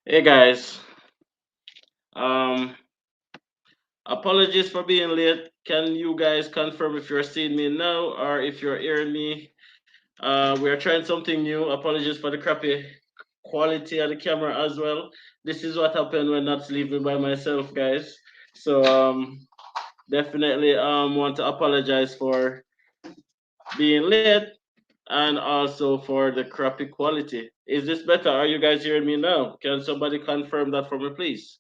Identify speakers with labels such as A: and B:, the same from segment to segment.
A: Hey guys, um, apologies for being late. Can you guys confirm if you're seeing me now or if you're hearing me? We are trying something new. Apologies for the crappy quality of the camera as well. This is what happened when not sleeping by myself, guys. So definitely want to apologize for being late and also for the crappy quality. Is this better? Are you guys hearing me now? Can somebody confirm that for me, please?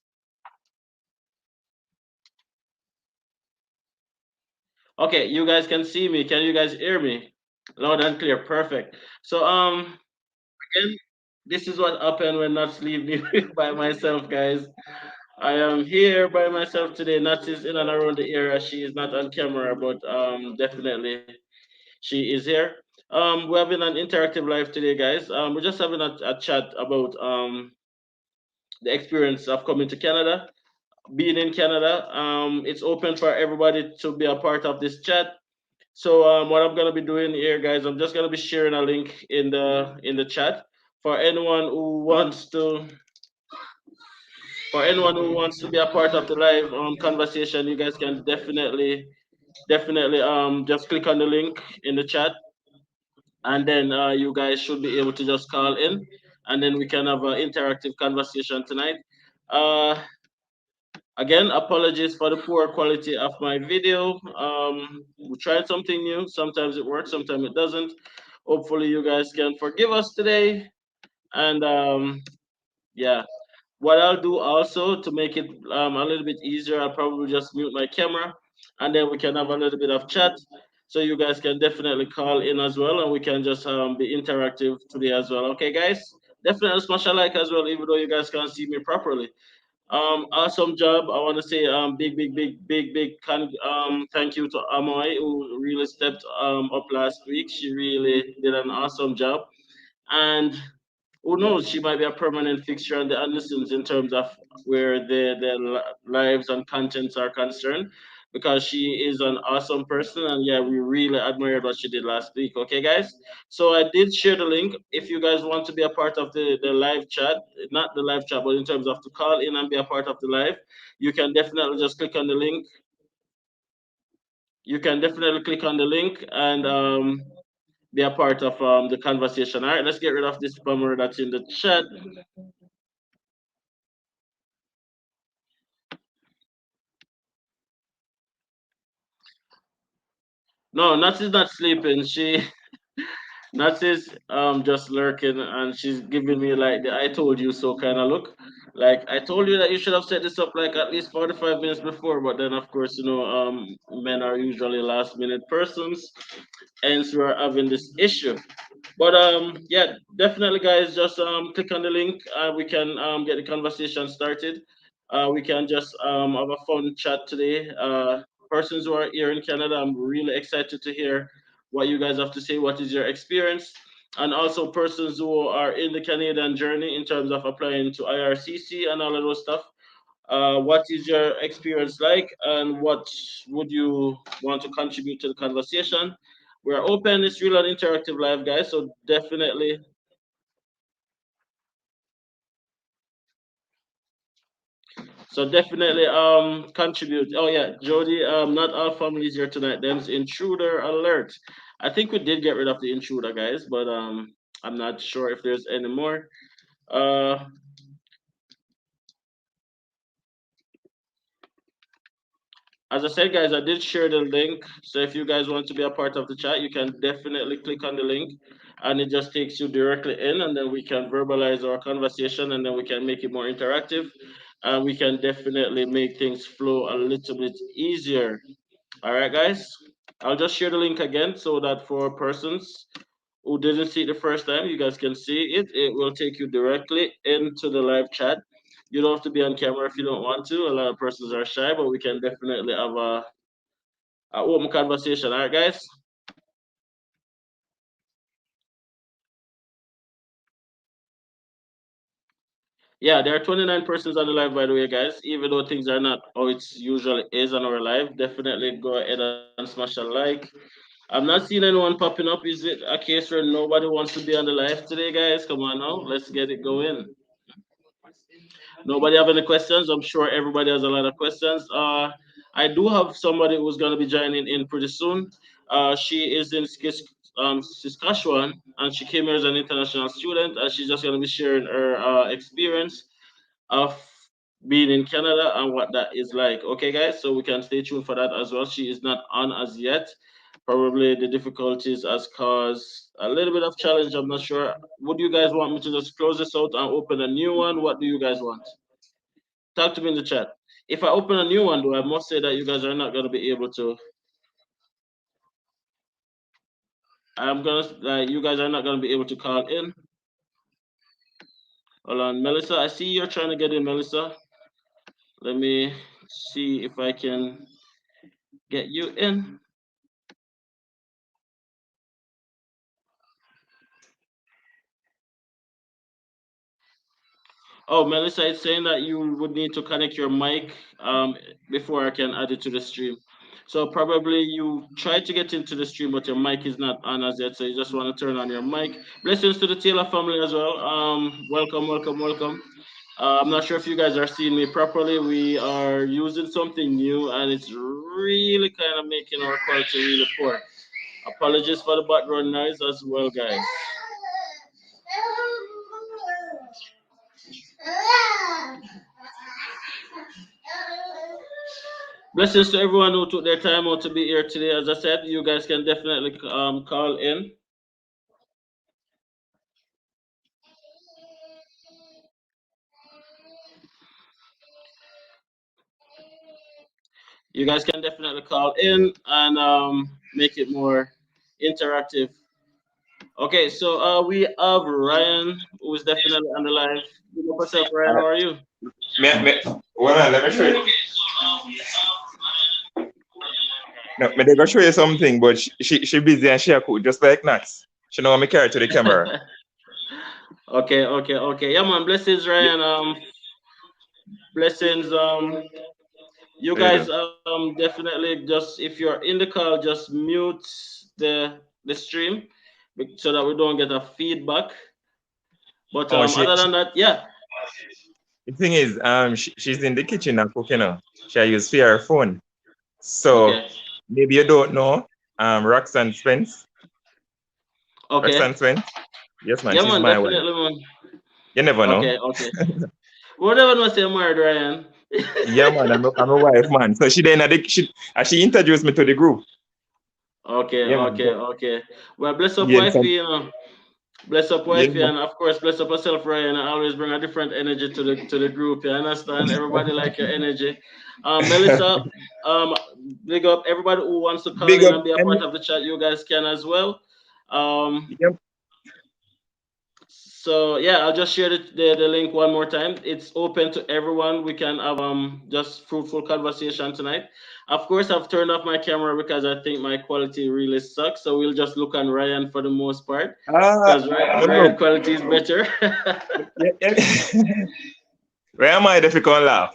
A: Okay, you guys can see me. Can you guys hear me? Loud and clear. Perfect. So again, this is what happened when Nuts leave me by myself, guys. I am here by myself today. Nuts is in and around the area. She is not on camera, but definitely she is here. We're having an interactive live today, guys. We're just having a chat about the experience of coming to Canada, being in Canada. It's open for everybody to be a part of this chat. So what I'm gonna be doing here, guys, I'm just gonna be sharing a link in the chat for anyone who wants to be a part of the live conversation. You guys can definitely just click on the link in the chat, and then you guys should be able to just call in, and then we can have an interactive conversation tonight. Uh, Again, apologies for the poor quality of my video. We tried something new. Sometimes it works, sometimes it doesn't. Hopefully, you guys can forgive us today. And yeah, what I'll do also to make it a little bit easier, I'll probably just mute my camera, and then we can have a little bit of chat. So you guys can definitely call in as well, and we can just be interactive today as well. Okay, guys? Definitely smash a like as well, even though you guys can't see me properly. Awesome job. I want to say thank you to Amoy who really stepped up last week. She really did an awesome job. And who knows, she might be a permanent fixture on the Andersons in terms of where their lives and contents are concerned, because she is an awesome person, and yeah, we really admired what she did last week. Okay, guys, so I did share the link. If you guys want to be a part of the live chat, not the live chat, but in terms of to call in and be a part of the live, you can definitely just click on the link. You can definitely click on the link and be a part of the conversation. All right, let's get rid of this bummer that's in the chat. No, Nats is not sleeping. Nats is just lurking, and she's giving me like the "I told you so" kind of look. Like, I told you that you should have set this up like at least 45 minutes before, but then of course men are usually last minute persons, hence we're having this issue. But yeah, definitely, guys, just click on the link. We can get the conversation started. We can just have a fun chat today. Persons who are here in Canada, I'm really excited to hear what you guys have to say. What is your experience? And also persons who are in the Canadian journey in terms of applying to IRCC and all of those stuff. What is your experience like, and what would you want to contribute to the conversation? We're open. It's really an interactive live, guys. So definitely contribute. Oh yeah, Jody. Not all families here tonight. Them's intruder alert. I think we did get rid of the intruder, guys, but I'm not sure if there's any more. Uh, As I said, guys, I did share the link. So if you guys want to be a part of the chat, you can definitely click on the link, and it just takes you directly in, and then we can verbalize our conversation, and then we can make it more interactive, and we can definitely make things flow a little bit easier. All right, guys. I'll just share the link again so that for persons who didn't see it the first time, you guys can see it. It will take you directly into the live chat. You don't have to be on camera if you don't want to. A lot of persons are shy, but we can definitely have a open conversation. All right, guys? Yeah, there are 29 persons on the live, by the way, guys. Even though things are not how it usually is on our live, definitely go ahead and smash a like. I'm not seeing anyone popping up. Is it a case where nobody wants to be on the live today, guys? Come on now, let's get it going. Nobody have any questions? I'm sure everybody has a lot of questions. I do have somebody who's going to be joining in pretty soon. She is in Saskatchewan, and she came here as an international student, and she's just going to be sharing her experience of being in Canada and what that is like. Okay, guys, so we can stay tuned for that as well. She is not on as yet. Probably the difficulties has caused a little bit of challenge. I'm not sure. Would you guys want me to just close this out and open a new one? What do you guys want? Talk to me in the chat. If I open a new one, though, I must say that you guys are not going to be able to. You guys are not going to be able to call in. Hold on, Melissa. I see you're trying to get in, Melissa. Let me see if I can get you in. Oh, Melissa is saying that you would need to connect your mic before I can add it to the stream. So probably you tried to get into the stream, but your mic is not on as yet. So you just want to turn on your mic. Blessings to the Taylor family as well. Welcome, welcome, welcome. I'm not sure if you guys are seeing me properly. We are using something new, and it's really kind of making our quality really poor. Apologies for the background noise as well, guys. Blessings to everyone who took their time out to be here today. As I said, you guys can definitely call in. You guys can definitely call in and make it more interactive. Okay, so we have Ryan, who is definitely on the line. Give up yourself, Ryan. How are you?
B: Hold on, let me show you. No, me they go show you something, but she busy and she a cook just like nuts. She know me carry to the camera.
A: Okay, okay, okay. Yeah, man. Blessings,
B: Yeah,
A: Ryan. Blessings. You
B: how you
A: guys,
B: doing?
A: definitely just if you're in the call, just mute the stream so that we don't get a feedback. But
B: Oh,
A: other than that, yeah.
B: the thing is, she's in the kitchen now cooking now. She use for her phone. So
A: Okay.
B: maybe you don't know, Roxanne Spence.
A: Okay.
B: Roxanne Spence. Yes, man,
A: Yeah,
B: she's
A: man.
B: my wife.
A: Definitely, man.
B: You never know.
A: Okay. Okay. Whatever no say married, Ryan.
B: Yeah, man, I'm a wife, man. So she introduced me to the group.
A: Okay.
B: Yeah, man.
A: Okay. Okay. Well, bless up,
B: Yeah,
A: wifey.
B: so,
A: Bless up,
B: yeah,
A: wifey,
B: man.
A: and of course, bless up yourself, Ryan. I always bring a different energy to the group. You understand? Everybody like your energy. Melissa, um, big up everybody who wants to call
B: Big
A: in
B: up
A: and be a
B: and
A: part of the chat. You guys can as well. Um,
B: yeah,
A: so yeah, I'll just share the link one more time. It's open to everyone. We can have just fruitful conversation tonight. Of course, I've turned off my camera because I think my quality really sucks. So we'll just look on Ryan for the most part because
B: no,
A: Ryan
B: no.
A: quality is better.
B: Yeah, yeah. Where am I if you can laugh?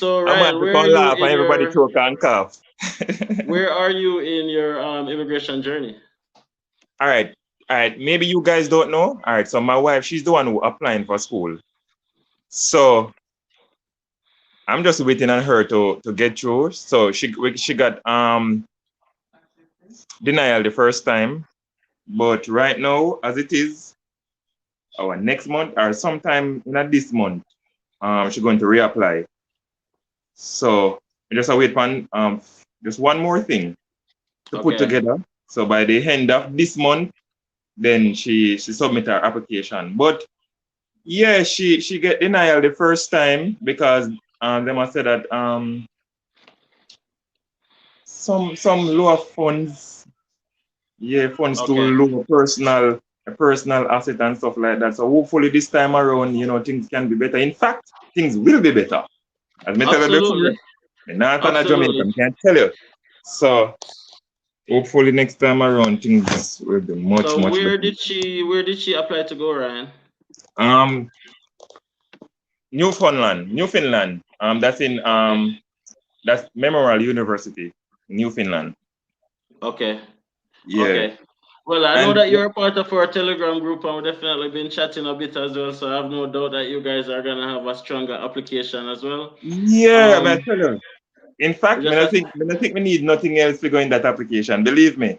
A: So
B: I'm at
A: Ryan,
B: to come laugh and everybody choke and cough.
A: where are you in your immigration journey?
B: All right. All right. Maybe you guys don't know. All right. So my wife, she's the one who applying for school. So I'm just waiting on her to get through. So she got denial the first time. But right now, as it is, our next month or sometime in this month, she's going to reapply. So I just wait for just one more thing to put
A: Okay.
B: together. So by the end of this month, then she submit her application. But yeah, she get denial the first time because they must say that some lower funds, yeah, funds to
A: Okay.
B: low personal asset and stuff like that. So hopefully this time around, things can be better. In fact, things will be better. As I tell you before,
A: Absolutely.
B: the North and
A: Absolutely.
B: Jamaican can't tell you. So hopefully next time around things will be much,
A: So
B: much better.
A: where did she apply to go, Ryan?
B: Um Newfoundland.
A: Okay.
B: That's Memorial University, Newfoundland.
A: Okay.
B: Yeah.
A: Okay. Well, I know
B: And
A: that you're a part of our Telegram group, and we've definitely been chatting a bit as well. So I have no doubt that you guys are gonna have a stronger application as well.
B: yeah,
A: Um,
B: man, tell you. In
A: we
B: fact,
A: just have,
B: I don't think we need nothing else to go in that application. Believe me,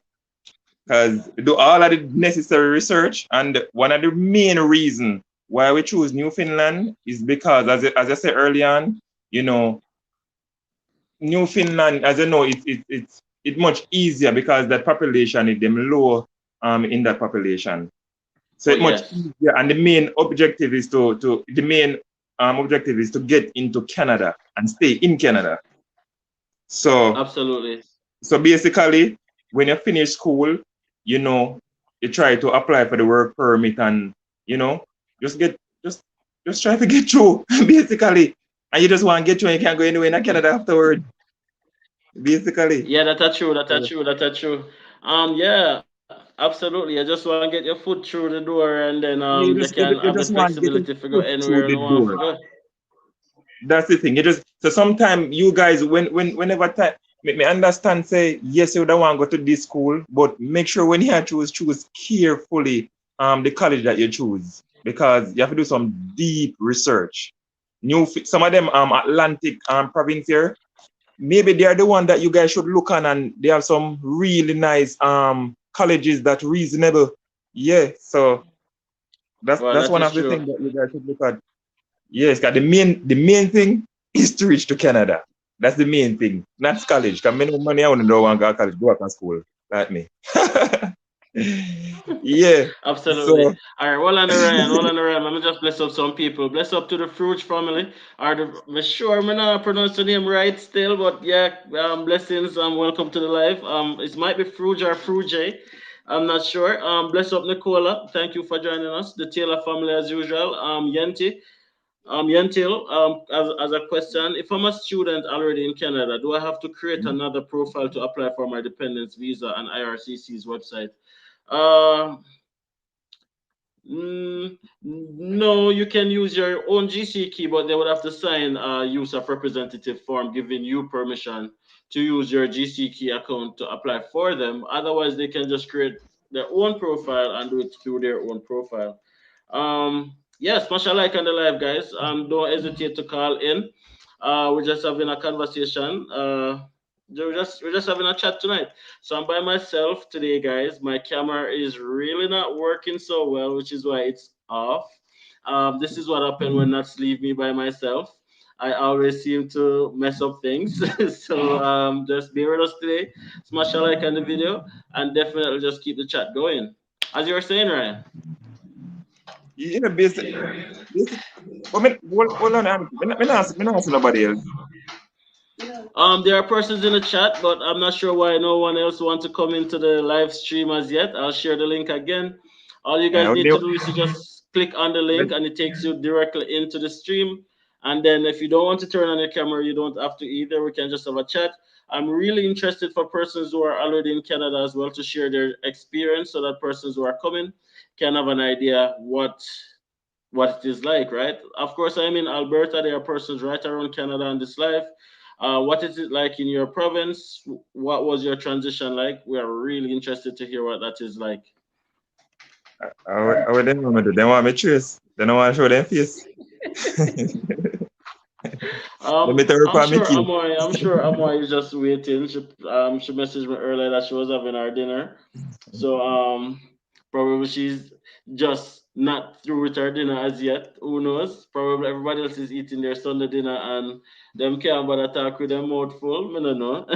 B: because we do all of the necessary research. And one of the main reason why we choose Newfoundland is because, as I said early on, you know, Newfoundland, as you know, it's much easier because that population is them low in that population. So
A: oh
B: it's much
A: yes,
B: easier. And the main objective is to the main objective is to get into Canada and stay in Canada. So
A: absolutely.
B: so basically, when you finish school, you know, you try to apply for the work permit and you know, just get just try to get through, basically. And you just want to get through and you can't go anywhere in Canada afterward, basically.
A: Yeah, that's true. That's
B: So,
A: true. That's true. Yeah, absolutely. You just want to get your foot through the door, and then you can have the
B: you just want to
A: flexibility
B: get
A: to
B: your
A: go
B: foot
A: anywhere you
B: through the
A: want to go.
B: door. That's the thing. You just so sometimes you guys whenever time make me understand say yes you don't want to go to this school, but make sure when you choose carefully the college that you choose because you have to do some deep research. Some of them Atlantic province here, maybe they are the one that you guys should look on and they have some really nice colleges that reasonable. Yeah, so
A: Well,
B: that's
A: that
B: one
A: is
B: of the
A: true.
B: things that you guys should look at. Yes, 'cause the main thing is to reach to Canada. That's the main thing. Not college. Because no money I want to go and go to college, go back to school. Like me. Yeah.
A: Absolutely.
B: So
A: All right, well on the Ryan, well on the Ryan. Let me just bless up some people. Bless up to the Fruge family. Are the me sure me not pronounce the name right still, but yeah, blessings and welcome to the live. It might be Fruge or Fruge. I'm not sure. Bless up Nicola. Thank you for joining us. The Taylor family as usual. Yenti. Yentil, as a question, if I'm a student already in Canada, do I have to create another profile to apply for my dependence visa on IRCC's website? Uh, no, you can use your own GC key, but they would have to sign a use of representative form giving you permission to use your GC key account to apply for them. Otherwise, they can just create their own profile and do it through their own profile. Yeah, smash a like on the live, guys. Don't hesitate to call in. We're just having a conversation. We're just having a chat tonight. So I'm by myself today, guys. My camera is really not working so well, which is why it's off. This is what happened when Nuts leave me by myself. I always seem to mess up things. So just bear with us today. Smash a like on the video and definitely just keep the chat going. As you were saying, Ryan.
B: yeah, basic. But hold on, me not ask nobody else.
A: There are persons in the chat, but I'm not sure why no one else wants to come into the live stream as yet. I'll share the link again. All you guys need to do is to just click on the link and it takes you directly into the stream. And then if you don't want to turn on your camera, you don't have to either. We can just have a chat. I'm really interested for persons who are already in Canada as well to share their experience so that persons who are coming can have an idea what it is like, right? Of course, I'm in Alberta. There are persons right around Canada in this life. What is it like in your province? What was your transition like? We are really interested to hear what that is like.
B: I would them want me do. They want me trace. They don't want to show them face. Let me tell her
A: I'm
B: for me
A: sure
B: key.
A: Amoy. I'm sure Amoy is just waiting. She messaged me earlier that she was having our dinner, so probably she's just not through with her dinner as yet. Who knows? Probably everybody else is eating their Sunday dinner and them can't bother talk with them mouth full. I don't know.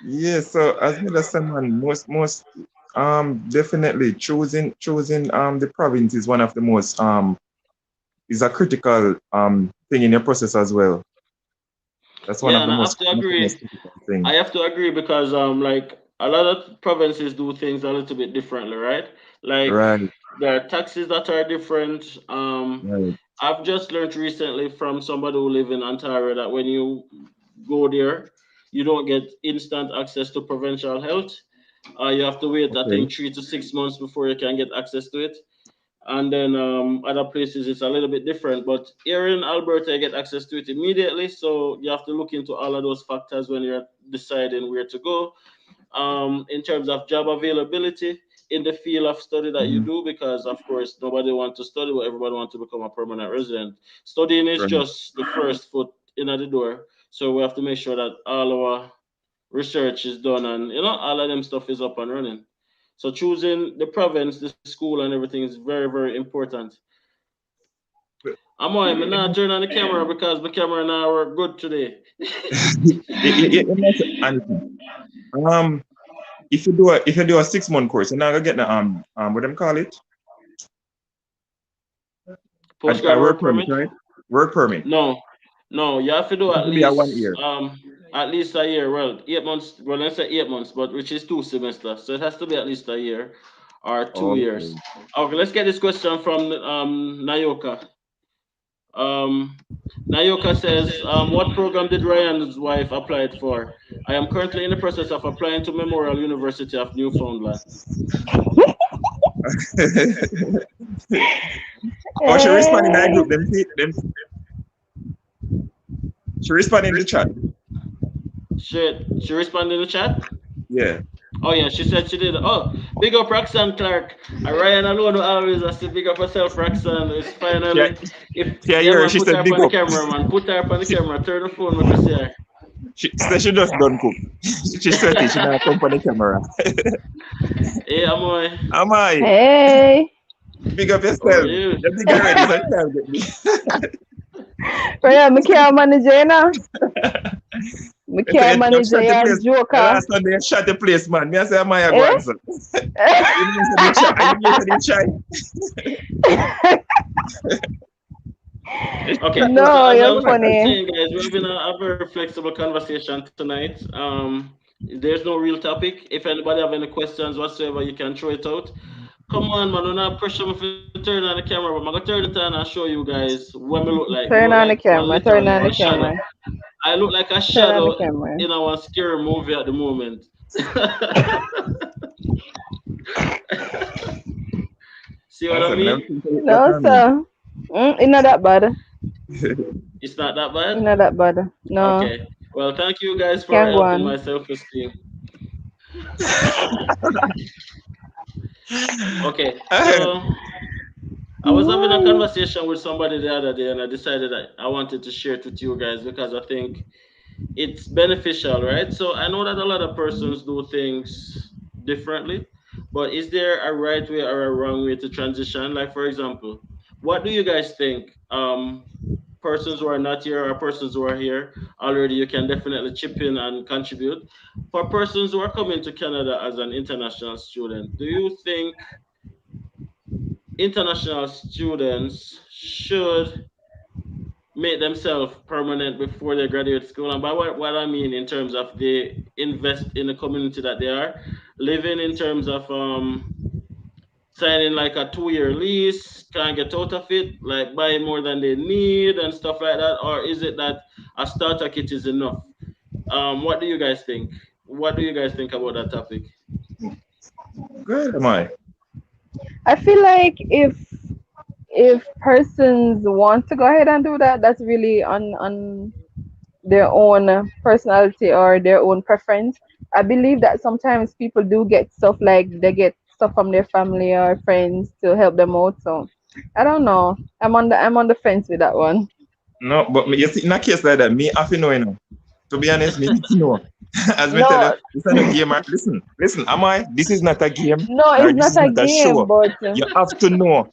B: Yeah, so as me just said, man, most definitely choosing the province is one of the most is a critical thing in your process as well. That's
A: Yeah, and I have to
B: one of the most
A: agree.
B: critical thing.
A: I have to agree because like a lot of provinces do things a little bit differently, right? Like
B: Right,
A: there are taxes that are different.
B: right.
A: I've just learned recently from somebody who live in Ontario that when you go there, you don't get instant access to provincial health. You have to wait, I
B: Okay.
A: think, 3 to 6 months before you can get access to it. And then other places it's a little bit different. But here in Alberta, you get access to it immediately. So you have to look into all of those factors when you're deciding where to go. in terms of job availability in the field of study that you
B: Mhm.
A: do, because of course nobody wants to study, but everybody wants to become a permanent resident. Studying is
B: Right.
A: just the first foot in at the door, so we have to make sure that all our research is done and all of them stuff is up and running. So choosing the province, the school, and everything is very, very important. I'm on. I'm not turn on the camera because my camera now work good today.
B: Honestly, um, if you do a 6 month course, you're not gonna get the what them call it? A
A: Postgrad
B: work
A: work
B: permit,
A: permit?
B: right? Work permit.
A: No, no. You have to do
B: It has
A: at
B: to be a one
A: least
B: year.
A: a year. Well, 8 months. Well, let's say 8 months, but which is 2 semesters, so it has to be at least a year or 2 years.
B: Okay.
A: Okay, let's get this question from Nayoka. Um, Nayoka says, what program did Ryan's wife applied for? I am currently in the process of applying to Memorial University of Newfoundland.
B: Oh, she responded in that
C: Eh,
B: group. She responded in the chat.
A: She responded in the chat.
B: Yeah.
A: Oh yeah, she said she did. Oh, big up Roxanne Clark. Ryan alone will always I say big up herself. Roxanne is
B: She,
A: finally. If
B: she
A: yeah
B: hear her,
A: man,
B: she
A: put her
B: said
A: up
B: big
A: on the
B: up.
A: camera, man. Put her up on the camera. Turn the phone, make us see her.
B: She said she just done cook. She said it. She not come for the camera.
A: Hey, Amoy,
B: Am I?
C: hey,
B: Big up
A: how are
B: yourself.
A: you?
B: You're big already, so you can't get me.
C: Ryan, me care manager now. Me
B: I say
C: care
B: you
C: manager,
B: shot the
C: you're a
B: place. The
C: joker.
B: last Sunday you shot the place, man. Me I say am I a go
C: Eh?
B: answer. You know said you try. You said you try.
A: Okay, so
C: No,
A: as
C: you're
A: I'm
C: funny.
A: saying, guys, we're having a very flexible conversation tonight. There's no real topic. If anybody have any questions whatsoever, you can throw it out. Come on, man, do not pressure me to turn on the camera, but I'm gonna turn it on and show you guys what me look like. Me look
C: Turn
A: like
C: on the
A: one
C: camera. Turn
A: literally
C: on
A: one
C: the
A: shadow.
C: camera.
A: I look like a
C: Turn on the
A: shadow
C: camera.
A: in our scary movie at the moment. See what
B: I
A: I
B: said, I never
A: mean?
B: think of it that
C: No,
B: time.
C: sir. It's not that bad.
A: It's not that
C: It's
A: bad.
C: not that bad. No,
A: Okay. Well, thank you guys for
C: can go
A: helping
C: on.
A: my self-esteem. Okay, so I was having a
C: No.
A: conversation with somebody the other day, and I decided that I wanted to share it with you guys because I think it's beneficial, right? So I know that a lot of persons do things differently, but is there a right way or a wrong way to transition? Like, for example, what do you guys think? Persons who are not here or persons who are here already, you can definitely chip in and contribute. For persons who are coming to Canada as an international student, do you think international students should make themselves permanent before they graduate school? And by what I mean in terms of they invest in the community that they are living, in terms of signing like a 2 year lease, can't get out of it, like buying more than they need and stuff like that? Or is it that a starter kit is enough? What do you guys think? What do you guys think about that topic?
B: Good am I?
C: I feel like if persons want to go ahead and do that, that's really on their own personality or their own preference. I believe that sometimes people do get stuff like they get stuff from their family or friends to help them out. So I don't know. I'm on the fence with that one.
B: No, but you see, in a case like that, me have to know, To be honest, me need to know. As me tell you,
C: No,
B: this is not a game. Listen, am I? This is not a game,
C: no,
B: or
C: it's
B: this
C: not
B: is
C: a
B: not a
C: game,
B: show.
C: but
B: You have to know.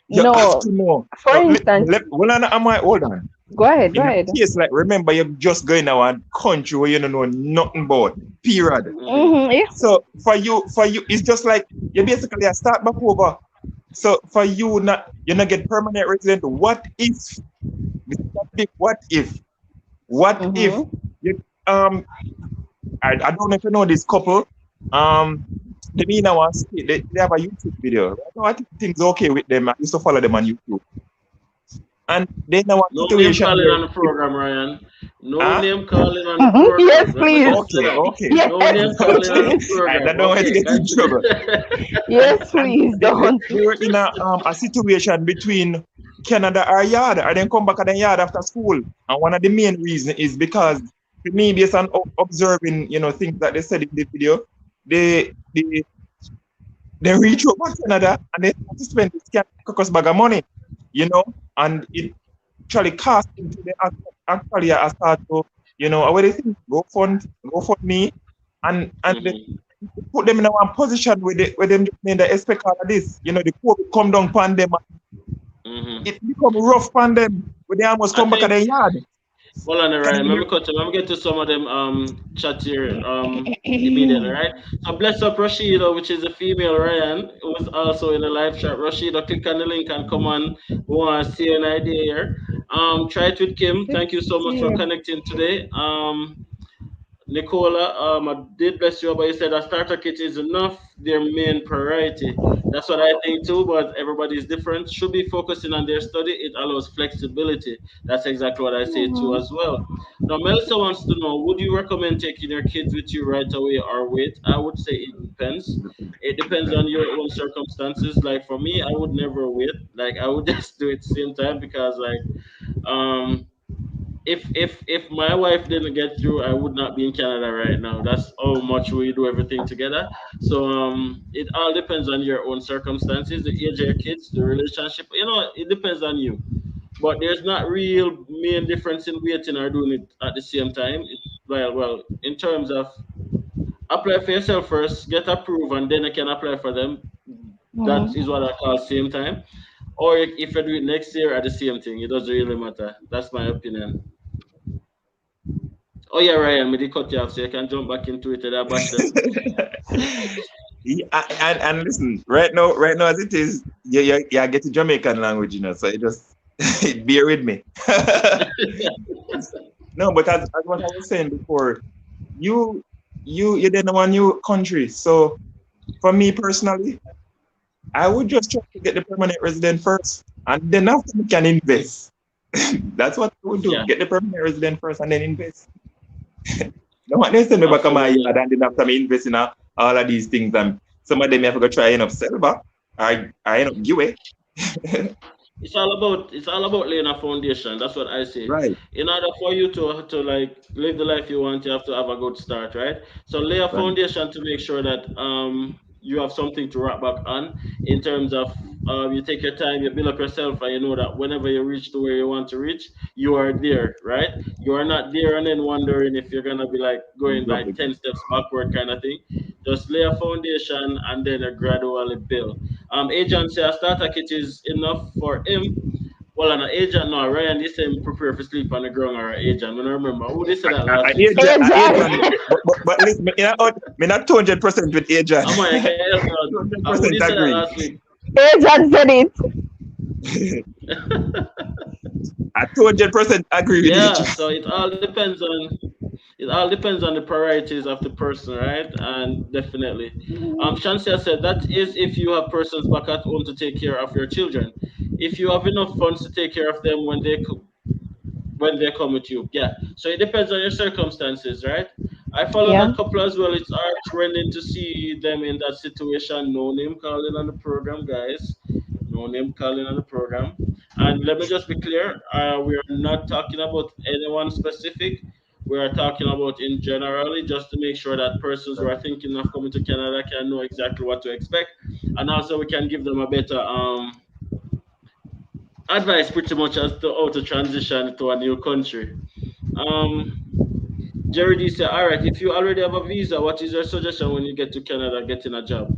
B: You have
C: no.
B: to know.
C: For
B: So,
C: instance,
B: hold on, am I? Hold on.
C: go ahead, go
B: In a
C: ahead.
B: case like, remember, you're just going to a country where you don't know nothing about. Period.
A: Hmm.
C: Yeah.
B: So for you, it's just like you basically a start back over. So for you, you not get permanent resident. What if? This is a big what if? What if
C: Mhm.
B: you I don't know if you know this couple. They mean I want they have a YouTube video. Right now, I think things okay with them. I used to follow them on YouTube. And they now a
A: No name
B: situation
A: calling
B: where
A: on the program, Ryan. No
B: ah
A: name calling on the program.
C: Yes,
A: Let me
C: please.
A: just say
B: okay,
A: that.
B: okay,
A: No
C: Yes,
A: name calling on
B: okay.
A: the
C: please.
B: I
A: program.
B: don't want to
A: Okay,
B: get in
A: continue.
B: trouble.
C: Yes,
B: And
C: please.
B: they, they,
C: Don't.
B: they were in a situation between Canada or yard, and then come back at the yard after school. And one of the main reasons is because to me, based on observing, things that they said in the video, they they reach over Canada and they start to spend this caucus bag of money, and it actually cost them to the actually start to, what do you think? Go fund me, and they
A: Mm-hmm.
B: put them in one position where them just need to expect all of this. The COVID come down upon them, and
A: Mm-hmm.
B: it become rough upon them when they almost
A: I
B: come back at
A: think.
B: their yard.
A: Well, on the
B: Can
A: right.
B: you
A: Let
B: hear
A: me cut to. Let me get to some of them chat here immediately, right? So bless up Rashida, which is a female Ryan, who's also in the live chat. Rashida, click on the link and come on. We want to see an idea here. Try it with Kim. Thank you so much for
C: 50.
A: connecting today. Nicola, I did bless you, but you said a starter kit is enough, their main priority. That's what I think too, but everybody is different. Should be focusing on their study. It allows flexibility. That's exactly what I say too
C: Mhm.
A: as well. Now, Melissa wants to know, would you recommend taking your kids with you right away or wait? I would say it depends. It depends on your own circumstances. Like for me, I would never wait. Like I would just do it same time because um if my wife didn't get through, I would not be in Canada right now. That's how much we do everything together. So it all depends on your own circumstances, the age of your kids, the relationship. It depends on you. But there's not real main difference in waiting or doing it at the same time. Well, in terms of apply for yourself first, get approved, and then I can apply for them. That
C: Mhm.
A: is what I call same time. Or if you do it next year at the same thing, it doesn't really matter. That's my opinion. Oh yeah, Ryan, me did cut you off so you can jump back into it and I bash them.
B: Yeah, and listen, right now as it is, you get the Jamaican language, so it just bear with me. No, but as what I was saying before, you you didn't want new country. So for me personally, I would just try to get the permanent resident first, and then after we can invest. That's what I would do.
A: Yeah,
B: Get the permanent resident first and then invest. No one they send me back on my
A: absolutely.
B: yard and then after me invest in all of these things, and some of them have to go try end up sell back. I end up give away.
A: It's all about laying a foundation. That's what I say.
B: Right.
A: In order for you to like live the life you want, you have to have a good start, right? So lay a
B: Right.
A: foundation to make sure that you have something to wrap back on in terms of you take your time, you build up yourself, and you know that whenever you reach to where you want to reach, you are there, right? You are not there and then wondering if you're gonna be like going like
B: Exactly.
A: 10 steps backward kind of thing. Just lay a foundation and then gradually build. Agent say a starter kit is enough for him. Well, an agent, no, Ryan, they say him prepare for sleep on the ground or an agent. I don't remember. Who they said that
B: I
A: last week?
B: agent,
C: Agent.
B: I agent, but listen, me not 200% with agent.
A: I'm like, can you help me out?
B: Two hundred
A: Who they
B: percent
A: said that
B: agree.
A: last week?
C: Agent said it.
B: I 200% agree with
A: Yeah,
B: agent.
A: so it all depends on the priorities of the person, right? And definitely. Shancia said that is if you have persons back at home to take care of your children. If you have enough funds to take care of them when they come with you. Yeah. So it depends on your circumstances, right? I follow
C: Yeah.
A: that couple as well. It's trending to see them in that situation. No name calling on the program, guys. No name calling on the program. And let me just be clear, we are not talking about anyone specific. We are talking about in generally, just to make sure that persons who are thinking of coming to Canada can know exactly what to expect, and also we can give them a better advice, pretty much as to how to transition to a new country. Um, Jerry D said, all right, if you already have a visa, what is your suggestion when you get to Canada getting a job?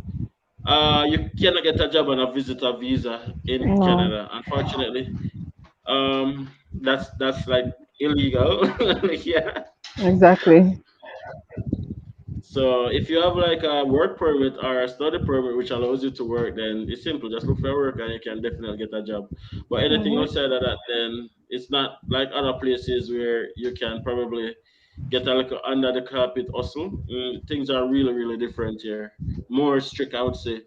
A: You cannot get a job on a visitor visa in
C: No.
A: Canada, unfortunately. That's like illegal. Yeah.
C: Exactly.
A: So if you have like a work permit or a study permit which allows you to work, then it's simple. Just look for work and you can definitely get a job. But anything
C: Mhm.
A: outside of that, then it's not like other places where you can probably get a little under the carpet hustle. Things are really, really different here. More strict, I would say.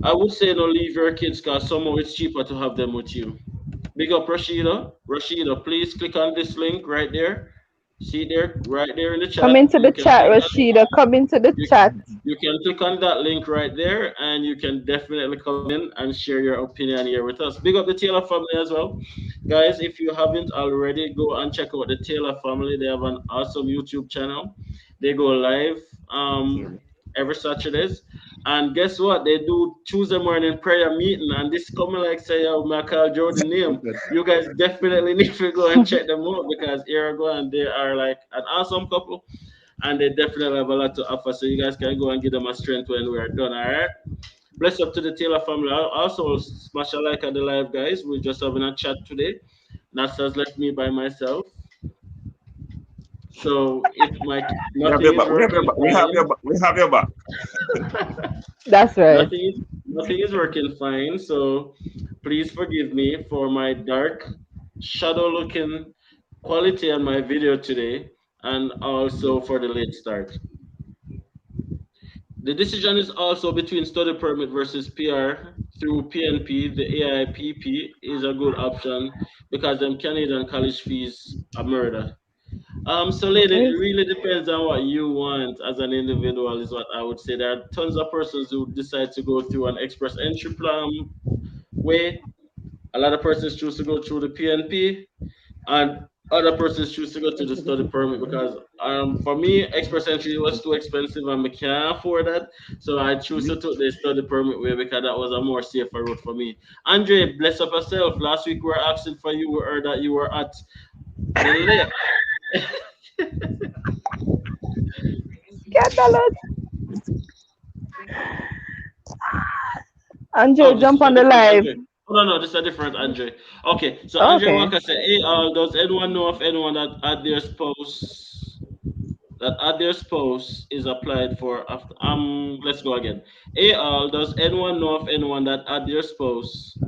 A: I would say no leave your kids because somehow it's cheaper to have them with you. Big up Rashida. Rashida, please click on this link right there. See there, right there in the
C: Come
A: chat.
C: into the
A: You can
C: chat,
A: click that.
C: Rashida. Come into the
A: You,
C: chat.
A: you can click on that link right there, and you can definitely come in and share your opinion here with us. Big up the Taylor family as well, guys. If you haven't already, go and check out the Taylor family. They have an awesome YouTube channel. They go live every Saturdays. And guess what? They do Tuesday morning prayer meeting, and this coming like say, "Oh, my call Jordan name." You guys definitely need to go and check them out because here I go, and they are like an awesome couple, and they definitely have a lot to offer. So you guys can go and give them a strength when we are done. All right. Bless up to the Taylor family. Also, smash a like at the live, guys. We're just having a chat today. Nasa's left me by myself. So if my
B: We have
A: nothing
B: your
A: is
B: back. We have your
A: working
B: back. We have your
A: fine,
B: back. We have your back.
C: That's right.
A: nothing is working fine. So please forgive me for my dark, shadow looking quality on my video today, and also for the late start. The decision is also between study permit versus PR through PNP. The AIPP is a good option because them Canadian college fees are murder. So lady, it
C: Yes.
A: really depends on what you want as an individual, is what I would say. There are tons of persons who decide to go through an express entry plan way. A lot of persons choose to go through the PNP, and other persons choose to go to the study permit because for me express entry was too expensive and I can't afford that, so I choose to take the study permit way because that was a more safer route for me. Andre, bless up yourself. Last week we were asking for you. We heard that you were at the lake.
C: Scandalous. Andre,
A: Oh, this
C: jump
A: is a
C: on the
A: different
C: live.
A: Andre. Oh, no, no, this is a different Andre. Okay, so Andre
C: Okay.
A: Walker said, "Hey, does anyone know of anyone that had their spouse is applied for after?" Let's go again. Does anyone know of anyone that had their spouse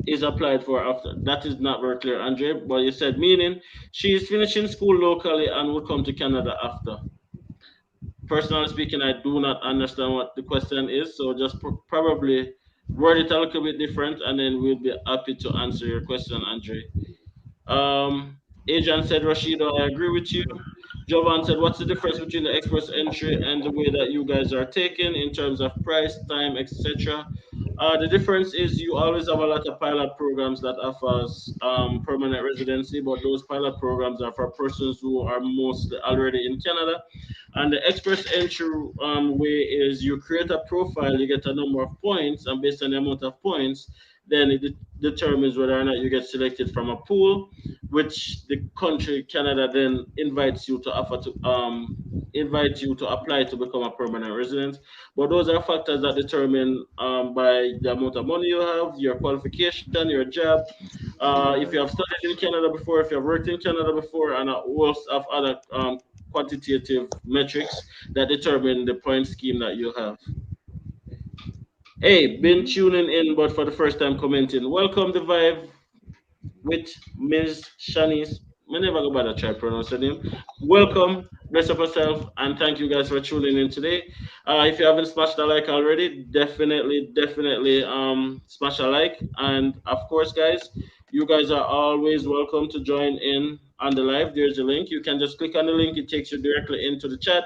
A: is applied for after? That is not very clear, Andre, but you said meaning she is finishing school locally and would come to Canada after. Personally speaking, I do not understand what the question is, so just probably word it a little bit different, and then we'll be happy to answer your question, Andre. Um, Adrian said, Rashido, I agree with you. Jovan said, what's the difference between the express entry and the way that you guys are taking in terms of price, time, etc.? The difference is you always have a lot of pilot programs that offers permanent residency, but those pilot programs are for persons who are mostly already in Canada. And the express entry way is you create a profile, you get a number of points, and based on the amount of points, then it determines whether or not you get selected from a pool, which the country Canada then invites you to offer to invite you to apply to become a permanent resident. But those are factors that determine by the amount of money you have, your qualification, your job, if you have studied in Canada before, if you have worked in Canada before, and a host of other quantitative metrics that determine the point scheme that you have. Hey, been tuning in, but for the first time commenting. Welcome the vibe with Ms. Shanice. I never go by that try pronounce her name. Welcome, bless up yourself, and thank you guys for tuning in today. If you haven't smashed a like already, definitely smash a like. And of course, guys, you guys are always welcome to join in on the live. There's a link. You can just click on the link, it takes you directly into the chat,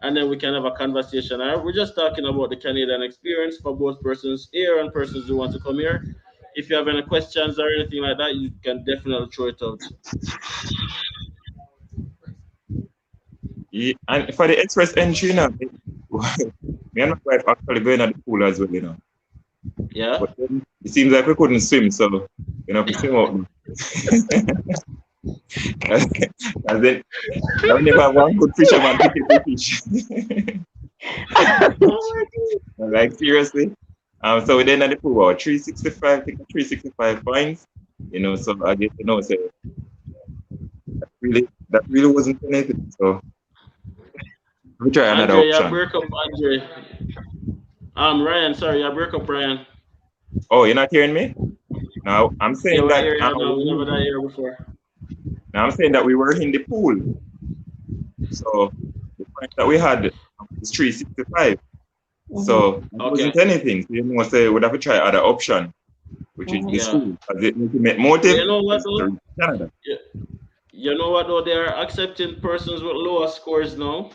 A: and then we can have a conversation. We're just talking about the Canadian experience for both persons here and persons who want to come here. If you have any questions or anything like that, you can definitely throw it out.
B: Yeah, and for the express entry, me and my wife actually going at the pool as well,
A: Yeah.
B: But then it seems like we couldn't swim, so we swim out now. And then I never have one good fisherman pick up the fish.
A: Oh
B: Like seriously. So we then at the pool about 365, take 365 points. So I guess so that really wasn't anything. So we try another
A: Andre, you
B: option.
A: break up, Andre. Ryan, sorry, you break up, Ryan.
B: Oh, you're not hearing me? Now I'm
A: Yeah,
B: saying
A: we're
B: that
A: here now. We never that here before.
B: we were in the pool. So the point that we had is 365. So it
A: Okay.
B: wasn't anything. So say we'd have to try other option, which is the
C: Mhm.
A: Yeah.
B: school. As the ultimate
A: But you
B: motive
A: know what
B: is to
A: though?
B: reach Canada.
A: Yeah. You know what though? They are accepting persons with lower scores now,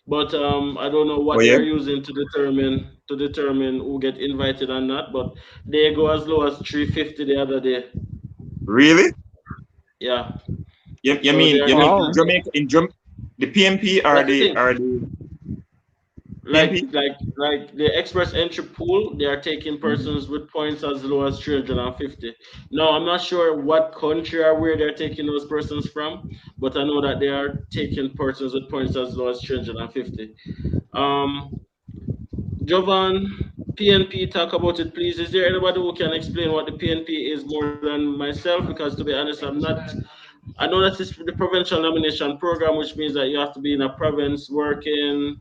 A: but I don't know
B: Oh
A: what
B: yeah,
A: they're using to determine who get invited and not. But they go as low as 350 the other day.
B: really?
A: Yeah.
B: You
A: So they
B: mean
A: are
B: you mean
A: taking
B: in
C: Wow.
B: Jamaica the PMP
A: that's the thing.
B: are the
A: Like
B: PMP?
A: like like the express entry pool, they are taking
B: Mhm.
A: persons with points as low as 350. Now I'm not sure what country or where they're taking those persons from, but I know that they are taking persons with points as low as 350. Um, Jovan, PNP, talk about it, please. Is there anybody who can explain what the PNP is more than myself? Because to be honest, I'm not. I know that it's the provincial nomination program, which means that you have to be in a province working,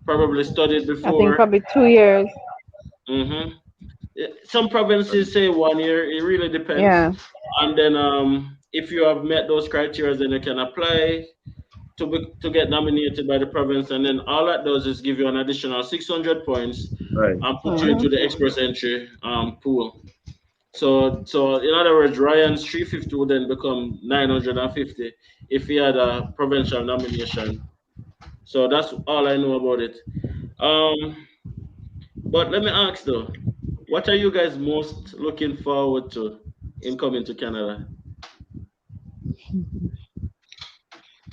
A: probably studied
C: I think
A: before.
C: probably 2 years.
A: hmm Some provinces say 1 year. It really depends.
C: Yeah.
A: And then, if you have met those criteria, then you can apply to get nominated by the province. And then all that does is give you an additional 600 points
B: Right.
A: and put you into
C: Mhm.
A: the express entry pool. So in other words, Ryan's 350 would then become 950 if he had a provincial nomination. So that's all I know about it. Um, but let me ask though, what are you guys most looking forward to in coming to Canada?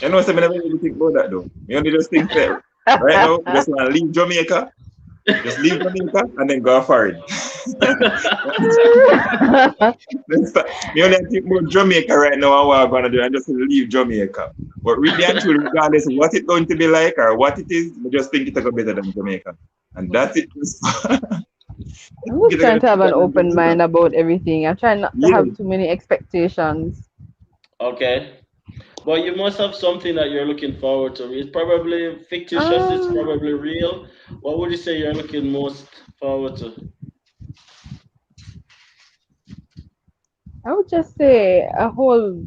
B: You know, so I never really think about that though. You only just think that right now, just want to leave Jamaica, just leave Jamaica and then go forward. Me only think about Jamaica right now and what I'm gonna do and just leave Jamaica. But really and truly, regardless of what it's going to be like or what it is, I just think it'll go better than Jamaica. And that's it. I
C: I'm
B: think
C: just
B: it'll
C: trying
B: gonna
C: to
B: be
C: have an
B: better than
C: open
B: Jamaica.
C: mind about everything. I'm trying not to
B: Yeah.
C: have too many expectations.
A: Okay. But you must have something that you're looking forward to. It's probably fictitious, it's
C: Um,
A: probably real. What would you say you're looking most forward to?
C: I would just say a whole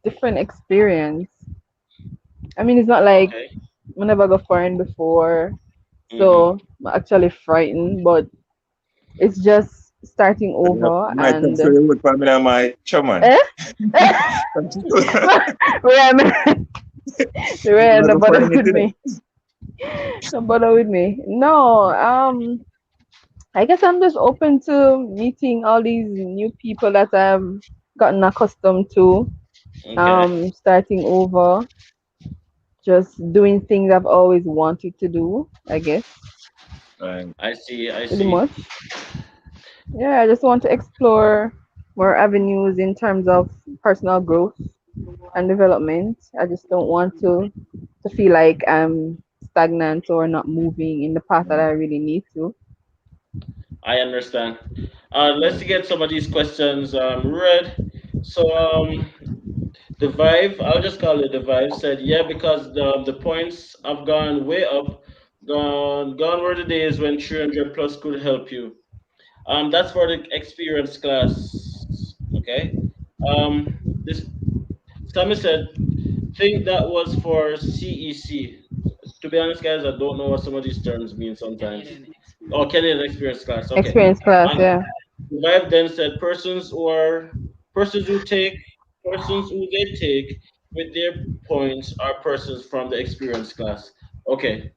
C: different experience. I mean, it's not like
A: Okay.
C: I never go foreign before,
A: Mm-hmm.
C: so I'm actually frightened, but it's just starting
B: So you
C: over
B: might come
C: and
B: to the wood for me and my chairman.
C: eh? Ryan,
B: You
C: Ryan,
B: wanna
C: no
B: go for
C: bother with
B: anything?
C: me. No bother with me. No, I guess I'm just open to meeting all these new people that I've gotten accustomed to.
A: Okay.
C: Starting over, just doing things I've always wanted to do, I guess,
B: Right.
A: I see, I
C: pretty
A: see.
C: much. Yeah, I just want to explore more avenues in terms of personal growth and development. I just don't want to feel like I'm stagnant or not moving in the path that I really need to.
A: I understand. Let's
B: Right.
A: get some of these questions read. So the Vive, I'll just call it the Vive, said, yeah, because the points have gone way up. Gone were the days when 300 plus could help you. That's for the experience class. Okay. This Sammy said, think that was for CEC. To be honest, guys, I don't know what some of these terms mean sometimes. Oh, Canadian experience class. Okay.
C: Experience class,
A: And
C: yeah.
A: Vive then said persons who take persons who they take with their points are persons from the experience class. Okay.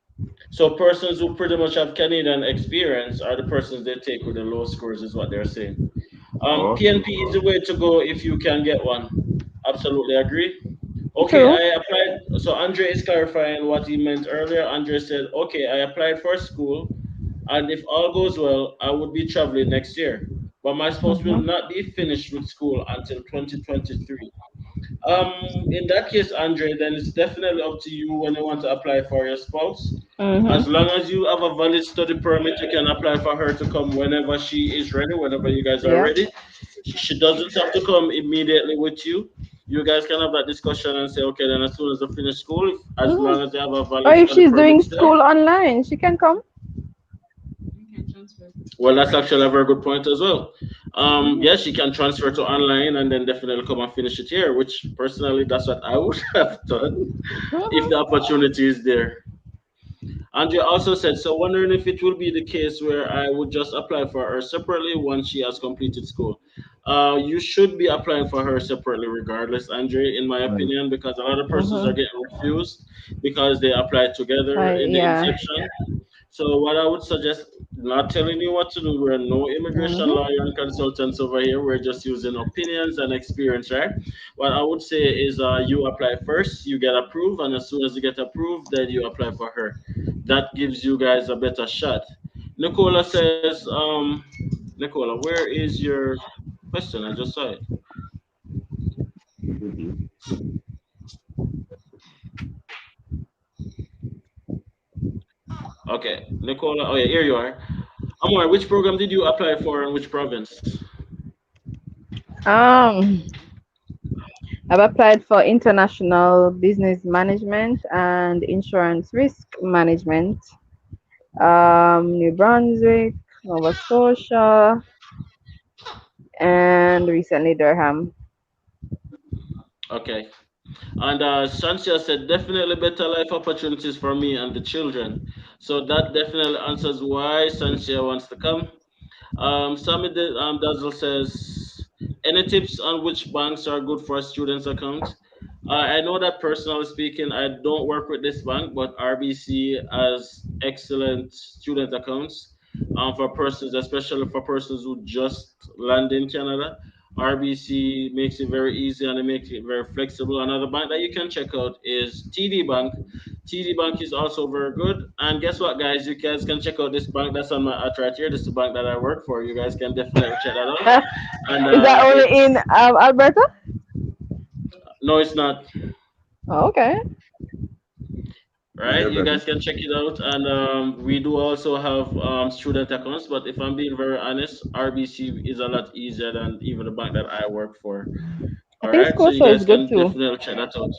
A: So persons who pretty much have Canadian experience are the persons they take with the low scores, is what they're saying.
B: Okay.
A: PNP is the way to go if you can get one. Absolutely agree. Okay,
C: True.
A: I applied. So Andre is clarifying what he meant earlier. Andre said, okay, I applied for school, and if all goes well, I would be traveling next year. But my spouse will
C: Mhm.
A: not be finished with school until 2023. In that case, Andre, then it's definitely up to you when you want to apply for your spouse. As
C: Mhm.
A: long as you have a valid study permit, you can apply for her to come whenever she is ready, whenever you guys are
C: Yeah.
A: ready. She doesn't have to come immediately with you. You guys can have that discussion and say, okay, then as soon as they finish school, as
C: Mhm.
A: long as they have a
C: Or
A: valid
C: if
A: study
C: she's
A: permit
C: doing
A: still.
C: school online, she can come.
A: Well, that's actually a very good point as well.
C: Mhm.
A: Yes, she can transfer to online and then definitely come and finish it here, which personally, that's what I would have done if the
C: Mhm.
A: opportunity is there. Andrea also said, so wondering if it will be the case where I would just apply for her separately once she has completed school. You should be applying for her separately, regardless, Andre, in my
B: Right.
A: opinion, because a lot of persons are
C: Mm-hmm.
A: getting refused because they applied together in the
C: Yeah.
A: inception. So what I would suggest, not telling you what to do. We're no immigration
C: Mm-hmm.
A: lawyer and consultants over here. We're just using opinions and experience, right? What I would say is, you apply first, you get approved, and as soon as you get approved, then you apply for her. That gives you guys a better shot. Nicola says, Nicola, where is your question? I just saw it. Okay, Nicola. Oh yeah, here you are. Amor, which program did you apply for and which province?
C: Um, I've applied for international business management and insurance risk management. New Brunswick, Nova Scotia, and recently Durham.
A: Okay. And Shansia said, definitely better life opportunities for me and the children. So that definitely answers why Shansia wants to come. Sammy Dazzle says, any tips on which banks are good for a student's account? I know that personally speaking, I don't work with this bank, but RBC has excellent student accounts for persons, especially for persons who just land in Canada. RBC makes it very easy and it makes it very flexible. Another bank that you can check out is TD Bank. TD Bank is also very good. And guess what, guys? You guys can check out this bank that's on my at right here. This is the bank that I work for. You guys can definitely check that out. And
C: Is that only in
A: it's
C: Alberta?
A: no, it's not.
C: Oh, okay.
A: Right, you guys can check it out. And we do also have student accounts, but if I'm being very honest, RBC is a lot easier than even the bank that I work for.
C: I
A: All
C: think
A: right, so you
C: Scotia is
A: guys
C: good
A: can
C: too.
A: definitely check that out.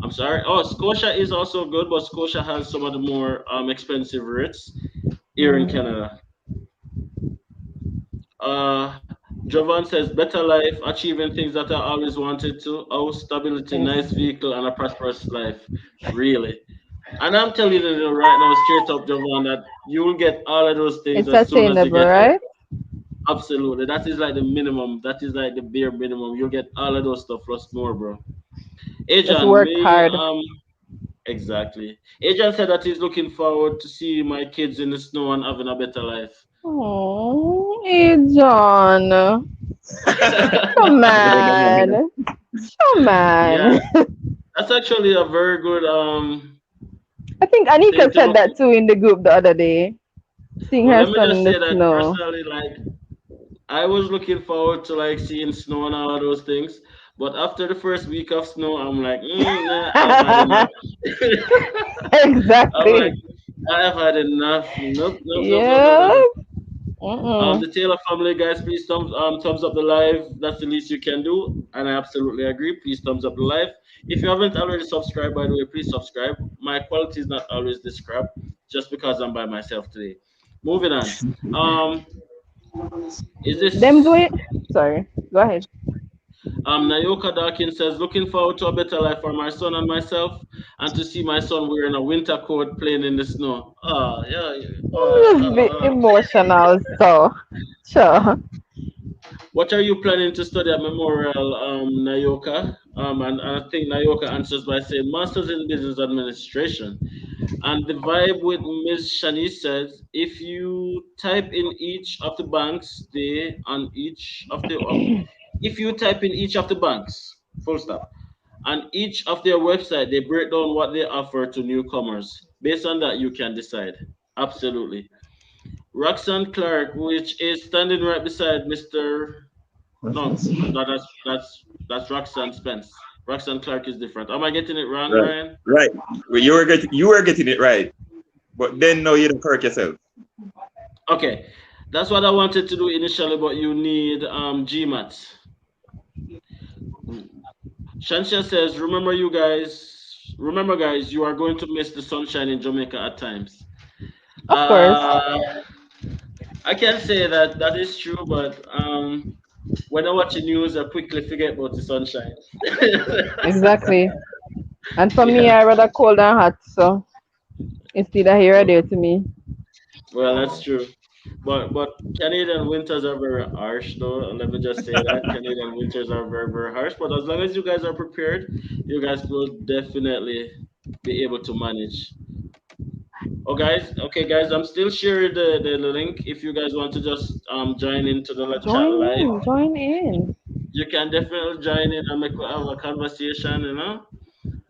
A: I'm sorry. Oh, Scotia is also good, but Scotia has some of the more expensive rates here in
C: Mm.
A: Canada. uh Jovan says, better life, achieving things that I always wanted to, house, stability,
C: Yes.
A: nice vehicle, and a prosperous life. Really. And I'm telling you right now, straight up, Jovan, that you will get all of those things
C: It's
A: as soon as you
C: attainable,
A: get here.
C: right?
A: Absolutely. That is like the minimum. That is like the bare minimum. You'll get all of those stuff plus more, bro.
C: Just
A: Adrian,
C: work
A: me,
C: hard.
A: exactly. Adrian said that he's looking forward to see my kids in the snow and having a better life.
C: Oh, hey John. Come on. Come
A: Yeah,
C: on.
A: that's actually a very good
C: I think
A: thing
C: Anika
A: to
C: said
A: look.
C: that too in the group the other day. Seeing
A: Well,
C: her
A: let me
C: son
A: just
C: in the
A: say that
C: snow.
A: personally, like I was looking forward to like seeing snow and all of those things, but after the first week of snow, I'm like, nah, I've had enough. I'm like,
C: Exactly.
A: I've had enough. Nope, nope, nope, nope, nope,
C: Yeah.
A: nope.
C: Mm-mm.
A: The Taylor family guys, please thumbs up the live. That's the least you can do, and I absolutely agree. Please thumbs up the live. If you haven't already subscribed, by the way, please subscribe. My quality is not always this crap, just because I'm by myself today. Moving on. Um, is
C: Them
A: this
C: doing. Sorry. Go ahead.
A: Nayoka Dawkins says, looking forward to a better life for my son and myself, and to see my son wearing a winter coat playing in the snow. Oh, yeah.
C: Just be emotional, so sure.
A: What are you planning to study at Memorial, Nayoka? And I think Nayoka answers by saying, Masters in Business Administration. And the vibe with Ms. Shanice says, if you type in each of the banks, they on each of the if you type in each of the banks, full stop, on each of their website, they break down what they offer to newcomers. Based on that, you can decide. Absolutely. Roxanne Clark, which is standing right beside Mr. No, no, that's Roxanne Spence. Roxanne Clark is different. Am I getting it wrong,
B: Right.
A: Ryan?
B: Right. Well, you were getting it right. But then no, you don't correct yourself.
A: Okay, that's what I wanted to do initially, but you need GMAT. Shansha says, remember guys, you are going to miss the sunshine in Jamaica at times.
C: Of course.
A: Uh, I can say that that is true, but when I watch the news, I quickly forget about the sunshine.
C: Exactly. And for me,
A: Yeah,
C: I rather cold and hot, so it's either here or there to me.
A: well, that's true. But Canadian winters are very harsh, though. Let me just say that Canadian winters are very very harsh. But as long as you guys are prepared, you guys will definitely be able to manage. Oh, guys, okay, guys, I'm still sharing the link. If you guys want to just join into the chat
C: Join
A: live,
C: in, join in.
A: you can definitely join in and make have a conversation.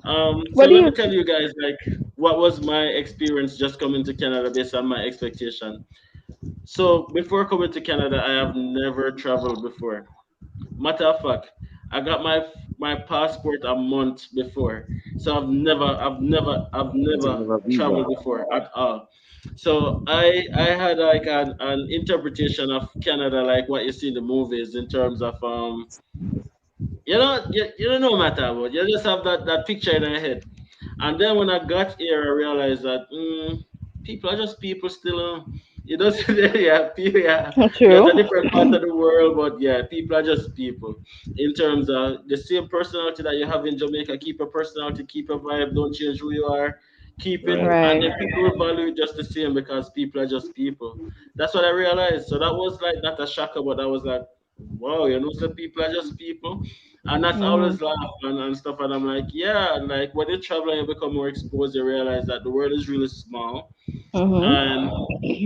A: So
C: What do
A: let me
C: you?
A: tell you guys like what was my experience just coming to Canada based on my expectation. So before coming to Canada, I have never traveled before. Matter of fact, I got my passport a month before, so I've
B: It's
A: never
B: another visa.
A: traveled before at all. So I had like an interpretation of Canada like what you see in the movies in terms of you don't know matter about you just have that picture in your head. And then when I got here, I realized that people are just people still. It doesn't, yeah, people, yeah, you're at
C: True.
A: a different part of the world, but yeah, people are just people. In terms of the same personality that you have in Jamaica, keep your personality, keep your vibe, don't change who you are, keep it,
B: Right.
A: and
C: Right.
A: then people will value it just the same because people are just people. That's what I realized. So that was like not a shocker, but I was like, wow, so people are just people. And that's
C: Mhm.
A: always laugh and stuff. And I'm like, yeah, like when you travel and you become more exposed, you realize that the world is really small.
C: Mhm.
A: And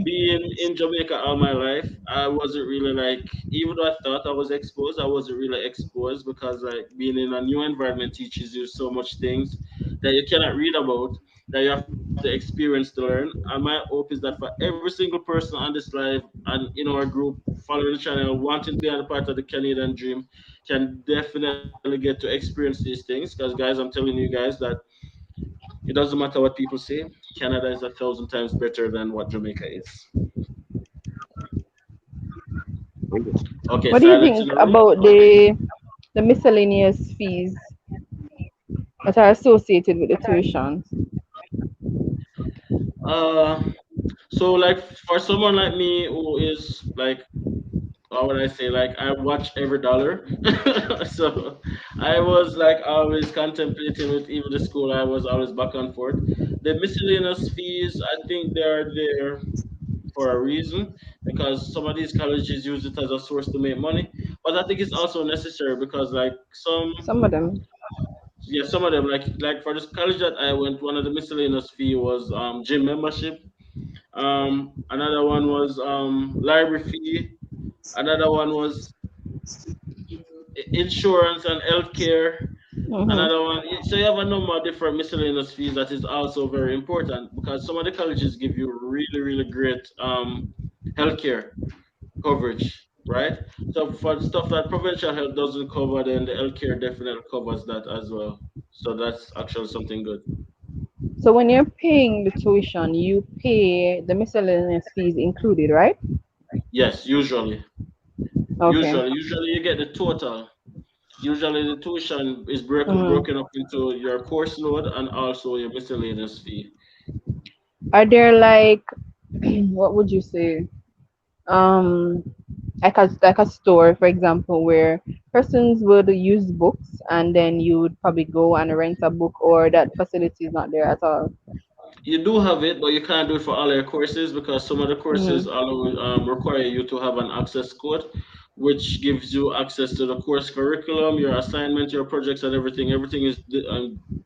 A: being in Jamaica all my life, I wasn't really like, even though I thought I was exposed, I wasn't really exposed because like being in a new environment teaches you so much things that you cannot read about, that you have to experience to learn. And my hope is that for every single person on this live and in our group following the channel, wanting to be a part of the Canadian dream, can definitely get to experience these things. Because guys, I'm telling you guys that it doesn't matter what people say. Canada is 1,000 times better than what Jamaica is. Okay,
C: What do you
A: silence in
C: think
A: the room.
C: about the miscellaneous fees that are associated with the tuition?
A: Uh, so like for someone like me who is like, how would I say, like I watch every dollar. So I was like always contemplating with even the school. I was always back and forth. The miscellaneous fees, I think they're there for a reason because some of these colleges use it as a source to make money. But I think it's also necessary because like
C: Some of them.
A: yeah, some of them like for this college that I went, one of the miscellaneous fee was gym membership. Another one was library fee. Another one was insurance and healthcare.
C: Mhm.
A: Another one, so you have a number of different miscellaneous fees that is also very important because some of the colleges give you really, really great healthcare coverage, right? So for stuff that provincial health doesn't cover, then the healthcare definitely covers that as well. So that's actually something good.
C: So when you're paying the tuition, you pay the miscellaneous fees included, right?
A: Yes, usually.
C: Okay.
A: Usually you get the total. Usually the tuition is
C: Mhm.
A: broken up into your course load and also your miscellaneous fee.
C: Are there like what would you say? Um, like a store, for example, where persons would use books and then you would probably go and rent a book, or that facility is not there at all.
A: You do have it, but you can't do it for all your courses because some of the courses
C: Mhm.
A: allow require you to have an access code, which gives you access to the course curriculum, your assignment, your projects, and everything. Everything is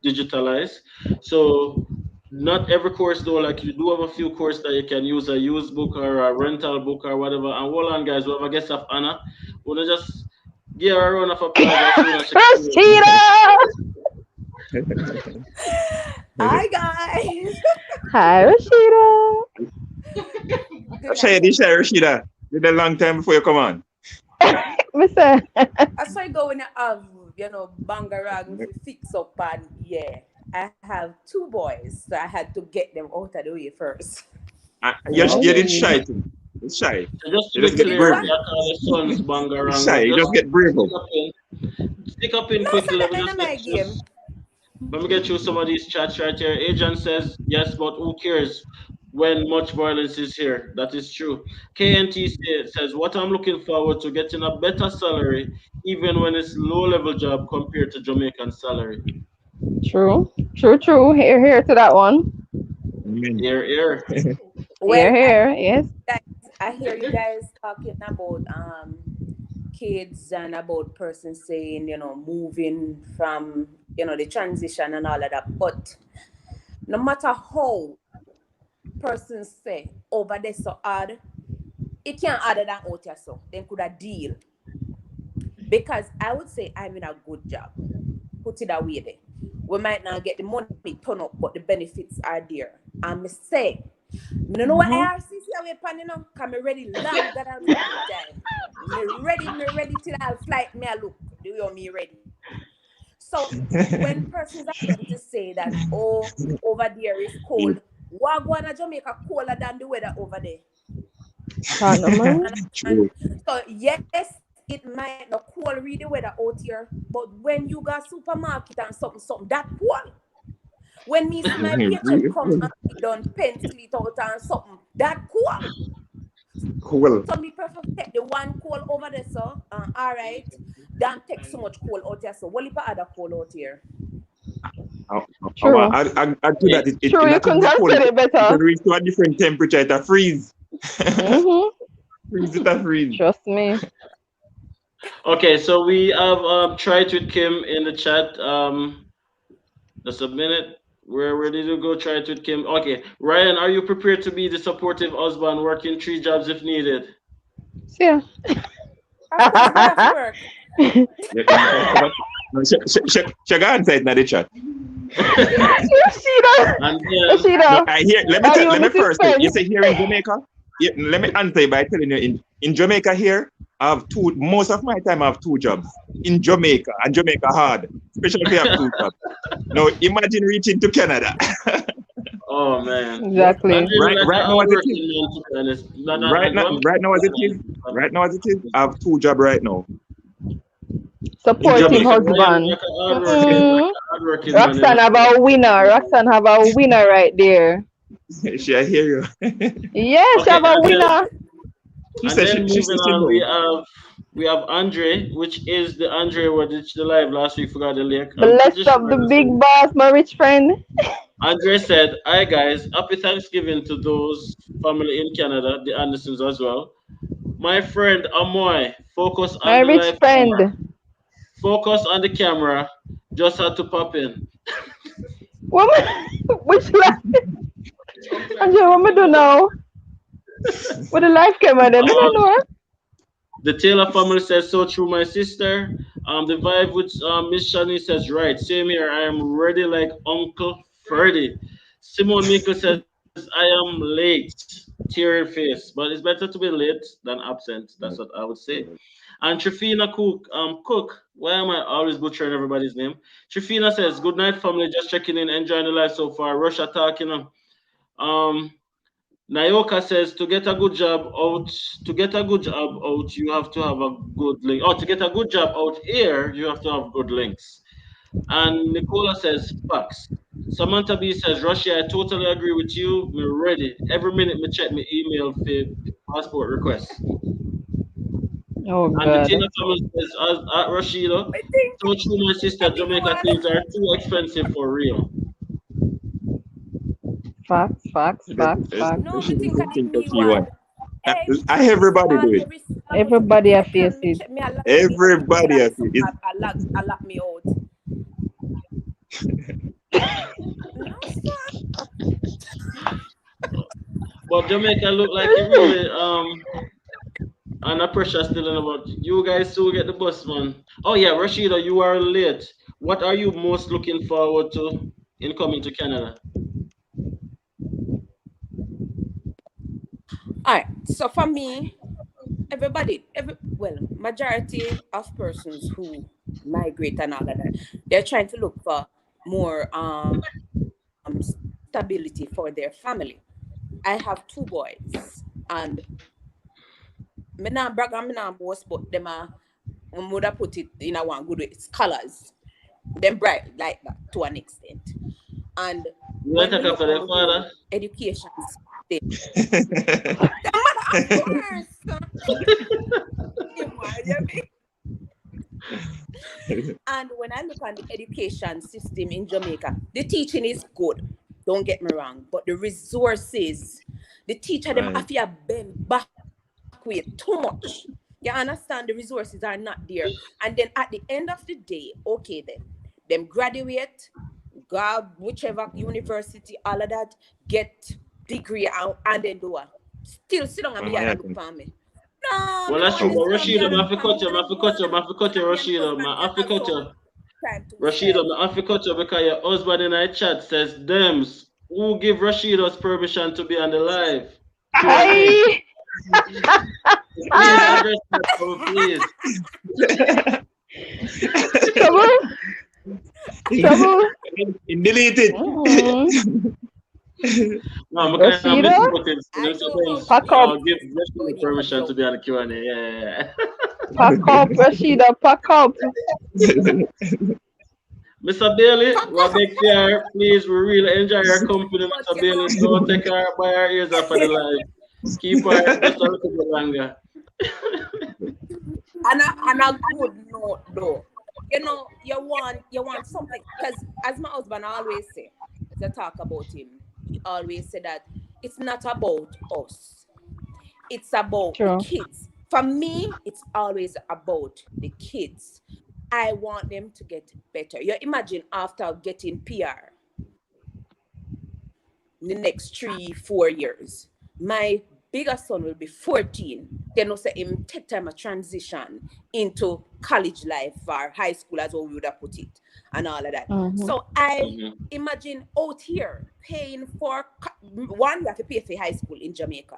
A: digitalized. So not every course though. Like you do have a few courses that you can use a used book or a rental book or whatever. And hold on, guys, we have a guest of honor. Wanna just give her a round of applause as soon as she comes in.
C: Rashida!
D: Hi guys.
C: Hi, Rashida.
D: Good night,
B: Shady,
D: everyone.
B: Rashida. Did a long time before you come on.
C: Mister.
D: I saw you going to have, bangarang to fix up and yeah. I have two boys, so I had to get them out of the way first.
B: You did
C: Oh,
B: shy too. It's shy.
A: So just to
B: You
A: be
B: just
D: You
B: get
D: did
A: clear,
D: what?
B: brave.
A: we are calling sons
B: It's
A: Bangarang,
B: shy.
A: but
B: You
A: just
B: just get brave
A: stick
B: up.
A: up in, stick up in
D: No,
A: quickly.
D: so that in my game.
A: Let me get through some of these chats right here. Agent says yes, but who cares when much violence is here? That is true. Says what I'm looking forward to getting a better salary, even when it's low level job compared to Jamaican salary.
C: true. True, true. Here to that one.
B: Amen.
A: Here, here.
D: Well,
C: Here,
D: I
C: here. Yes.
D: guys. I hear you guys talking about kids and about persons saying, moving from, the transition and all of that. But no matter how persons say over there so hard, it can't harder than out here so. Then could a deal. Because I would say I'm in a good job. Put it away there. We might not get the money turn up, but the benefits are there. And me say, I don't know what IRCC away pan, because I'm ready longer than time. Me ready till I'll flight me a look. Do you me ready? So when persons are going to say that, oh, over there is cold, what going to Jamaica colder than the weather over there?
B: True.
D: So yes, it might not cool really weather out here, but when you got supermarket and something, that cool. When me see my paycheck come and it done pencil it out and something, that cool.
B: Cool.
D: So me prefer take the one coal over there, so all right. Don't take so much coal out here, so what if other coal out here?
C: True.
B: I do that. It
C: True, you couldn't have said it
B: It
C: better.
B: will reach to a different temperature. It a freeze. Freeze. It a freeze.
C: Trust me.
A: Okay, so we have tried with Kim in the chat. Just a minute. We're ready to go. Try it with Kim. Okay, Ryan, are you prepared to be the supportive husband, working 3 jobs if needed?
C: Yeah.
D: Of course, we have to work.
B: She got inside in the chat.
C: You see that?
A: And
C: You see
B: No,
C: that?
B: I hear. Let me first say. You say here in Jamaica. Yeah, let me answer you by telling you in Jamaica here, I have two. Most of my time I have 2 jobs in Jamaica, and Jamaica hard, especially if you have 2 jobs. Now imagine reaching to Canada.
A: Oh man.
C: Exactly.
A: Right
B: now as it is. Right now as it is, I have 2 jobs right now.
C: Supportive husband. Roxanne have a winner. Roxanne have a winner right there.
B: She I hear you.
C: Yes,
A: Okay,
C: have a
A: and then-
C: winner.
A: And then moving on, we have Andre, which is the Andre who did the live last week. Forgot the link.
C: Bless up the big boss, my rich friend.
A: Andre said, "Hi guys, happy Thanksgiving to those family in Canada, the Andersons as well. My friend Amoy, focus on
C: My
A: the
C: rich
A: live
C: friend.
A: camera. Focus on the camera. Just had to pop in.
C: Woman, which life? Andre, what me do now? With the life camera, them, I don't know.
A: The Taylor family says, so true, my sister. The vibe with Miss Shani says, right, same here. I am ready like Uncle Ferdy. Simone Mikkel says, I am late. Teary face. But it's better to be late than absent. That's what I would say. And Trifina Cook, why am I always butchering everybody's name? Trifina says, good night, family. Just checking in, enjoying the life so far. Russia talking. Nayoka says to get a good job out, you have to have a good link. Oh, to get a good job out here, you have to have good links. And Nicola says facts. Samantha B says, Russia, I totally agree with you. Me ready. Every minute me check my email for passport requests.
C: Oh,
A: And the
C: God.
A: Tina Thomas says, at Rashida,
D: I think
A: so true, my sister, Jamaica things are too expensive for real.
C: Facts.
D: no, I think I need me one.
B: Everybody do it.
C: Everybody have face it.
B: Everybody have it.
D: I lock me out. No,
A: But Jamaica look like it really and the pressure still in about you guys still get the bus, man. Oh yeah, Rashida, you are late. What are you most looking forward to in coming to Canada?
D: all right. So for me, majority of persons who migrate and all of that, they're trying to look for more stability for their family. I have 2 boys, and me not brag and me not boast, but them are mother put it in a one good way. Scholars, them bright like that to an extent, and when we look at the education system, and when I look at the education system in Jamaica, the teaching is good. Don't get me wrong, but the resources, the teacher them have to bend back evacuate too much. You understand, the resources are not there. And then at the end of the day, okay then, them graduate, go whichever university, all of that, get degree out, and then do what? Still sit down and me and look for me. No,
A: Well,
D: me don't
A: that's
D: want
A: true,
D: to
A: but
D: sit down
A: Rashida,
D: and
A: I
D: look
A: have to
D: for me.
A: cut
D: Me
A: you, I have
D: want
A: to
D: to go
A: cut you,
D: and
A: I have to cut you,
D: and me and
A: Rashida,
D: husband
A: I have to
D: can have
A: cut you.
D: some time to
A: Rashida,
D: ourselves.
A: I have to cut you because your husband in our chat says, Dems, who give Rashida's permission to be on the live? Q&A.
C: I
A: Please address that for me, please.
C: trouble, trouble.
B: Delete it.
C: Mm-hmm.
A: No, I'm kind of
C: Rashida,
A: misquoted. So
D: I
A: them
D: know how
A: Dems,
D: to
C: pack up,
A: give
D: when
A: Rashida
D: it comes
A: permission to
D: out.
A: be on the Q&A. Yeah.
C: pack up, Rashida, pack up.
A: Mr. Bailey,
D: Pack
A: we beg
D: up.
A: for her. Please, we really enjoy your company,
D: But
A: Mr.
D: you
A: Bailey.
D: know,
A: Don't take her by her ears off of the live. Keep her just a little bit longer.
D: and a good note though. You want something, because as my husband always say, as I talk about him, he always say that it's not about us, it's about the
C: True.
D: kids. For me, it's always about the kids. I want them to get better. You imagine after getting PR in the next 3 4 years, my bigger son will be 14. Then also him take time a transition into college life or high school, as what we would have put it, and all of that.
C: Mm-hmm.
D: So I
A: Mhm.
D: imagine out here paying for one, you have to pay for high school in Jamaica.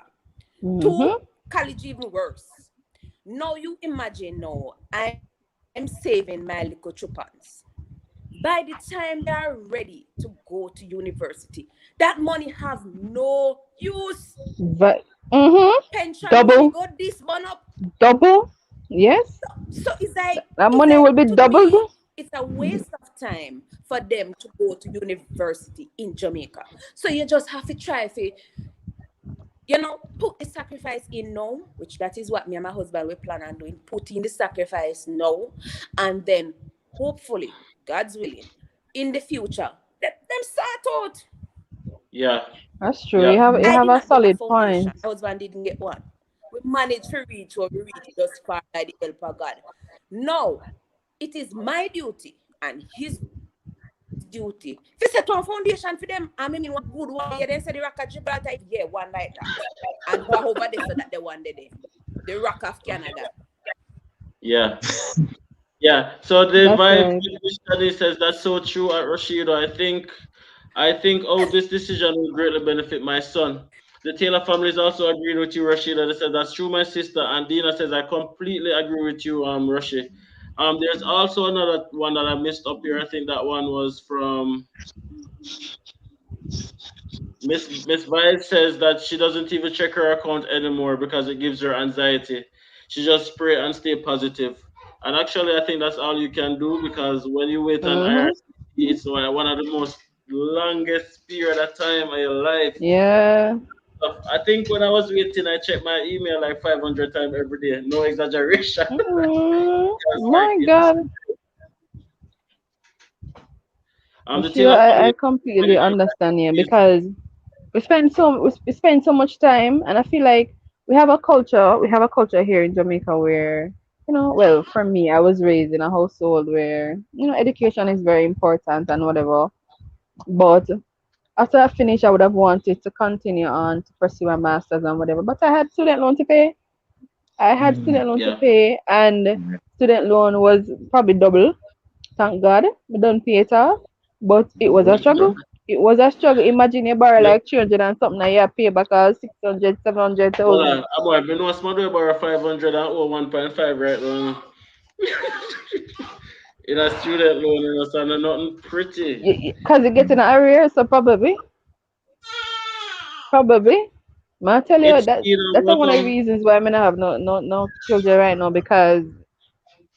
D: Two,
C: Mm-hmm.
D: college even worse. Now you imagine, now I'm saving my little chupans. By the time they are ready to go to university, that money have no use.
C: But mm-hmm.
D: Pension money
C: Double,
D: go this one up.
C: double. Yes,
D: So it's like
C: that
D: it's
C: money
D: like
C: will be
D: to
C: doubled.
D: me, it's a waste of time for them to go to university in Jamaica. So you just have to try for, put the sacrifice in now, which that is what me and my husband we plan on doing. Put in the sacrifice now, and then hopefully, God's willing, in the future, let them start out.
A: Yeah,
C: That's true.
A: yeah.
C: You
D: I
C: have
D: did
C: a
D: not get a
C: solid
D: foundation.
C: point.
D: My husband didn't get one. We managed to reach what we reached thus far by the help of God. Now, it is my duty and his duty to set one foundation for them. I mean, one good one. Yeah, then say the Rock of Gibraltar, yeah, one like that. And go over there so that the one there. The Rock of Canada.
A: Yeah. Yeah. So the
C: That's
A: vibe
C: right.
A: study says that's so true at Rashida. I think oh this decision will greatly benefit my son. The Taylor family is also agreeing with you, Rashida. They said that's true, my sister. And Dina says I completely agree with you, Rashi. There's also another one that I missed up here. I think that one was from Miss Vice says that she doesn't even check her account anymore because it gives her anxiety. She just pray and stay positive. And actually, I think that's all you can do because when you wait on
C: Mm-hmm.
A: IRCC, it's one of the most longest period of time of your life.
C: Yeah.
A: I think when I was waiting, I checked my email like 500 times every day. No exaggeration. Because
C: Mm-hmm.
A: like
C: My
A: it's
C: God.
A: the
C: Rashida,
A: Taylor
C: I
A: family.
C: completely understand you because we spend so much time, and I feel like we have a culture here in Jamaica where, well, for me, I was raised in a household where, education is very important and whatever. But after I finished, I would have wanted to continue on to pursue a master's and whatever. But I had student loan to pay. I had student loan to
A: Yeah.
C: pay, and student loan was probably double. Thank God, we don't pay it off. But it was a struggle. It was a struggle. Imagine you borrow
A: Yep.
C: like 300 and something, and you pay back 600,
A: Hold
C: 700,000.
A: on. Boy, me know small about 500 and 1.5 right now. In a student loan, so nothing pretty.
C: Because you get in arrears, so probably. Man, I tell you
A: It's
C: that
A: you
C: that's
A: know
C: one of the
A: welcome.
C: reasons why I mean I have no children right now because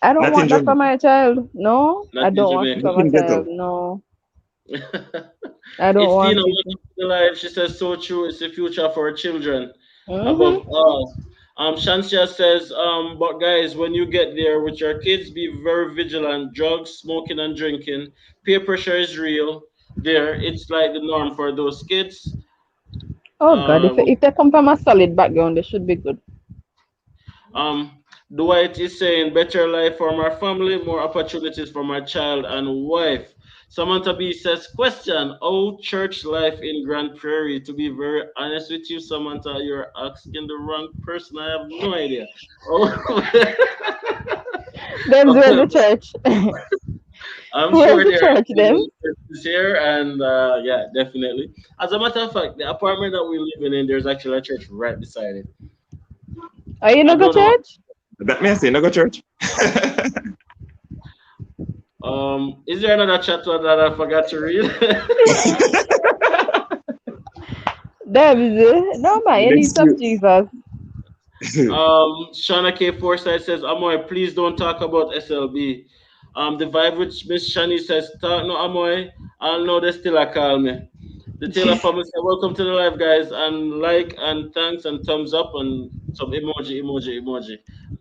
C: I don't
B: Not in
C: want that for
B: Jamaica.
C: my child. No,
A: Not
C: I
A: in
C: don't want it
A: Jamaica.
C: for
B: Not
C: my
B: in
C: child.
B: ghetto.
C: No, I don't
A: It's Tina
C: want it.
A: welcome to the life. She says so true. It's the future for our children above
C: Mhm.
A: all. Shansia says, but guys, when you get there with your kids, be very vigilant. Drugs, smoking, and drinking. Peer pressure is real. There, it's like the norm for those kids.
C: Oh God, if
A: Um,
C: they come from a solid background, they should be good.
A: Um, Dwight is saying better life for my family, more opportunities for my child and wife. Samantha B says, question, oh, church life in Grand Prairie. To be very honest with you, Samantha, you're asking the wrong person. I have no idea. Oh,
C: Them's where's the church?
A: I'm
C: Where's
A: sure
C: the
A: there are
C: church, them?
A: churches here, and yeah, definitely. As a matter of fact, the apartment that we're living in, there's actually a church right beside it.
C: Are you
A: I
C: not go
A: don't know.
C: church?
B: That may I say, no go church.
A: Is there another chat one that I forgot to read?
C: Debs, no man, you need
B: Next
C: some
B: you.
C: Jesus.
A: Shana K. Forsyth says, Amoy, please don't talk about SLB. The vibe which Miss Shani says, talk no Amoy, I'll know they still a call me. The Taylor family said, welcome to the live, guys, and like and thanks and thumbs up and some emoji.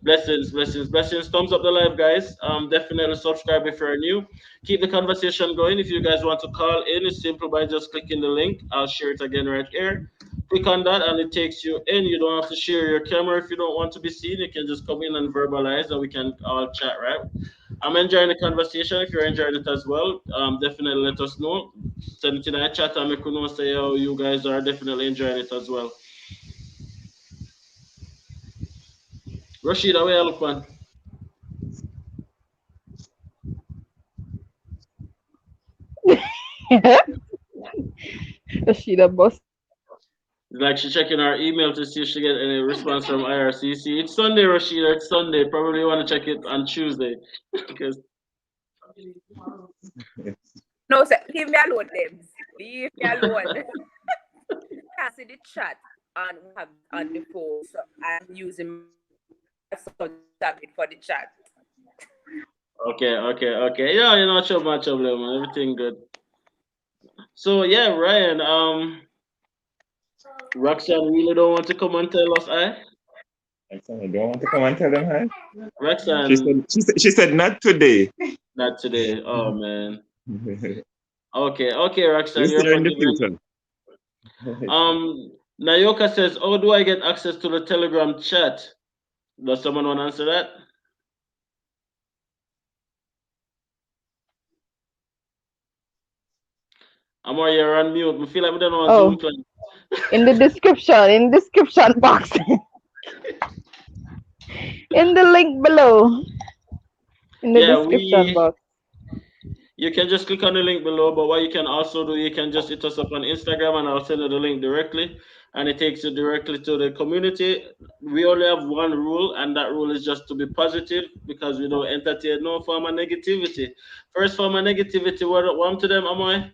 A: Blessings, blessings, blessings. Thumbs up the live, guys. Definitely subscribe if you're new. Keep the conversation going. If you guys want to call in, it's simple by just clicking the link. I'll share it again right here. Click on that and it takes you in. You don't have to share your camera if you don't want to be seen. You can just come in and verbalize and we can all chat, right? I'm enjoying the conversation. If you're enjoying it as well, definitely let us know. Send it in the chat and make you know say how you guys are definitely enjoying it as well. Rashid, how are you look, man?
C: She the boss.
A: Like she checking our email to see if she get any response from IRCC. It's Sunday, Rashida. It's Sunday. Probably want to check it on Tuesday because
D: No, sir, leave me alone, Debs. Leave me alone. Can't see the chat and we have it on the phone, so I'm using my son tablet for the chat.
A: okay. Yeah, you're not sure much problem, man. Everything good. So yeah, Ryan. Roxanne really don't want to come and tell us, eh?
B: Roxanne, you don't want to come and tell them hi?
A: Roxanne,
B: She said not today.
A: not today. Oh man. Okay, Roxanne,
B: We'll see
A: you're
B: her in the
A: forgiven.
B: future.
A: Nayoka says, "How do I get access to the Telegram chat?" Does someone want to answer that? Amor, you're on mute. I feel like we don't know a Zoom
C: Oh,
A: plan.
C: in the description box, in the link below, in the
A: Yeah,
C: description box.
A: you can just click on the link below, but what you can also do, you can just hit us up on Instagram and I'll send you the link directly and it takes you directly to the community. We only have one rule, and that rule is just to be positive because we don't entertain no form of negativity. First form of negativity, what to them, Amoy?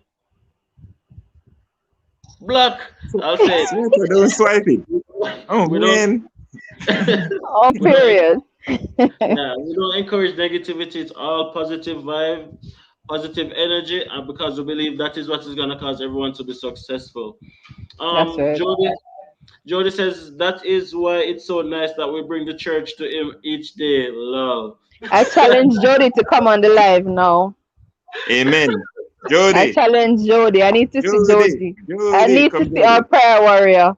A: Block. I'll say it.
B: Sweet, I don't swipe it. Oh
A: We don't
B: man.
C: Oh,
A: we don't
C: period.
A: yeah, we don't encourage negativity. It's all positive vibe, positive energy, and because we believe that is what is gonna cause everyone to be successful.
C: That's right.
A: Jody says that is why it's so nice that we bring the church to him each day. Love.
C: I challenge Jody to come on the live now.
B: Amen.
C: I
B: Jody.
C: challenge Jody. I need to see
B: Jody.
C: Jody. I
B: Jody.
C: need to
B: Come
C: see our
B: Jody.
C: prayer warrior.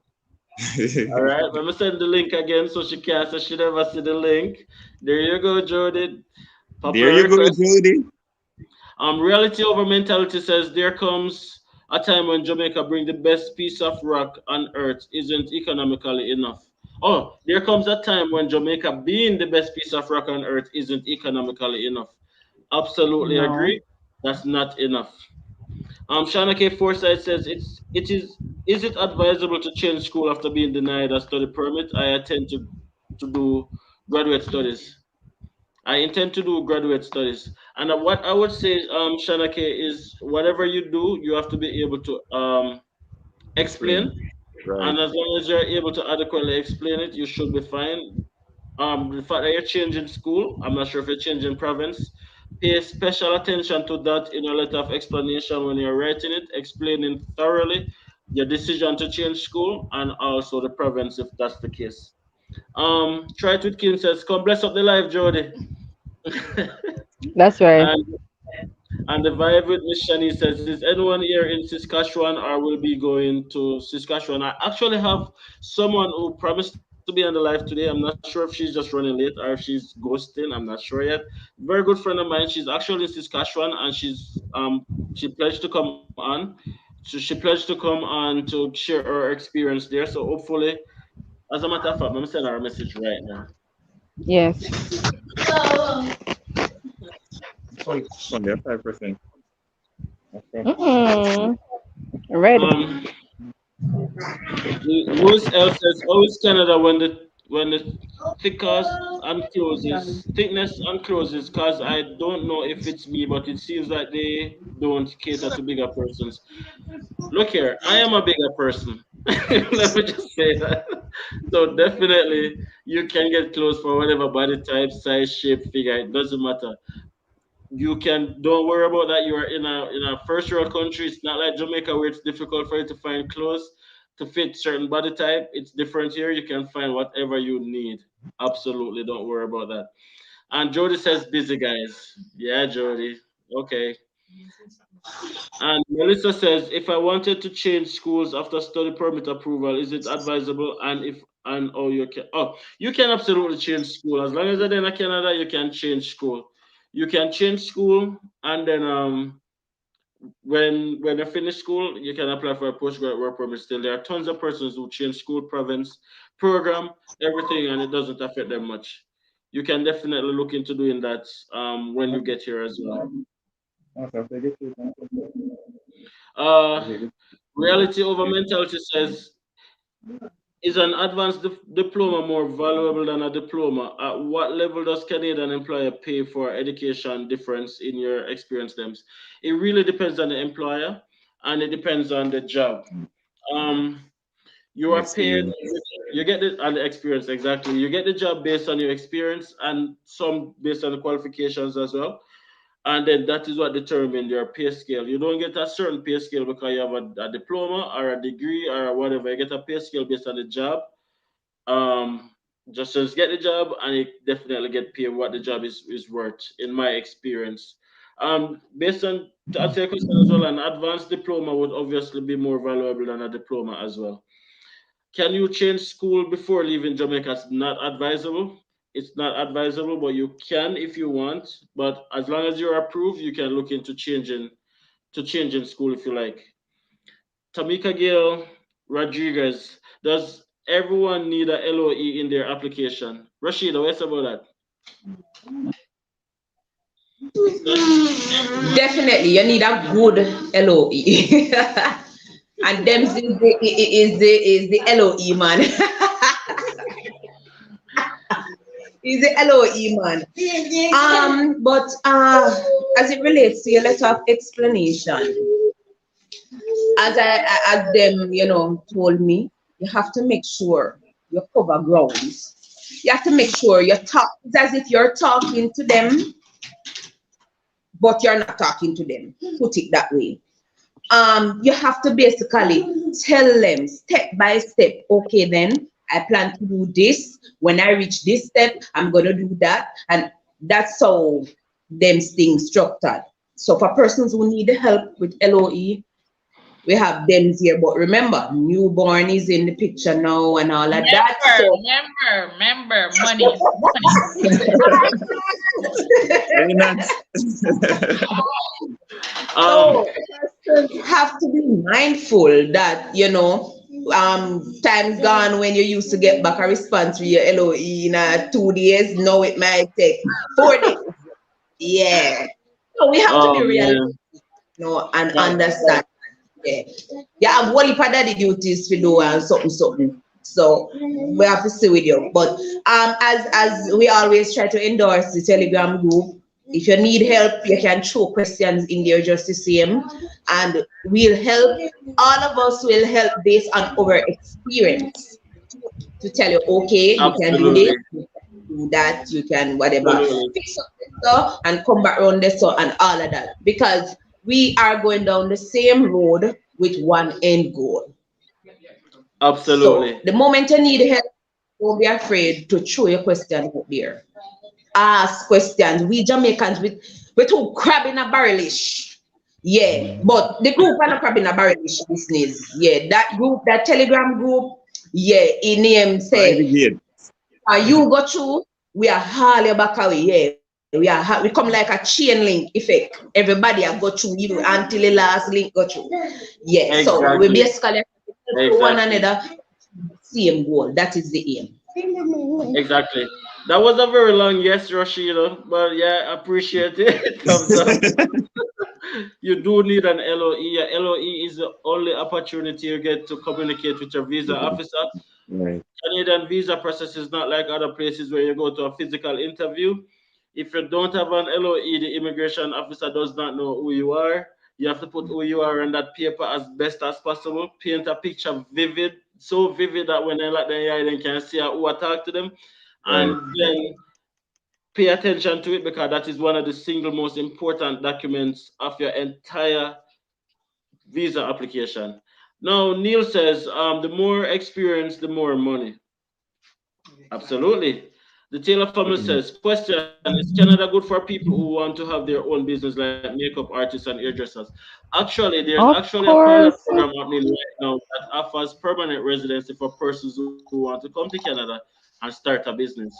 A: All right, let me send the link again so she can't say she never see the link. There you go, Jody.
B: There
A: Popular
B: you go,
A: request.
B: Jody.
A: Reality over mentality says there comes a time when Jamaica bring the best piece of rock on earth isn't economically enough. Oh, there comes a time when Jamaica being the best piece of rock on earth isn't economically enough. Absolutely
C: No.
A: agree. That's not enough. Shana K. Forsyth says is it advisable to change school after being denied a study permit? I intend to do graduate studies. I intend to do graduate studies. And what I would say, Shanake, is whatever you do, you have to be able to explain.
B: Explain. Right.
A: And as long as you're able to adequately explain it, you should be fine. The fact that you're changing school, I'm not sure if you're changing province. Pay special attention to that in your letter of explanation when you're writing it, explaining thoroughly your decision to change school and also the province if that's the case. Try it with Kim says, come bless up the life, Jody.
C: That's right.
A: and And the vibe with Miss Shani says, is anyone here in Saskatchewan or will be going to Saskatchewan? I actually have someone who promised to be to be on the live today. I'm not sure if she's just running late or if she's ghosting. I'm not sure yet. Very good friend of mine. She's actually in Saskatchewan, and she pledged to come on. So she pledged to come on to share her experience there. So hopefully, as a matter of fact, I'm gonna send her a message right now.
C: Yes.
B: Only 5%. Okay.
C: Ready.
A: Who's else says, "Oh, it's Canada when the thickness uncloses." Cause I don't know if it's me, but it seems like they don't cater to bigger persons. Look here, I am a bigger person. Let me just say that. So definitely, you can get clothes for whatever body type, size, shape, figure. It doesn't matter. You can don't worry about that. You are in a first world country. It's not like Jamaica where it's difficult for you to find clothes to fit certain body type. It's different here. You can find whatever you need. Absolutely, don't worry about that. And Jody says busy guys. Yeah, Jody. Okay. And Melissa says, if I wanted to change schools after study permit approval, is it advisable? And if and oh you can absolutely change school as long as you're in Canada. You can change school. You can change school, and then when you finish school, you can apply for a postgraduate work permit. Still, there are tons of persons who change school, province, program, everything, and it doesn't affect them much. You can definitely look into doing that when you get here as well. Uh, Reality over mentality says, is an advanced diploma more valuable than a diploma? At what level does Canadian employer pay for education difference in your experience terms? It really depends on the employer and it depends on the job. Um, you are paid,
B: Experience.
A: you get it on the experience, exactly. You get the job based on your experience and some based on the qualifications as well. And then that is what determines your pay scale. You don't get a certain pay scale because you have a diploma or a degree or whatever. You get a pay scale based on the job. Um, just get the job and you definitely get paid what the job is worth, in my experience. Based on to answer your question as well, an advanced diploma would obviously be more valuable than a diploma as well. Can you change school before leaving Jamaica? It's not advisable. It's not advisable, but you can if you want. But as long as you're approved, you can look into changing school if you like. Tamika Gale Rodriguez, does everyone need a LOE in their application? Rashida, what's about that?
D: Definitely, you need a good LOE. And them is the LOE man. Is the LOE man. But as it relates to your letter of explanation, as them, told me, you have to make sure you cover grounds. You have to make sure you talk. It's as if you're talking to them, but you're not talking to them. Put it that way. You have to basically tell them step by step, okay, then I plan to do this. When I reach this step, I'm gonna do that. And that's how them things structured. So for persons who need help with LOE, we have them here. But remember, newborn is in the picture now and all of that. So
E: Remember, money is money.
B: Very nice.
D: So persons have to be mindful that time's gone when you used to get back a response for your LOE in 2 days. Now it might take 4 days. Yeah. So we have to be realistic, and understand. Yeah. Yeah, I'm worried for daddy duties for do and something. So we have to stay with you. But as we always try to endorse the Telegram group, if you need help, you can throw questions in there just the same. And we'll help. All of us will help based on our experience to tell you, okay, you can do this, you can do that, you can whatever. Fix up this stuff and come back around this stuff and all of that. Because we are going down the same road with one end goal.
A: Absolutely.
D: So the moment you need help, don't be afraid to throw your questions out there. Ask questions. We Jamaicans, we too crab in a barrelish. Yeah, but the group are not crab in a barrelish business. Yeah, that group, that Telegram group,
F: Yeah, in name
B: By the
F: say,
B: gate.
F: you go through, we are hardly back away. Yeah, we come like a chain link effect. Everybody I go through you until the last link go through. Yeah, so we
A: Exactly.
F: basically help one
A: Exactly.
F: another, same goal. That is the aim.
A: Exactly. That was a very long yes, Rashida, but yeah, appreciate it. Thumbs up. You do need an LOE. A LOE is the only opportunity you get to communicate with your visa officer.
B: Right.
A: Canadian visa process is not like other places where you go to a physical interview. If you don't have an LOE, the immigration officer does not know who you are. You have to put who you are on that paper as best as possible. Paint a picture vivid, so vivid that when they let them eye, they can see who I talk to them,
B: Right.
A: and then pay attention to it because that is one of the single most important documents of your entire visa application. Now, Neil says, the more experience, the more money. Absolutely. The Taylor family
B: Mhm.
A: says, question, is Canada good for people who want to have their own business like makeup artists and hairdressers? Actually, there's
C: Of
A: actually a pilot
C: course.
A: program happening right now that offers permanent residency for persons who want to come to Canada and start a business.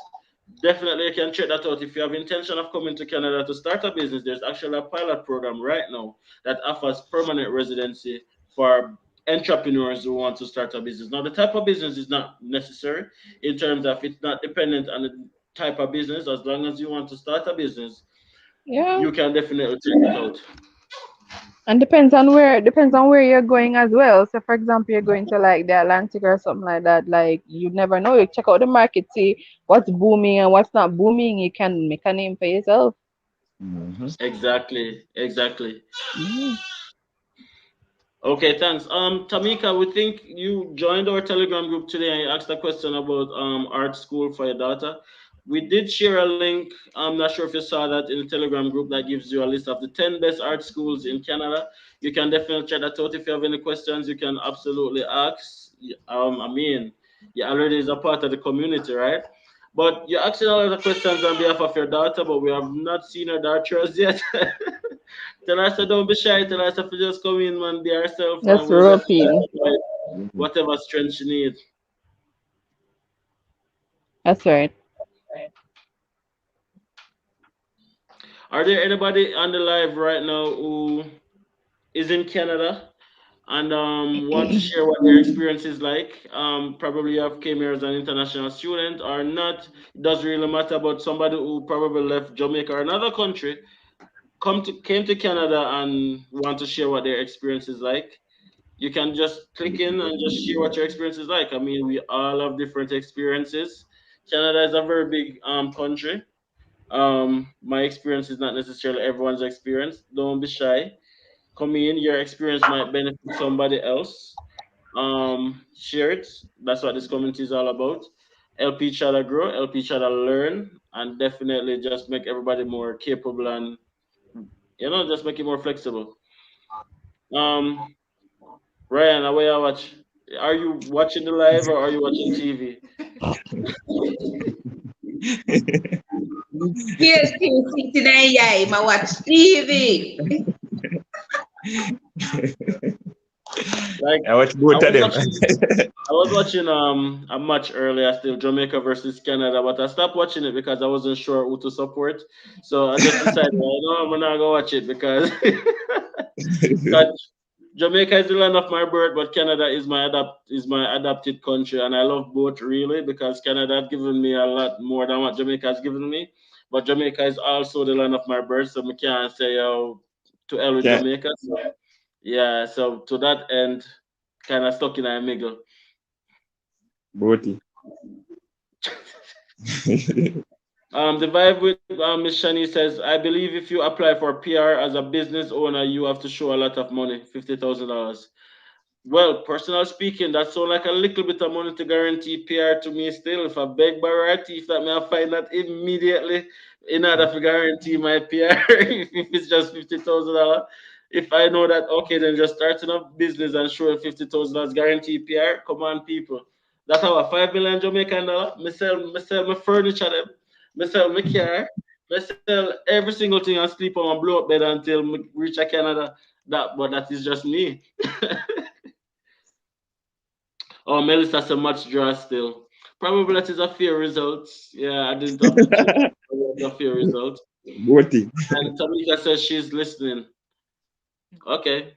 A: Definitely, you can check that out. If you have intention of coming to Canada to start a business, there's actually a pilot program right now that offers permanent residency for entrepreneurs who want to start a business. Now, the type of business is not necessary in terms of it's not dependent on the type of business. As long as you want to start a business,
C: Yeah.
A: you can definitely check it out.
C: And depends on where you're going as well. So for example, you're going to like the Atlantic or something like that, like you never know. You check out the market, see what's booming and what's not booming. You can make a name for yourself.
B: Mhm.
A: Exactly, exactly.
C: Mm.
A: Okay, thanks. Tamika, we think you joined our Telegram group today and you asked a question about art school for your daughter. We did share a link. I'm not sure if you saw that in the Telegram group that gives you a list of the 10 best art schools in Canada. You can definitely check that out. If you have any questions, you can absolutely ask. I mean, you already is a part of the community, right? But you're asking a lot of questions on behalf of your daughter, but we have not seen her daughter as yet. Tell her so don't be shy. Tell her so to just come in, man, be herself, and
C: That's
A: we'll definitely
C: European.
A: provide
B: Mhm.
A: whatever strength she needs.
C: That's right.
A: Are there anybody on the live right now who is in Canada and want to share what their experience is like? Probably you have came here as an international student or not. It doesn't really matter. But somebody who probably left Jamaica or another country came to Canada and want to share what their experience is like. You can just click in and just share what your experience is like. I mean, we all have different experiences. Canada is a very big country. My experience is not necessarily everyone's experience. Don't be shy. Come in, your experience might benefit somebody else. Share it. That's what this community is all about. Help each other grow, help each other learn, and definitely just make everybody more capable and just make it more flexible. Um, Ryan, away I watch. Are you watching the live or are you watching TV?
F: Yes, 69, yeah, I watch TV.
A: Like
B: I watch
A: I
B: both of
A: was
B: them.
A: watching I was watching a match earlier still Jamaica versus Canada, but I stopped watching it because I wasn't sure who to support. So I just decided, no, I'm not gonna watch it because 'cause Jamaica is the land of my birth, but Canada is my adopted country, and I love both really because Canada has given me a lot more than what Jamaica has given me. But Jamaica is also the land of my birth, so we can't say to hell with
B: Can't
A: Jamaica. So yeah, so to that end, kind of stuck in a middle.
B: both.
A: The vibe with Miss Shani says, I believe if you apply for PR as a business owner, you have to show a lot of money, $50,000. Well, personal speaking, that sounds like a little bit of money to guarantee PR to me still. If I beg variety, if that may I find that immediately in order to guarantee my PR, if it's just $50,000. If I know that, okay, then just starting a business and showing $50,000 guarantee PR, come on, people. That's how a 5 million Jamaican dollar. Me sell my furniture, them. Me sell my car. Me sell every single thing and sleep on and blow up bed until me reach a Canada. But that is just me. Oh, Melissa said much draw still. Probably that is a fair result. Yeah, I didn't have to check. It's a fair result.
B: Voting.
A: And Tamika says she's listening. Okay.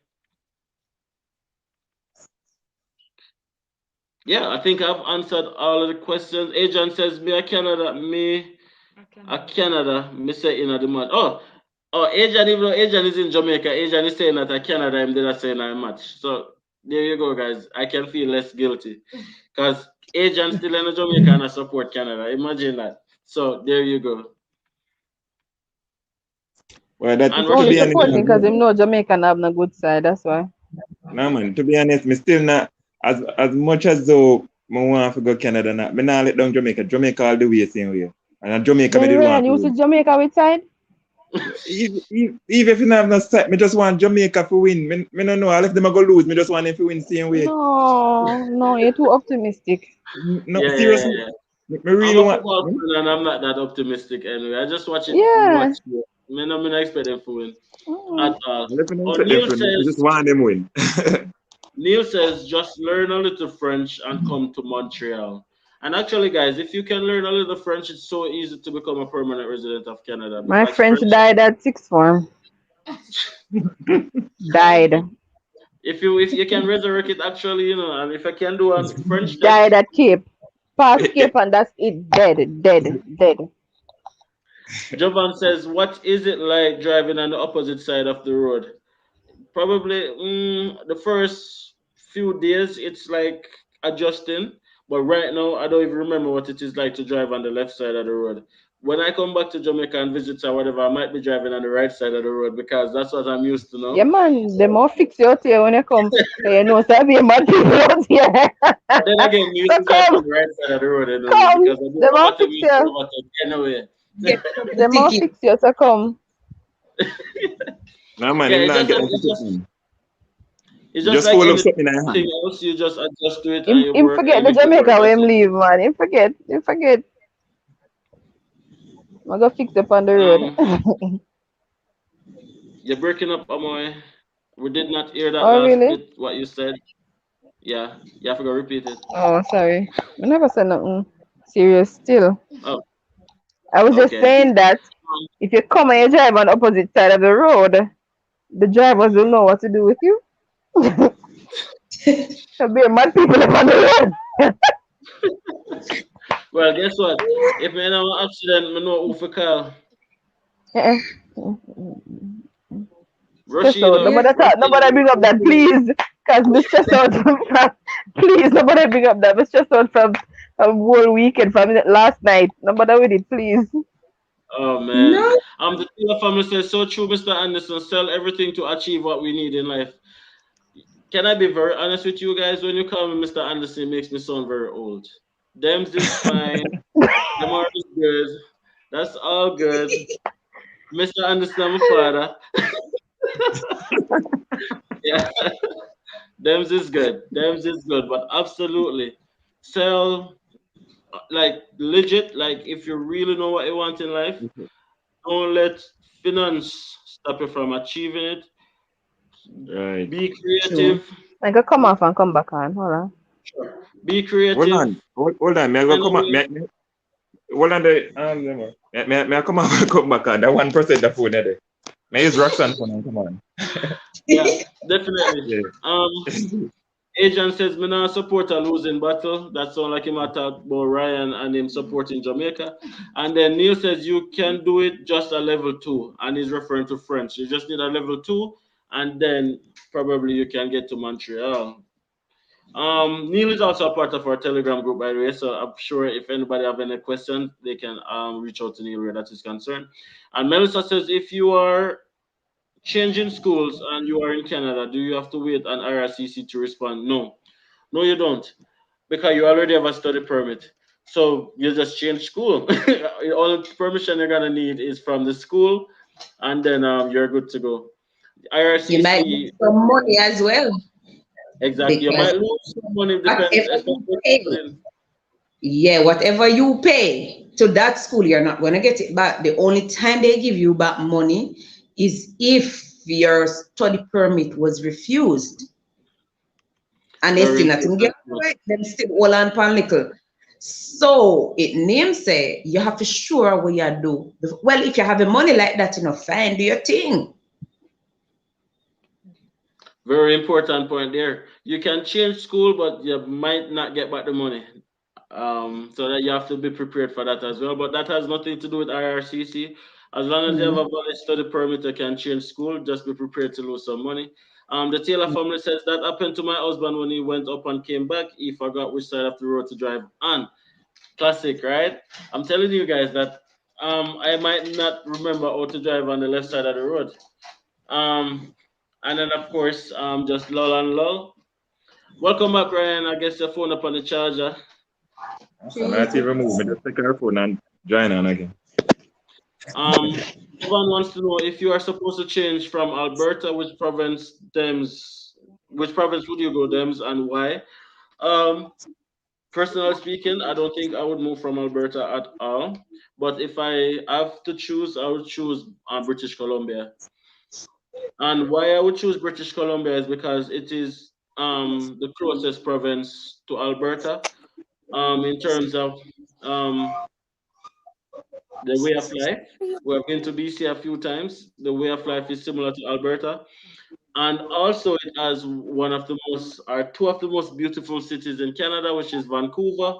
A: Yeah, I think I've answered all of the questions. Adrian says me a Canada, me a Canada, me say in the match. Oh, Adrian, even though Adrian is in Jamaica, Adrian is saying that a Canada I'm there saying I match. So there you go, guys. I can feel less guilty. Because Adrian still in Jamaica and I support Canada. Imagine that. So there you go.
B: Well, that
A: And
C: He's
B: to
C: only
B: be
A: Rashida
B: honest,
A: says,
C: supporting because him know Jamaican have no good side. That's why.
B: no man. To be honest, me still not as much as though me want to go Canada. Not me not let down Jamaica. Jamaica all the way same way. And Jamaica me
C: Then
B: did want
C: Ryan,
B: to
C: you see
B: win.
C: Jamaica with side?
B: Even if you don't have no set, me just want Jamaica to win. Me no know. If them a go lose, me just want them to win same way.
C: No, no, you're too optimistic.
B: No,
A: yeah, yeah, yeah,
B: seriously.
A: yeah.
B: Me
A: I'm
B: really
A: a
B: want.
A: football fan and I'm not that optimistic anyway. I just watch it watch
C: Yeah.
A: it. Me not expect them to win
C: Mm.
A: at all.
B: I don't
A: Oh,
B: expect them to win. I just want them win.
A: Neil says just learn a little French and come to Montreal. And actually, guys, if you can learn a little French, it's so easy to become a permanent resident of Canada
C: My
A: because
C: French
A: French.
C: died at sixth form. Died.
A: If you can resurrect it, actually, and if I can do on French,
C: Died
A: that's
C: at Cape. Past Cape and that's it. Dead, dead, dead.
A: Jovan says, what is it like driving on the opposite side of the road? Probably the first few days it's like adjusting, but right now I don't even remember what it is like to drive on the left side of the road. When I come back to Jamaica and visit or whatever, I might be driving on the right side of the road because that's what I'm used to
C: Yeah,
A: now.
C: man, the more fix you out here when you come. You know, so I be mad people out here.
A: But then again, you used
C: So
A: to drive on
C: come,
A: the right side of the road anyway
C: come.
A: because I do
C: The more
A: overtake, we
C: fix
A: used to
C: you.
A: overtake anyway.
F: Get
C: The more
F: ticket.
C: fix you, so come.
B: No man,
A: Yeah,
B: him
A: it's
B: not
A: just
B: get
A: like
B: no ticket, man.
A: it's
B: You
A: just
B: just
A: like
B: hold up
A: anything
B: something in your hand.
A: else. You just adjust to it and
C: Him,
A: you
C: him
A: work
C: forget
A: and
C: the
A: make it work.
C: Jamaica where
A: That's
C: him
A: it.
C: leave, man. Him forget. Him forget. I go fix up on the road.
A: Um, you're breaking up, Amoy. We did not hear that
C: Oh,
A: last
C: really?
A: bit. What you said. Yeah, you have to go repeat it.
C: Oh, sorry. I never said nothing serious still.
A: Oh,
C: I was just
A: okay.
C: saying that if you come and you drive on the opposite side of the road, the drivers will know what to do with you. There'll be mad people on the road.
A: Well, guess what? If me in an accident, me know who for call.
C: Eh, stress out.
A: Rashida.
F: Yes.
C: Nobody talk, nobody bring up that, please. Because me stress out please, nobody bring up that. Me stress out from a whole weekend from last night. Nobody with it, please.
A: Oh man.
F: No.
A: The Taylor family says so true, Mr. Anderson. Sell everything to achieve what we need in life. Can I be very honest with you guys? When you call me Mr. Anderson, it makes me sound very old. Dems is fine. Demar is good. That's all good. Mr. Anderson, my father. Yeah. Dems is good. Dems is good. But absolutely. Sell like legit, like if you really know what you want in life, don't let finance stop you from achieving it.
B: Right.
A: Be
F: True.
A: creative.
C: I can come off and come back on. Hold on.
A: Sure. Be
B: Hold
A: creative.
B: on. Hold on. May I go
A: Find a
B: come up?
A: way.
B: Hold on the may I come up and come back on that 1% the phone there. May I use Roxanne phone and come on.
A: Yeah, definitely.
B: Yeah.
A: Agent says me not support a losing battle. That sound like him a talk about Ryan and him supporting Jamaica. And then Neil says you can do it just a level 2, and he's referring to French. You just need a level 2, and then probably you can get to Montreal. Neil is also a part of our Telegram group, by the way. So I'm sure if anybody have any questions, they can reach out to Neil where that is concerned. And Melissa says if you are changing schools and you are in Canada, do you have to wait on IRCC to respond? No, no, you don't, because you already have a study permit. So you just change school. All the permission you're gonna need is from the school, and then you're good to go.
F: You might lose
A: IRCC,
F: some money as well
A: exactly. You
F: because
A: might lose some money. Depends,
F: whatever
A: especially
F: you
A: if
F: pay,
A: you're studying.
F: yeah, whatever you pay to that school, you're not going to get it back. The only time they give you back money is if your study permit was refused. And they
A: Very
F: still nothing get
A: important.
F: right, them still hold on pan little. So it name say you have to sure what you do. Well, if you have the money like that, fine, do your thing.
A: Very important point there. You can change school, but you might not get back the money. So that you have to be prepared for that as well. But that has nothing to do with IRCC. As long as you have
F: Mm.
A: a valid study permit, you can change school. Just be prepared to lose some money. The Taylor family says that happened to my husband when he went up and came back. He forgot which side of the road to drive on. Classic, right? I'm telling you guys that I might not remember how to drive on the left side of the road. Um, and then of course, just lull and lull. Welcome back, Ryan. I guess your phone up on the charger.
B: So now to remove me, just take our phone and join on again.
A: Evan wants to know if you are supposed to change from Alberta, which province would you go, Dems, and why? Um, Personally speaking, I don't think I would move from Alberta at all. But if I have to choose, I would choose British Columbia. And why I would choose British Columbia is because it is the closest province to Alberta in terms of um, the way of life. We have been to BC a few times. The way of life is similar to Alberta. And also, it has one of the most, or two of the most beautiful cities in Canada, which is Vancouver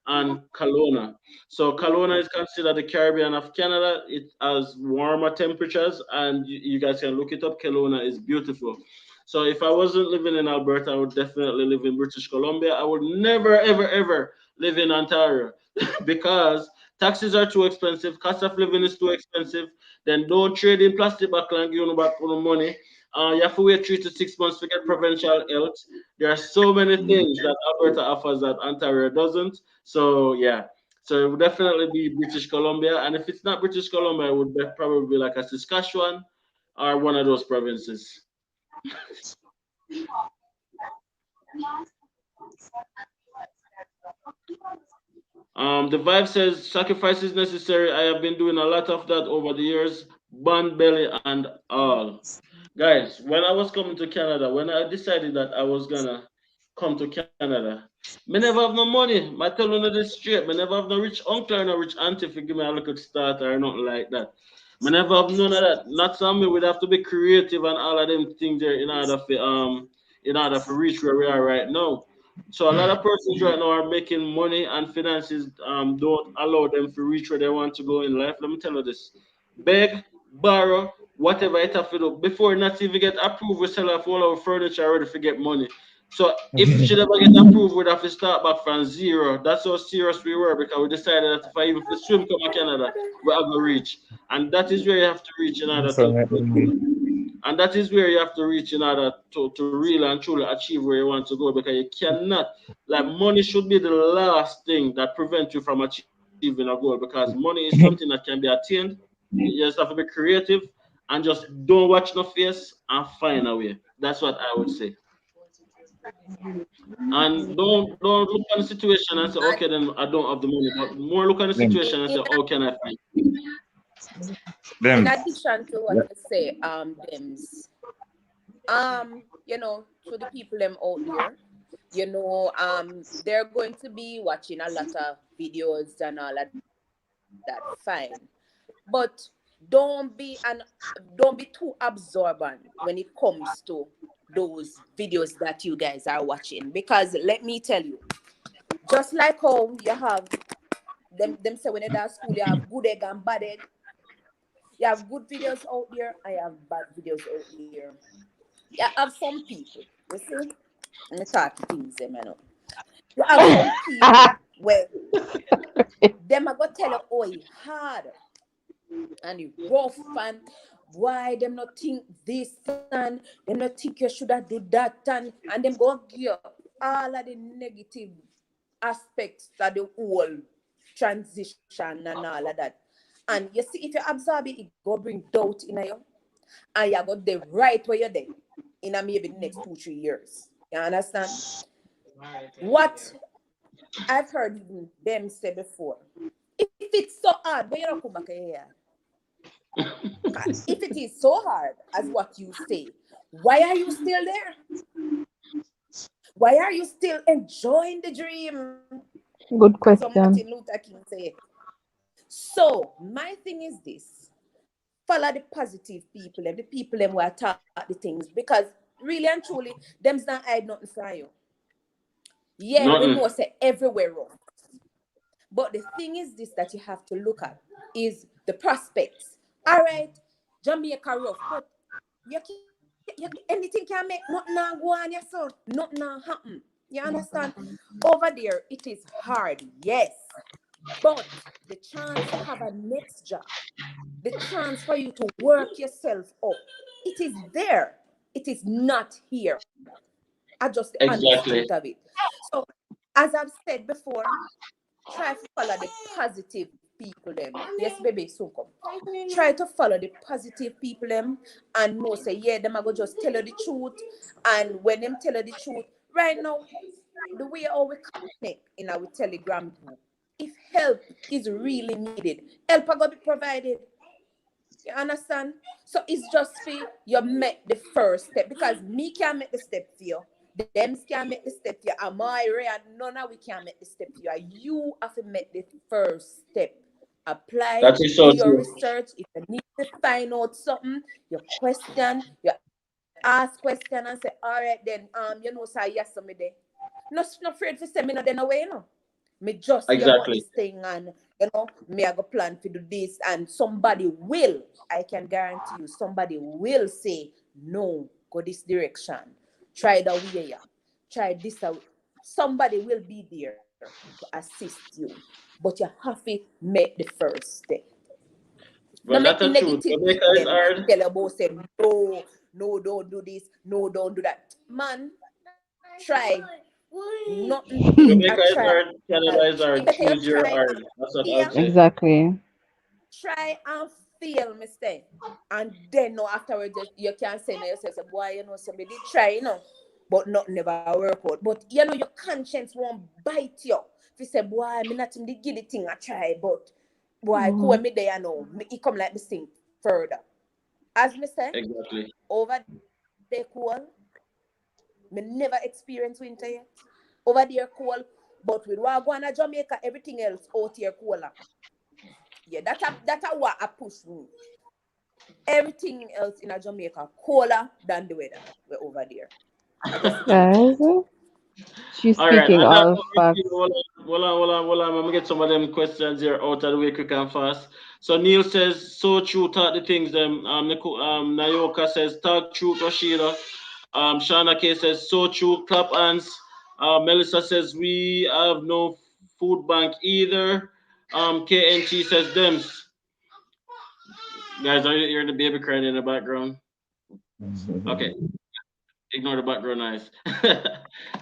A: and Kelowna. So, Kelowna is considered the Caribbean of Canada. It has warmer temperatures, and you guys can look it up. Kelowna is beautiful. So, if I wasn't living in Alberta, I would definitely live in British Columbia. I would never, ever, ever live in Ontario because taxes are too expensive, cost of living is too expensive. Then don't trade in plastic back and give you back on the money. You have to wait 3 to 6 months to get provincial health. There are so many things that Alberta offers that Ontario doesn't. So yeah, so it would definitely be British Columbia, and if it's not British Columbia, it would probably be like a Saskatchewan or one of those provinces. The vibe says sacrifice is necessary. I have been doing a lot of that over the years, bun belly and all. Guys, when I was coming to Canada, when I decided that I was gonna come to Canada, me never have no money. I tell you this straight. Me never have no rich uncle or no rich auntie to give me a little start or nothing like that. Me never have none of that. Not some me would have to be creative and all of them things there in order to reach where we are right now. So a lot of persons right now are making money and finances don't allow them to reach where they want to go in life. Let me tell you this. Beg, borrow, whatever it have to do. Before not even get approved, we sell off all our furniture already to get money. So if she never get approved, we'd have to start back from zero. That's how serious we were because we decided that if I even swim come to Canada, we have to reach. And that is where you have to reach in order
B: So,
A: and that is where you have to reach in order to really and truly achieve where you want to go because you cannot, like, money should be the last thing that prevents you from achieving a goal because money is something that can be attained. You just have to be creative and just don't watch no face and find a way. That's what I would say. And don't look at the situation and say, okay, then I don't have the money, but more look at the
B: them,
A: situation and say, how can I find?
D: In
B: them.
D: addition to what
B: Yeah.
D: you say, Dems, to the people them out there, they're going to be watching a lot of videos and all of that, fine. But don't be too absorbent when it comes to those videos that you guys are watching. Because let me tell you, just like how you have them say when you're at school, you have good egg and bad egg. You have good videos out there, I have bad videos out there. You have some people, you see? Let me talk to things them, You have some people where them are gonna tell you, oh, it hard and it rough and why them not think this and them not think you should have do that and them go give you all of the negative aspects of the whole transition and all of that. And you see, if you absorb it, it go bring doubt in you. And you got the right where you're there in a maybe the next 2-3 years. You understand? What I've heard even them say before. If it's so hard, why you not come back here? If it is so hard as what you say, why are you still there? Why are you still enjoying the dream?
C: Good
D: As some
C: question.
D: Martin Luther King said. So my thing is this: follow the positive people, and the people them who are taught the things, because really and truly, them's not hide nothing from you. Yeah, we
A: Nothing.
D: know say everywhere wrong. But the thing is this that you have to look at is the prospects. All right, Jamaica rough, but anything can make nothing now go on your son. Nothing now happen. You understand? Over there, it is hard, yes. But the chance to have a next job, the chance for you to work yourself up, it is there. It is not here. Adjust the honest truth of
A: Exactly.
D: it. So, as I've said before, try to follow the positive people them. Yes, baby, so come. Try to follow the positive people them and know say yeah, them I go just tell you the truth. And when them tell you the truth, right now, the way how we connect in our Telegram group, if help is really needed, help are gonna be provided. You understand? So it's just for you make the first step because me can't make the step for you. Them can't make the step for you. And my and none of we can make the step for you. And you have to make the first step. Apply,
A: That is
D: do
A: so
D: your
A: true.
D: research. If you need to find out something, you question, you ask question and say, all right then, you know, say yes to me there. Not afraid to say me no then away, you know. Me just see about this
A: Exactly.
D: thing and me I go plan to do this and somebody will, I can guarantee you, somebody will say, no, go this direction. Try the way, yeah. Try this out. Somebody will be there to assist you. But you have to make the first step. Not
A: Well,
D: make
A: that's
D: the
A: the truth.
D: negative
A: Jamaica
D: people
A: is
D: them
A: hard.
D: tell about say no, no, don't do this, no, don't do that. Man, try. Nothing beat a
A: Jamaica is
D: try.
A: hard. Canada
D: It
A: is
D: better
A: hard.
D: you try
A: Choose your
D: and
A: hard. That's what
D: fail.
A: I'd say.
C: Exactly.
D: Try and fail, mistake. And then no afterwards you can say no yourself, boy, you know, somebody did try, but nothing never work out. But your conscience won't bite you. If you say, boy, me not him did give the thing a try, but boy, cool
C: Mhm.
D: me there now. He come like this thing further. As me say,
A: Exactly.
D: over there cool. Me never experience winter yet. Over there cool. But with what go on to Jamaica, everything else out here cooler. Yeah, that a what I push me. Everything else in a Jamaica cooler than the weather. We're over there. I just the truth of
C: Guys,
D: it.
C: she's
A: All right.
C: speaking
A: And that's
C: all
A: what we feel.
C: facts.
A: Hold on. I'm going to get some of them questions here out of the way quick and fast. So Neil says, so true, talk the things. Nayoka says, talk true, Rashida. Shana K says, so true, clap hands. Melissa says, we have no food bank either. KNT says, Dems. Guys, are you hearing the baby crying in the background? Okay, ignore the background noise.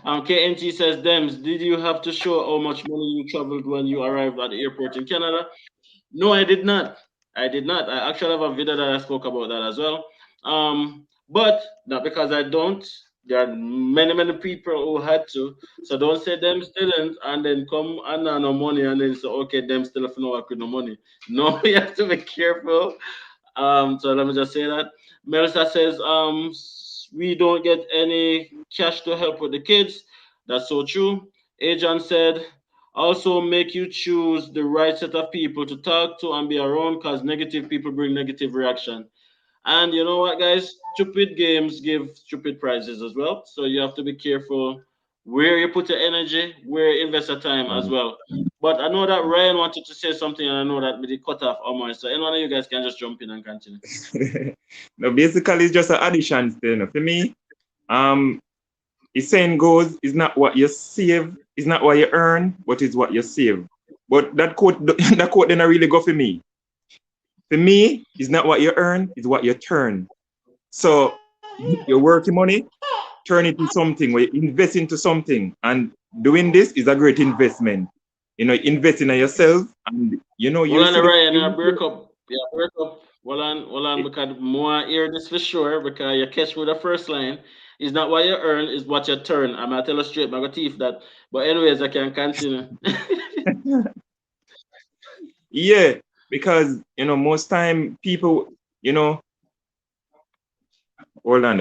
A: KNT says, Dems, did you have to show how much money you traveled when you arrived at the airport in Canada? No, I did not. I did not. I actually have a video that I spoke about that as well. But not because I don't. There are many people who had to. So don't say them didn't and then come and no money and then say, okay, them still have no work with no money. No, we have to be careful. So let me just say that. Melissa says, we don't get any cash to help with the kids. That's so true. Adrian said, also make you choose the right set of people to talk to and be around because negative people bring negative reaction. And you know what, guys? Stupid games give stupid prizes as well. So you have to be careful where you put your energy, where you invest your time as well. But I know that Ryan wanted to say something, and I know that we did cut off Omar. So anyone of you guys can just jump in and continue.
B: No, basically it's just an addition still. For me, um, the saying goes, it's not what you save, it's not what you earn, but it's what you save. But that quote, that quote didn't really go for me. For me, it's not what you earn, it's what you turn. So your working money, turn it into something where you invest into something. And doing this is a great investment. Invest in yourself and
A: Hold
B: you
A: on,
B: see
A: Ryan,
B: the
A: break up. Yeah, break up. Hold on, because more hear this for sure, because you catch with the first line. It's not what you earn, it's what you turn. I'm gonna tell you straight, I'm gonna teeth that. But anyways, I can continue.
B: yeah, because most time people, Hold on,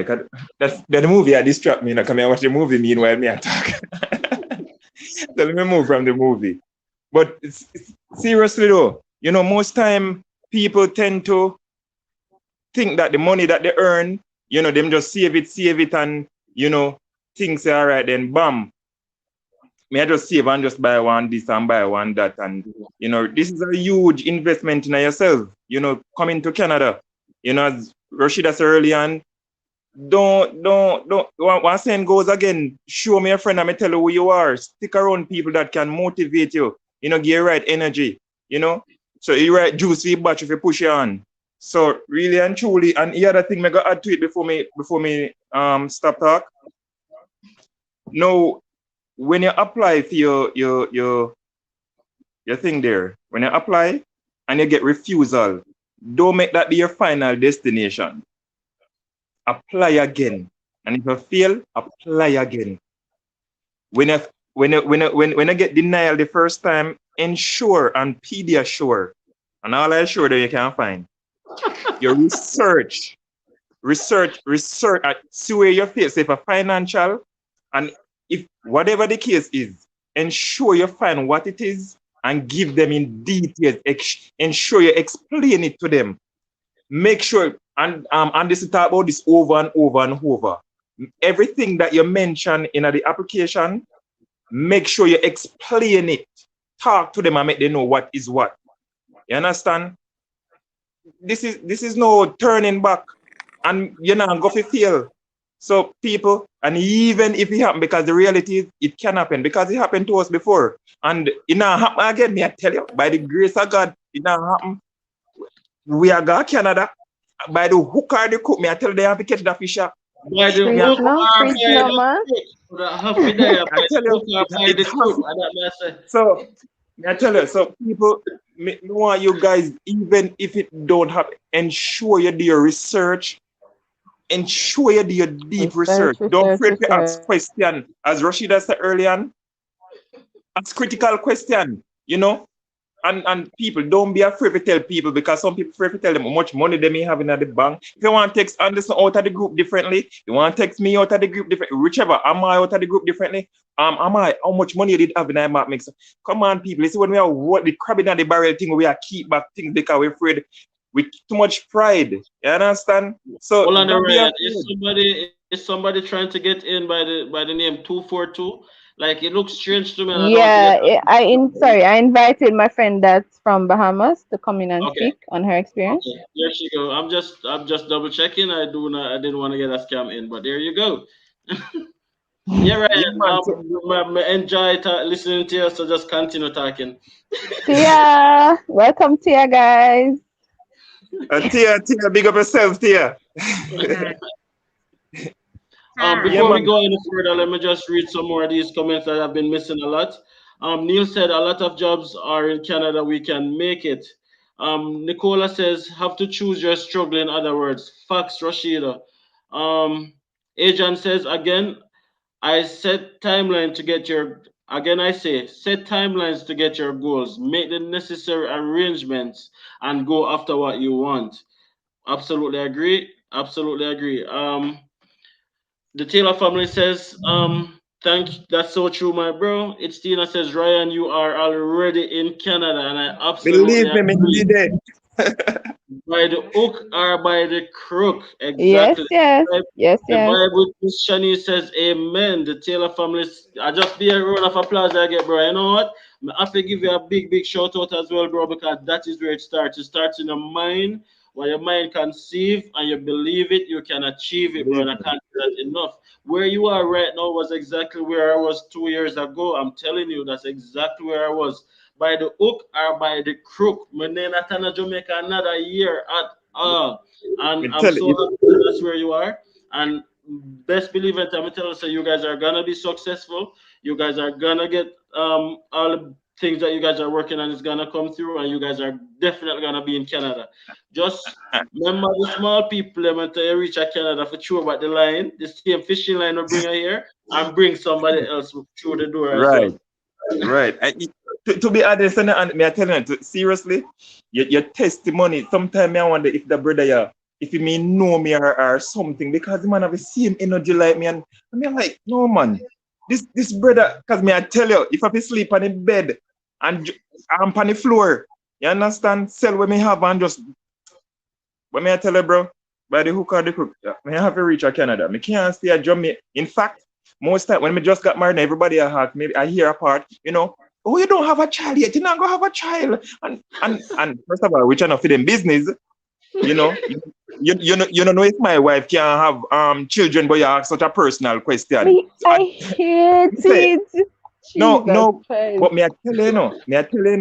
B: that's the movie I distract me. Now come here watch the movie meanwhile me I talk. So let me move from the movie. But seriously though, most time people tend to think that the money that they earn, them just save it, and things are all right, then bam. May I just save and just buy one this and buy one that. And this is a huge investment in yourself, coming to Canada. As Rashida said earlier on, don't one saying goes again, show me a friend and me tell you who you are. Stick around people that can motivate you, give you right energy, So you right juice for batch if you push it on. So really and truly, and the other thing I got to add to it before me stop talk. Now, when you apply for your thing there, when you apply and you get refusal, don't make that be your final destination. Apply again. And if you fail, apply again. When you get denial the first time, ensure and Pediasure, and all I sure that you can find. Your research, see where you face if a financial, and if whatever the case is, ensure you find what it is and give them in details. Ensure you explain it to them. Make sure, and this is talk about this over and over and over. Everything that you mention in the application, make sure you explain it. Talk to them and make them know what is what. You understand? This is no turning back, and you're not going to fail. So people, and even if it happen, because the reality is it can happen, because it happened to us before, and it not happen again. Me I tell you, by the grace of God, it not happen. We are going to Canada by the hook or the crook. Me I tell you, they have to catch the fish.
A: By the
C: Preach
A: hook
C: now,
A: or
C: preach
A: by
C: now,
A: the
C: man.
A: crook. That have to be there. By
B: I tell
A: the
B: you,
A: hook or by the crook. And that I say.
B: So I tell you, so people, me want you guys, even if it don't happen, ensure you do your research. Ensure you do your deep research. Don't afraid to ask
C: Research.
B: question. As Rashida said earlier on, ask critical question, And people, don't be afraid to tell people, because some people afraid to tell them how much money they may have in the bank. If you want to text Anderson out of the group differently, you want to text me out of the group differently, whichever, am I out of the group differently? Am I, how much money you did have in that map mix? Come on, people. You see, when we are what the crab in the barrel thing, we are keep back things because we're afraid with too much pride. You understand? So
A: Hold on,
B: don't be
A: Ryan.
B: afraid.
A: Is somebody trying to get in by the name 242? Like it looks strange to me, and I don't want to get.
C: Yeah, I invited my friend that's from Bahamas to come in and
A: Okay,
C: speak on her experience.
A: okay. There she go. I'm just double checking. I didn't want to get a scam in, but there you go. Yeah,
B: Yeah,
A: Ryan.
B: man. So,
A: Enjoy listening to you. So just continue talking.
C: Tia, welcome, Tia, guys.
B: Tia, big up yourself, Tia. Yeah,
A: Before we
B: man.
A: go any further, let me just read some more of these comments that I've been missing a lot. Neil said a lot of jobs are in Canada. We can make it. Nicola says have to choose your struggle. In other words, facts, Rashida. Adrian says again, I set timeline to get your. Again, I say set timelines to get your goals. Make the necessary arrangements and go after what you want. Absolutely agree. Absolutely agree. The Taylor family says, that's so true, my bro. It's Tina says, Ryan, you are already in Canada, and I absolutely
B: Believe me, me
A: agree.
B: need it.
A: By the hook or by the crook,
C: Yes,
A: exactly.
C: yes, yes,
A: The
C: yes.
A: Bible, Miss Shani says, Amen. The Taylor family, I just be a round of applause I get, bro. You know what? I have to give you a big, big shout out as well, bro, because that is where it starts. It starts in the mind. What your mind conceive and you believe it, you can achieve it, bro.
B: Believe
A: And I
B: me.
A: can't do that enough. Where you are right now was exactly where I was 2 years ago. I'm telling you, that's exactly where I was. By the hook or by the crook. My name is Jamaica another year at all. And
B: Me
A: I'm
B: tell
A: so
B: you,
A: happy that that's where you are. And best believe it, I'm telling you, so you guys are gonna be successful. You guys are gonna get all the things that you guys are working on is gonna come through, and you guys are definitely gonna be in Canada. Just remember the small people them until you reach a Canada for sure, but the line, the same fishing line will bring you here and bring somebody else through the door as
B: right,
A: well.
B: right. To be honest, and me I tell you, seriously, your testimony. Sometimes I wonder if the brother, if he may know me or something, because the man have the same energy like me, and I mean like, no man, this brother, because me I tell you, if I be sleep on the bed and I'm on the floor, you understand? Sell what me have and just, what me I tell you, bro, by the hook or the crook, me have to reach a Canada. Me can't stay at Jamaica. In fact, most time when me just got married, everybody I have, maybe I hear apart, you know, oh, you don't have a child yet, you're not gonna have a child. And first of all, we're trying to feed them business, you know. You don't know if my wife can have children, but you ask such a personal question. So
C: I hate
B: say,
C: it.
B: no,
C: Jesus Christ.
B: but me I tell you no,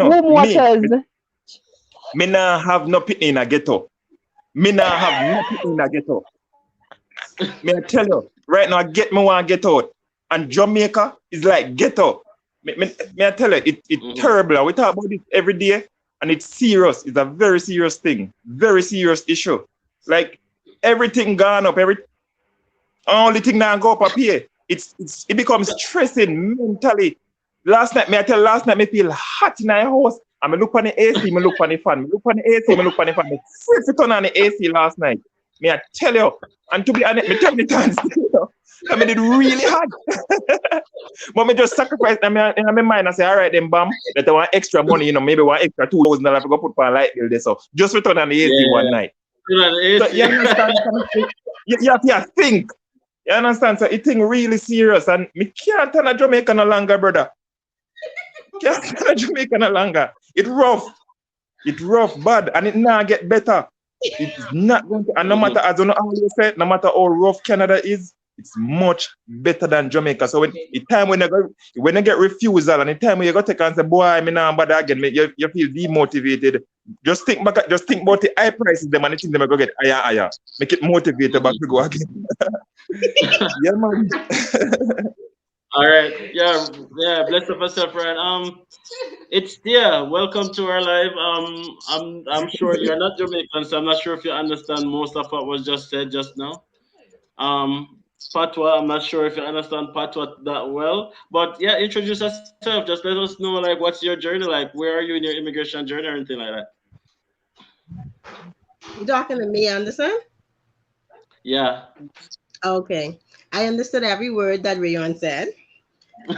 C: Womb watchers.
B: me nah have no pit in a ghetto. Me nah have no pit in a ghetto. Me I tell you, right now, get me one get out. And Jamaica is like ghetto. Me I tell you, it's terrible. We talk about this every day, and it's serious. It's a very serious thing. Very serious issue. Like, everything gone up. Only thing now go up here. It becomes stressing mentally. Last night me feel hot in my house. And me look on the AC, me look on the fan. Me look on the AC, me look on the fan. Me free to turn on the AC last night. Me I tell you, and to be honest, me tell me times, you know, I mean it really hard. But me just sacrifice in my mind and say, all right, then bam, that I want extra money, you know, maybe one extra $2,000 to go put for a light bill there. So just return on the AC one night. So you understand? You have to think. You understand? So it thing really serious, and me can't turn a Jamaica no longer, brother. Can't turn a Jamaica no longer. It's rough, bad, and it now get better. It's not going to, and no matter, as you always say, no matter how rough Canada is, it's much better than Jamaica. So when you get refusal, and the time when you go take and say, boy, I'm not bother again, you feel demotivated. Just think about the high prices them and the things them go get higher. Make it motivated back to go again. Yeah, man.
A: All right. Yeah. Bless up yourself, Ryan. Welcome to our live. I'm sure you're not Jamaican, so I'm not sure if you understand most of what was just said just now. Patwa, I'm not sure if you understand Patwa that well, but yeah, introduce yourself. Just let us know, like, what's your journey like? Where are you in your immigration journey or anything like that?
G: You talking to me, Anderson?
A: Yeah.
G: Okay. I understood every word that Rayon said.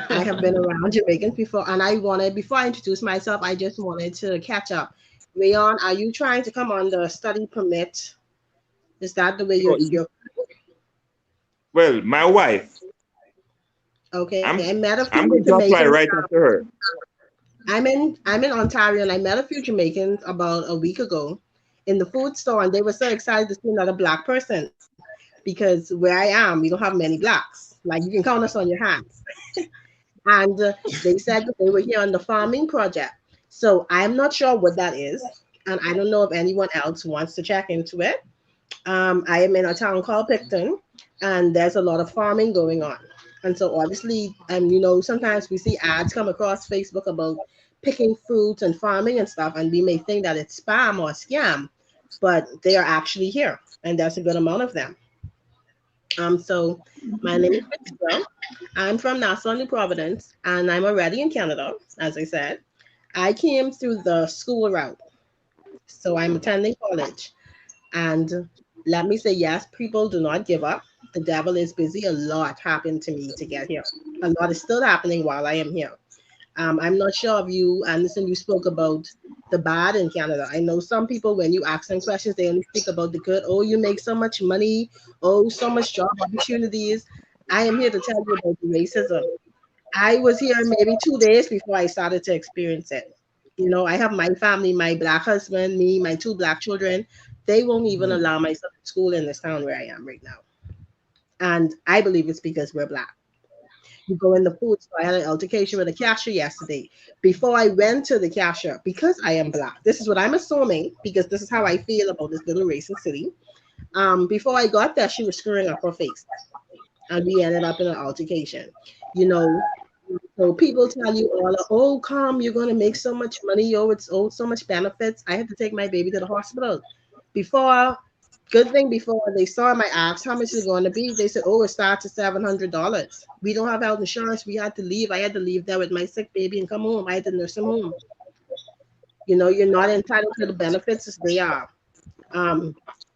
G: I have been around Jamaicans before, and before I introduce myself, I just wanted to catch up. Rayon, are you trying to come on the study permit? Is that the way you're
B: Well, my wife.
G: okay?
B: I'm
G: I met a
B: going
G: few
B: to apply
G: Jamaicans.
B: right after her.
G: I'm in Ontario, and I met a few Jamaicans about a week ago in the food store, and they were so excited to see another Black person because where I am, we don't have many Blacks. Like, you can count us on your hands. And they said that they were here on the farming project. So I'm not sure what that is, and I don't know if anyone else wants to check into it. I am in a town called Picton, and there's a lot of farming going on. And so obviously, sometimes we see ads come across Facebook about picking fruits and farming and stuff, and we may think that it's spam or scam, but they are actually here, and there's a good amount of them. So my name is Fitzgerald. I'm from Nassau, New Providence, and I'm already in Canada, as I said. I came through the school route, so I'm attending college. And let me say, yes, people do not give up. The devil is busy. A lot happened to me to get here. A lot is still happening while I am here. I'm not sure if you, Anderson, you spoke about the bad in Canada. I know some people, when you ask them questions, they only speak about the good. Oh, you make so much money. Oh, so much job opportunities. I am here to tell you about the racism. I was here maybe 2 days before I started to experience it. I have my family, my Black husband, me, my 2 Black children. They won't even allow my son to school in this town where I am right now. And I believe it's because we're Black. You go in the food store. I had an altercation with a cashier yesterday. Before I went to the cashier, because I am Black, this is what I'm assuming, because this is how I feel about this little racist city. Before I got there, she was screwing up her face. And we ended up in an altercation. So people tell you all, oh, come, you're going to make so much money. Oh, it's so much benefits. I had to take my baby to the hospital. Before they saw my asked how much is it going to be, they said, oh, it starts at $700. We don't have health insurance. We had to leave. I had to leave there with my sick baby and come home. I had to nurse him home. You're not entitled to the benefits as they are.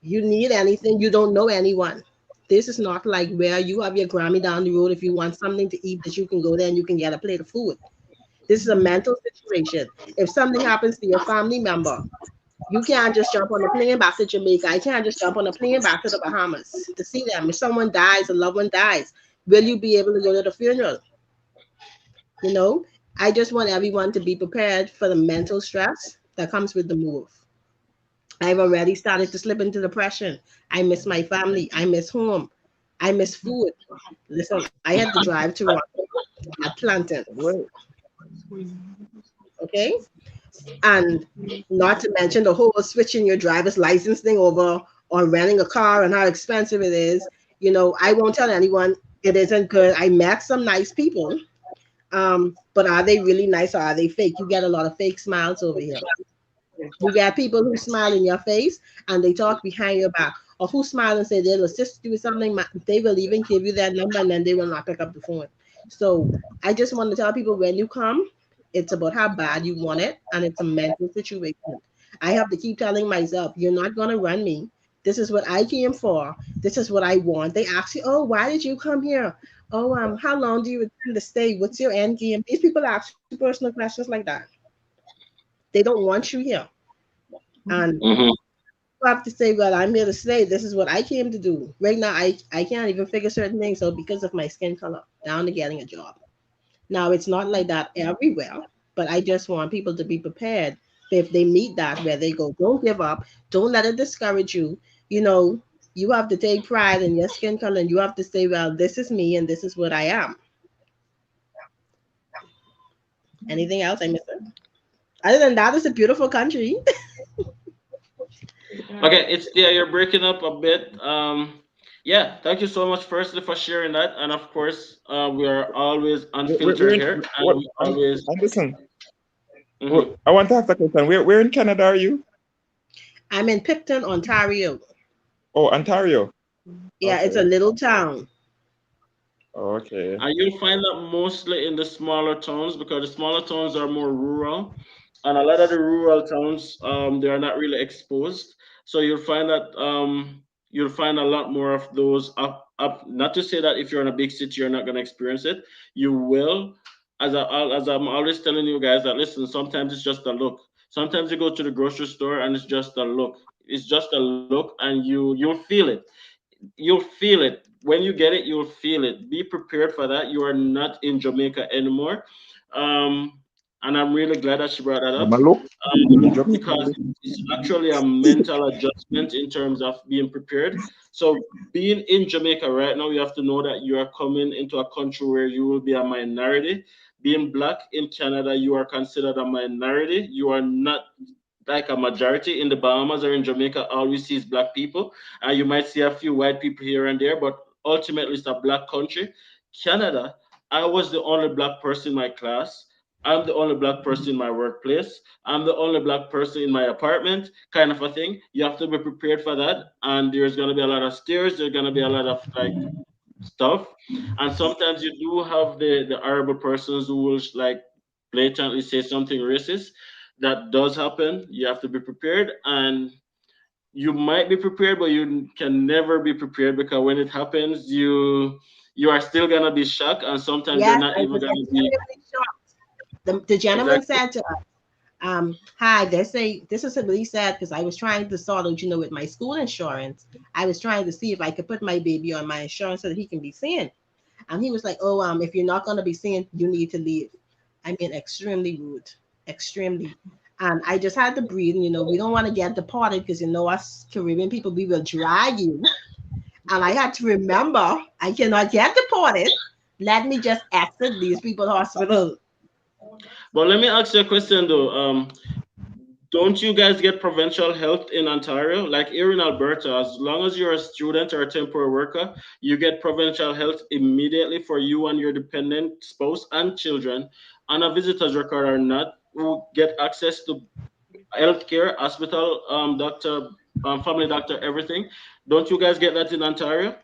G: You need anything, you don't know anyone. This is not like where you have your Grammy down the road. If you want something to eat, that you can go there and you can get a plate of food. This is a mental situation. If something happens to your family member, you can't just jump on a plane back to Jamaica. I can't just jump on a plane back to the Bahamas to see them. If someone dies, a loved one dies, will you be able to go to the funeral? You know, I just want everyone to be prepared for the mental stress that comes with the move. I've already started to slip into depression. I miss my family. I miss home. I miss food. Listen, I had to drive to Atlanta,
B: Well,
G: okay? And not to mention the whole switching your driver's license thing over or renting a car and how expensive it is. You know, I won't tell anyone it isn't good. I met some nice people, but are they really nice or are they fake? You get a lot of fake smiles over here. You got people who smile in your face and they talk behind your back, or who smile and say they'll assist you with something. They will even give you their number and then they will not pick up the phone. So I just want to tell people when you come, it's about how bad you want it and it's a mental situation. I have to keep telling myself, you're not going to run me. This is what I came for. This is what I want. They ask you, oh, why did you come here? Oh, how long do you intend to stay? What's your end game? These people ask you personal questions like that. They don't want you here. And
A: Mhm.
G: you have to say, well, I'm here to stay. This is what I came to do. Right now, I can't even figure certain things out because of my skin color, down to getting a job. Now, it's not like that everywhere, but I just want people to be prepared if they meet that where they go, don't give up. Don't let it discourage you. You know, you have to take pride in your skin color and you have to say, well, this is me and this is what I am. Anything else I missed? Other than that, it's a beautiful country.
A: Okay, it's yeah, you're breaking up a bit. Yeah, thank you so much, firstly, for sharing that, and of course, we are always
B: we're
A: unfiltered
B: in,
A: here, and
B: what,
A: we always.
B: Anderson,
A: Mhm.
B: I want to ask a question. Where in Canada are you?
G: I'm in Picton, Ontario.
B: Oh, Ontario.
G: Yeah, it's a
B: Okay.
G: little town.
B: Okay.
A: And you'll find that mostly in the smaller towns because the smaller towns are more rural, and a lot of the rural towns, they are not really exposed. So you'll find a lot more of those up. Not to say that if you're in a big city, you're not going to experience it. You will, as I'm always telling you guys that listen. Sometimes it's just a look. Sometimes you go to the grocery store and it's just a look. It's just a look, and you'll feel it. You'll feel it when you get it. You'll feel it. Be prepared for that. You are not in Jamaica anymore. And I'm really glad that she brought that
B: I'm
A: up,
B: a look. In Jamaica.
A: because it's actually a mental adjustment in terms of being prepared. So being in Jamaica right now, you have to know that you are coming into a country where you will be a minority. Being black in Canada, you are considered a minority. You are not like a majority. In the Bahamas or in Jamaica, all we see is black people. And you might see a few white people here and there, but ultimately it's a black country. Canada, I was the only black person in my class. I'm the only black person in my workplace. I'm the only black person in my apartment, kind of a thing. You have to be prepared for that. And there's going to be a lot of stares. There's going to be a lot of like stuff. And sometimes you do have the horrible persons who will like blatantly say something racist. That does happen. You have to be prepared, and you might be prepared, but you can never be prepared because when it happens, you are still gonna be shocked, and sometimes you're
G: Yes,
A: not
G: I
A: even
G: was
A: gonna be
G: extremely shocked. The gentleman
A: exactly.
G: said to us, hi, they say this is really sad because I was trying to sort out, with my school insurance. I was trying to see if I could put my baby on my insurance so that he can be seen. And he was like, oh, if you're not going to be seen, you need to leave. I mean, extremely rude, extremely. And I just had to breathe. And, we don't want to get deported because, us Caribbean people, we will drag you. And I had to remember I cannot get deported. Let me just exit these people hospital.
A: But let me ask you a question though. Don't you guys get provincial health in Ontario? Like here in Alberta, as long as you're a student or a temporary worker, you get provincial health immediately for you and your dependent spouse and children. On a visitor's record or not, who get access to healthcare, hospital, doctor, family doctor, everything. Don't you guys get that in Ontario?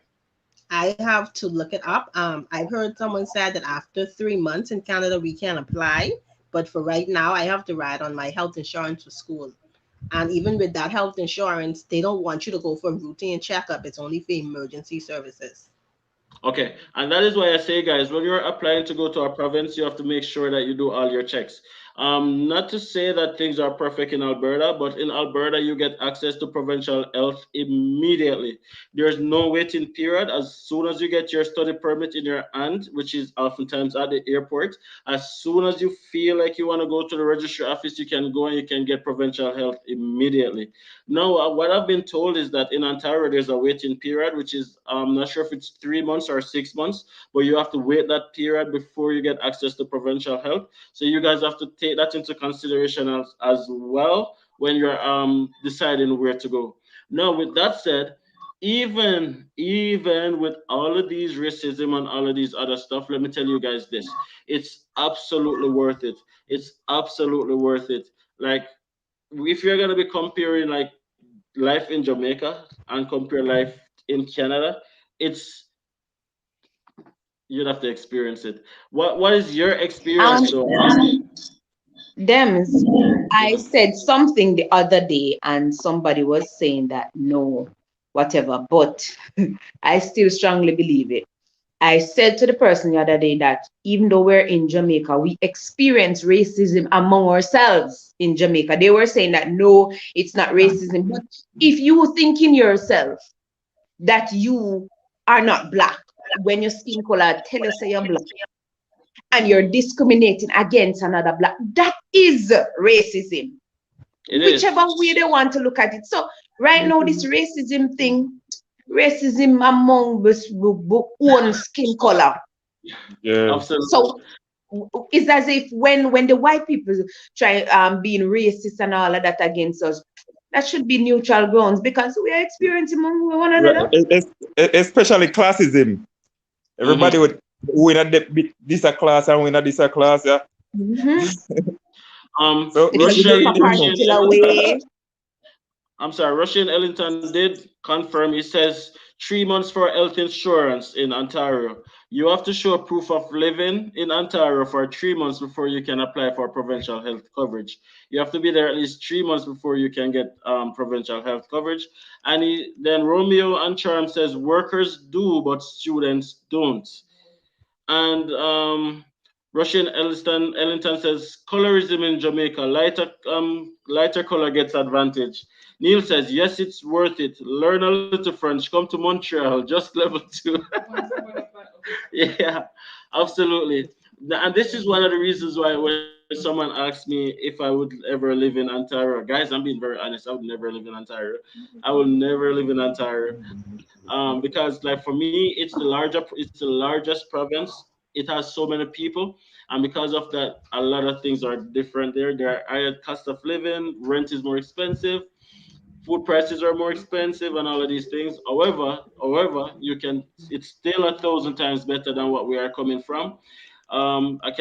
G: I have to look it up. I've heard someone said that after 3 months in Canada, we can apply. But for right now, I have to ride on my health insurance for school. And even with that health insurance, they don't want you to go for routine checkup. It's only for emergency services.
A: Okay, and that is why I say, guys, when you're applying to go to a province, you have to make sure that you do all your checks. Not to say that things are perfect in Alberta, but in Alberta, you get access to provincial health immediately. There's no waiting period. As soon as you get your study permit in your hand, which is oftentimes at the airport, as soon as you feel like you want to go to the registry office, you can go and you can get provincial health immediately. No, what I've been told is that in Ontario there's a waiting period, which is I'm not sure if it's 3 months or 6 months, but you have to wait that period before you get access to provincial health. So you guys have to take that into consideration as well when you're deciding where to go. Now, with that said, even with all of these racism and all of these other stuff, let me tell you guys this: it's absolutely worth it. It's absolutely worth it. Like if you're gonna be comparing like life in Jamaica and compare life in Canada, it's you'd have to experience it. What is your
F: Um,
A: experience though?
F: Dems, I said something the other day, and somebody was saying that no, whatever, but I still strongly believe it. I said to the person the other day that even though we're in Jamaica, we experience racism among ourselves in Jamaica. They were saying that no, it's not racism. But if you think in yourself that you are not black, when your skin color tell you say you're black, and you're discriminating against another black, that is racism,
A: It is.
F: whichever way they want to look at it. So right now, this racism thing, racism among us own skin color.
B: Yeah.
A: Absolutely.
F: So it's as if when the white people try being racist and all of that against us, that should be neutral grounds because we are experiencing among one another.
B: Especially classism. Everybody
A: Mm-hmm.
B: would win at this a class and win at this a class. Yeah.
F: Mm-hmm.
B: So
F: If you
A: Russian
F: look a
B: no.
F: particular
A: Ellington,
F: way,
A: I'm sorry, Russian Ellington did confirm. He says 3 months for health insurance in Ontario. You have to show proof of living in Ontario for 3 months before you can apply for provincial health coverage. You have to be there at least 3 months before you can get provincial health coverage. And then Romeo and Charm says workers do, but students don't. And Russian Ellington says colorism in Jamaica, lighter color gets advantage. Neil says yes, it's worth it. Learn a little French. Come to Montreal, just level two. Yeah, absolutely. And this is one of the reasons why when someone asks me if I would ever live in Ontario, guys, I'm being very honest. I would never live in Ontario. I will never live in Ontario because like for me it's the largest province. It has so many people, and because of that a lot of things are different there are higher cost of living, rent is more expensive, food prices are more expensive and all of these things. However, you can it's still 1,000 times better than what we are coming from. I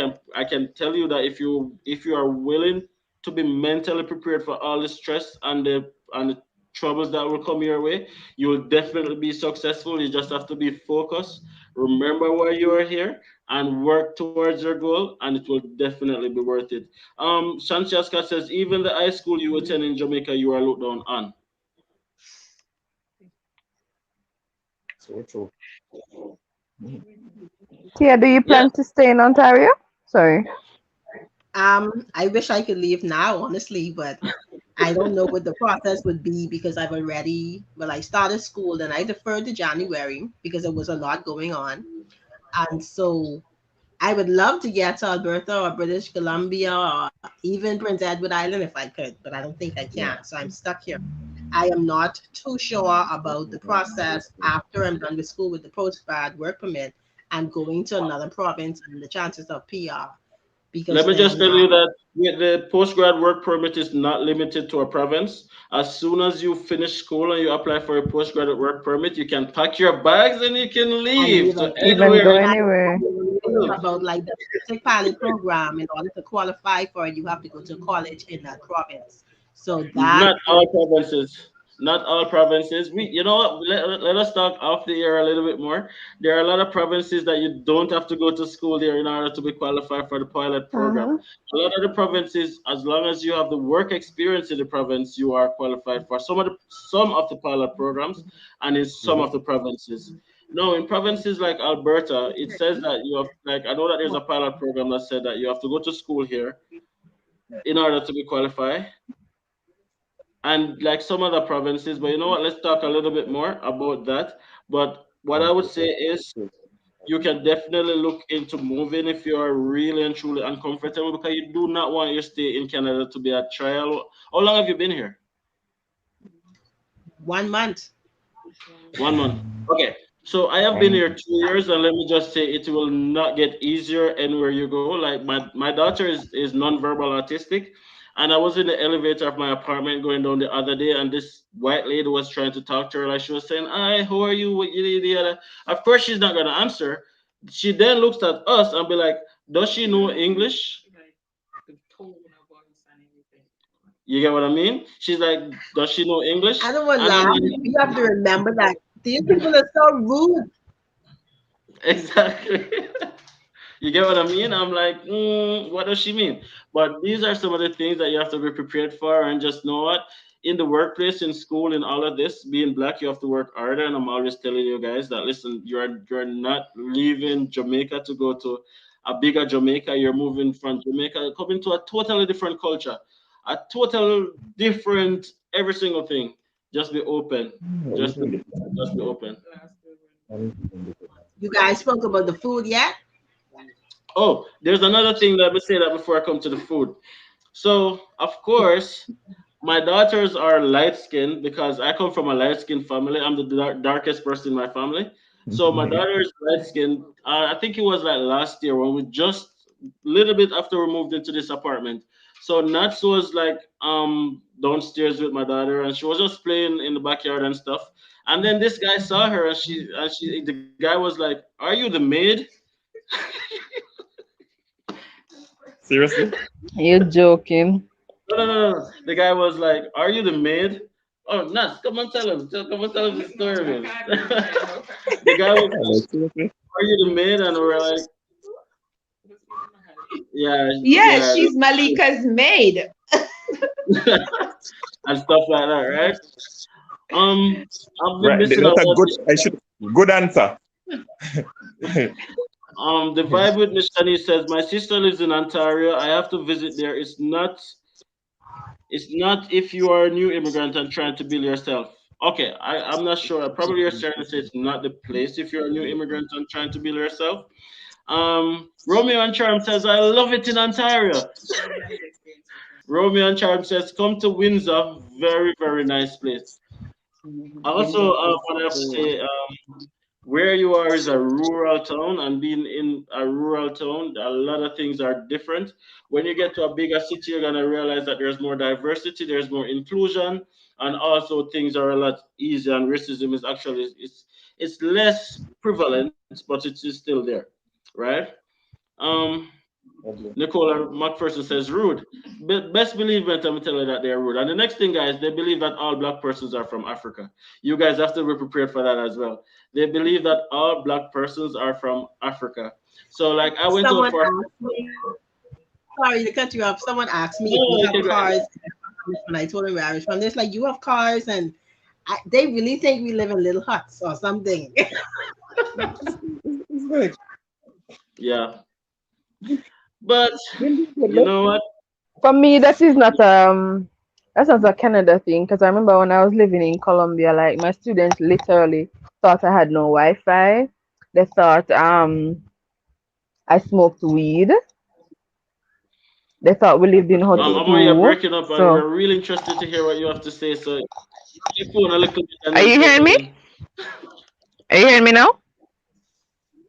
A: can tell you that if you are willing to be mentally prepared for all the stress and the troubles that will come your way, you will definitely be successful. You just have to be focused, remember why you are here, and work towards your goal, and it will definitely be worth it. Shantiaska says even the high school you attend in Jamaica, you are looked down on.
B: So true.
C: Tia, do you
A: Yeah.
C: plan to stay in Ontario? Sorry.
G: I wish I could leave now, honestly, but I don't know what the process would be because I've already, well, I started school and I deferred to January because there was a lot going on. And so I would love to get to Alberta or British Columbia or even Prince Edward Island if I could, but I don't think I can. So I'm stuck here. I am not too sure about the process after I'm done with school with the postgrad work permit and going to another province and the chances of PR
A: Let
G: because
A: me just
G: then
A: tell you that the postgrad work permit is not limited to a province. As soon as you finish school and you apply for a postgraduate work permit, you can pack your bags and you can
G: and
A: leave
G: leave
A: to
G: again.
C: Even
A: anywhere
C: go
A: in
C: anywhere.
A: the world.
G: About like the basic pilot program, in order to qualify for it, you have to go to college in that province. So that
A: Not all provinces. Not all provinces. You know what? Let us talk off the air a little bit more. There are a lot of provinces that you don't have to go to school there in order to be qualified for the pilot program.
C: Uh-huh.
A: A lot of the provinces, as long as you have the work experience in the province, you are qualified for some of the pilot programs, and in some of the provinces. No, in provinces like Alberta, it says that you have, like, I know that there's a pilot program that said that you have to go to school here in order to be qualified, and like some other provinces. But you know what? Let's talk a little bit more about that. But what I would say is you can definitely look into moving if you are really and truly uncomfortable, because you do not want your stay in Canada to be a trial. How long have you been here?
G: 1 month.
A: 1 month. Okay. So I have been here 2 years, and let me just say it will not get easier anywhere you go. Like my daughter is nonverbal autistic, and I was in the elevator of my apartment going down the other day, and this white lady was trying to talk to her. Like she was saying, "Hi, who are you? What you the other?" Of course, she's not gonna answer. She then looks at us and be like, "Does she know English?" You get what I mean? She's like, "Does she know English?"
G: I don't want to
A: And I'm
G: laugh.
A: like,
G: You have to remember that these people are so rude.
A: exactly. You get what I mean? I'm like, what does she mean? But these are some of the things that you have to be prepared for, and just know what, in the workplace, in school, in all of this, being black, you have to work harder. And I'm always telling you guys that listen, you're not leaving Jamaica to go to a bigger Jamaica. You're moving from Jamaica, coming to a totally different culture, a total different every single thing. Just be open. Just be, just be open.
G: You guys spoke about the food yet?
A: Oh, there's another thing. Let me say that before I come to the food. So, of course, my daughters are light skinned because I come from a light skinned family. I'm the darkest person in my family. So, my daughter is light skinned. I think it was like last year when we just little bit after we moved into this apartment. So, Nats was like downstairs with my daughter, and she was just playing in the backyard and stuff. And then this guy saw her, and the guy was like, "Are you the maid?"
B: Seriously?
C: You're joking.
A: No, no, no, no. The guy was like, "Are you the maid?" Oh, nuts! Come on, tell him. Come on, tell him the story, man. The guy was
B: Yeah,
A: like,
B: like, seriously?
A: "Are you the maid?" And we're like, "Yeah,
F: Yeah,
A: yeah,"
F: she's Malika's maid.
A: and stuff like that, right? I've been
B: Right.
A: missing
B: That's
A: out
B: a
A: on
B: good. I should. Good answer.
A: the vibe with Miss Shani says my sister lives in Ontario. I have to visit there. It's not if you are a new immigrant and trying to build yourself. Okay, I'm not sure. Probably you're trying to say it's not the place if you're a new immigrant and trying to build yourself. Romeo and Charm says, I love it in Ontario. Romeo and Charm says, come to Windsor. Very, very nice place. Also,
F: Windsor is
A: what I have to
F: cool.
A: say, where you are is a rural town, and being in a rural town, a lot of things are different. When you get to a bigger city, you're gonna realize that there's more diversity, there's more inclusion, and also things are a lot easier. And racism is actually it's less prevalent, but it is still there, right? Um, Nicola McPherson says rude. Best believe me, I'm telling you that they're rude. And the next thing, guys, they believe that all black persons are from Africa. You guys have to be prepared for that as well. They believe that all black persons are from Africa. So, like, I went out
G: Someone
A: for.
G: asked me, sorry to cut you off. Someone asked me if
A: No,
G: we
A: you
G: have
A: can go ahead.
G: cars. When I told them where I was from, they're like, you have cars, and they really think we live in little huts or something.
B: It's like,
A: Yeah, but you
B: look,
A: know what?
C: For me, that's not a Canada thing because I remember when I was living in Colombia, like my students literally thought I had no Wi-Fi. They thought I smoked weed. They thought we lived in Hut
A: Amor, you're
C: 2.
A: breaking up, and
C: So
A: we're really interested to hear what you have to say. So, your phone a little bit and
C: are
A: then
C: you
A: say it
C: hearing me?
A: again.
C: Are you hearing me now?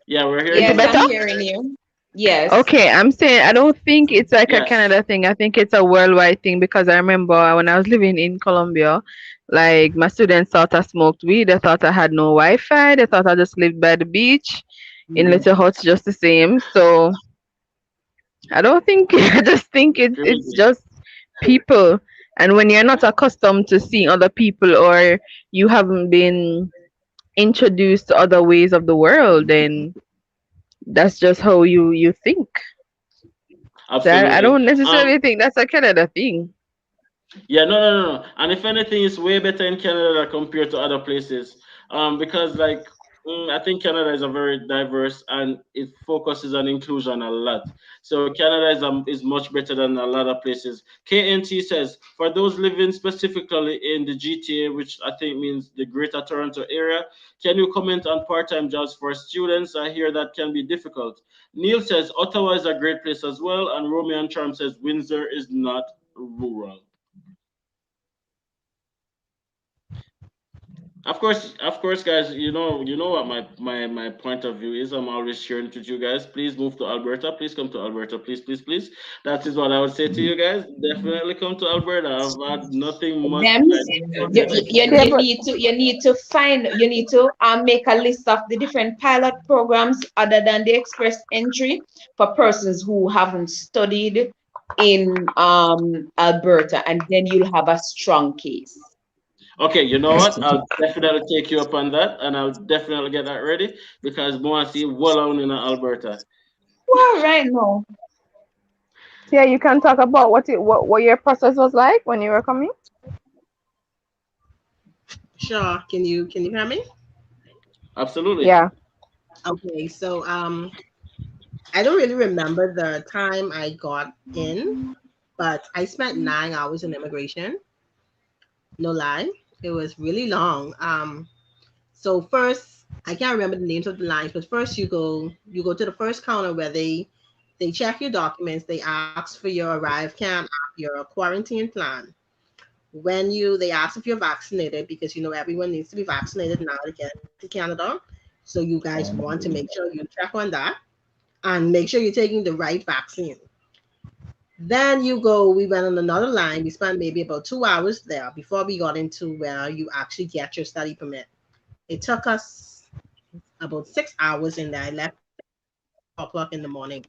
A: Yeah, we're hearing
C: Is
A: you
C: it
F: Yes,
A: now.
F: I'm
C: better?
F: hearing you. Yes.
C: Okay, I'm saying I don't think it's like a
A: Yes.
C: Canada thing. I think it's a worldwide thing because I remember when I was living in Colombia, like my students thought I smoked weed. They thought I had no Wi-Fi. They thought I just lived by the beach in little huts just the same. So I don't think I just think it's
A: Crazy.
C: just people. And when you're not accustomed to seeing other people, or you haven't been introduced to other ways of the world, then that's just how you think. So I
A: Absolutely.
C: don't necessarily think that's a Canada thing.
A: Yeah, no, no, no, no. And if anything, it's way better in Canada compared to other places. Because like I think Canada is a very diverse and it focuses on inclusion a lot. So Canada is much better than a lot of places. KNT says for those living specifically in the GTA, which I think means the Greater Toronto area, can you comment on part-time jobs for students? I hear that can be difficult. Neil says Ottawa is a great place as well, and Romeo and Charm says Windsor is not rural. Of course, guys. You know what my point of view is. I'm always sharing it with you guys. Please move to Alberta. Please come to Alberta. Please, please, please. That is what I would say to you guys. Definitely come to Alberta. I've had nothing much
F: Dems,
A: negative
C: Yeah,
F: you
A: experience.
C: but
F: need to make a list of the different pilot programs other than the express entry for persons who haven't studied in Alberta, and then you'll have a strong case.
A: Okay, you know what? I'll definitely take you up on that, and I'll definitely get that ready because more see well on in Alberta.
F: Well, right now,
C: yeah, you can talk about what your process was like when you were coming.
G: Sure. Can you hear me?
A: Absolutely.
C: Yeah.
G: Okay, so I don't really remember the time I got in, but I spent 9 hours in immigration. No lie, it was really long. So first, I can't remember the names of the lines, but first you go to the first counter where they check your documents. They ask for your arrive camp, your quarantine plan. When they ask if you're vaccinated because everyone needs to be vaccinated now to get into Canada. So you guys want to make sure you check on that and make sure you're taking the right vaccine. Then we went on another line. We spent maybe about 2 hours there before we got into where you actually get your study permit. It took us about 6 hours in there. I left 4 o'clock in the morning.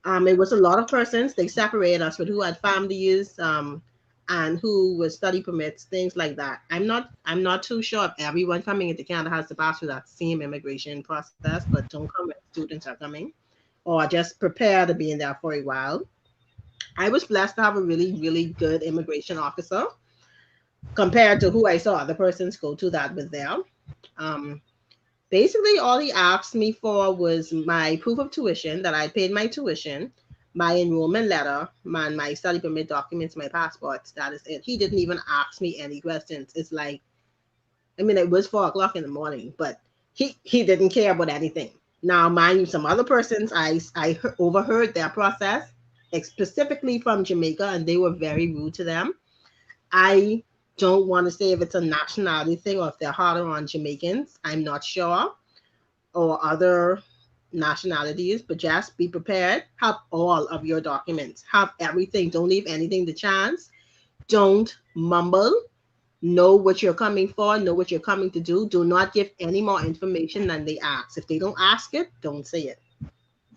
G: It was a lot of persons. They separated us with who had families, and who was study permits, things like that. I'm not too sure if everyone coming into Canada has to pass through that same immigration process, but don't come if students are coming, or just prepare to be in there for a while. I was blessed to have a really, really good immigration officer compared to who I saw other persons go to that was there. Um, Basically, all he asked me for was my proof of tuition, that I paid my tuition, my enrollment letter, my study permit documents, my passport. That is it. He didn't even ask me any questions. It's like, I mean, it was 4 o'clock in the morning, but he didn't care about anything. Now, mind you, some other persons overheard their process, specifically from Jamaica, and they were very rude to them. I don't want to say if it's a nationality thing or if they're harder on Jamaicans. I'm not sure, or other nationalities, but just be prepared. Have all of your documents. Have everything. Don't leave anything to chance. Don't mumble. Know what you're coming for. Know what you're coming to do. Do not give any more information than they ask. If they don't ask it, don't say it.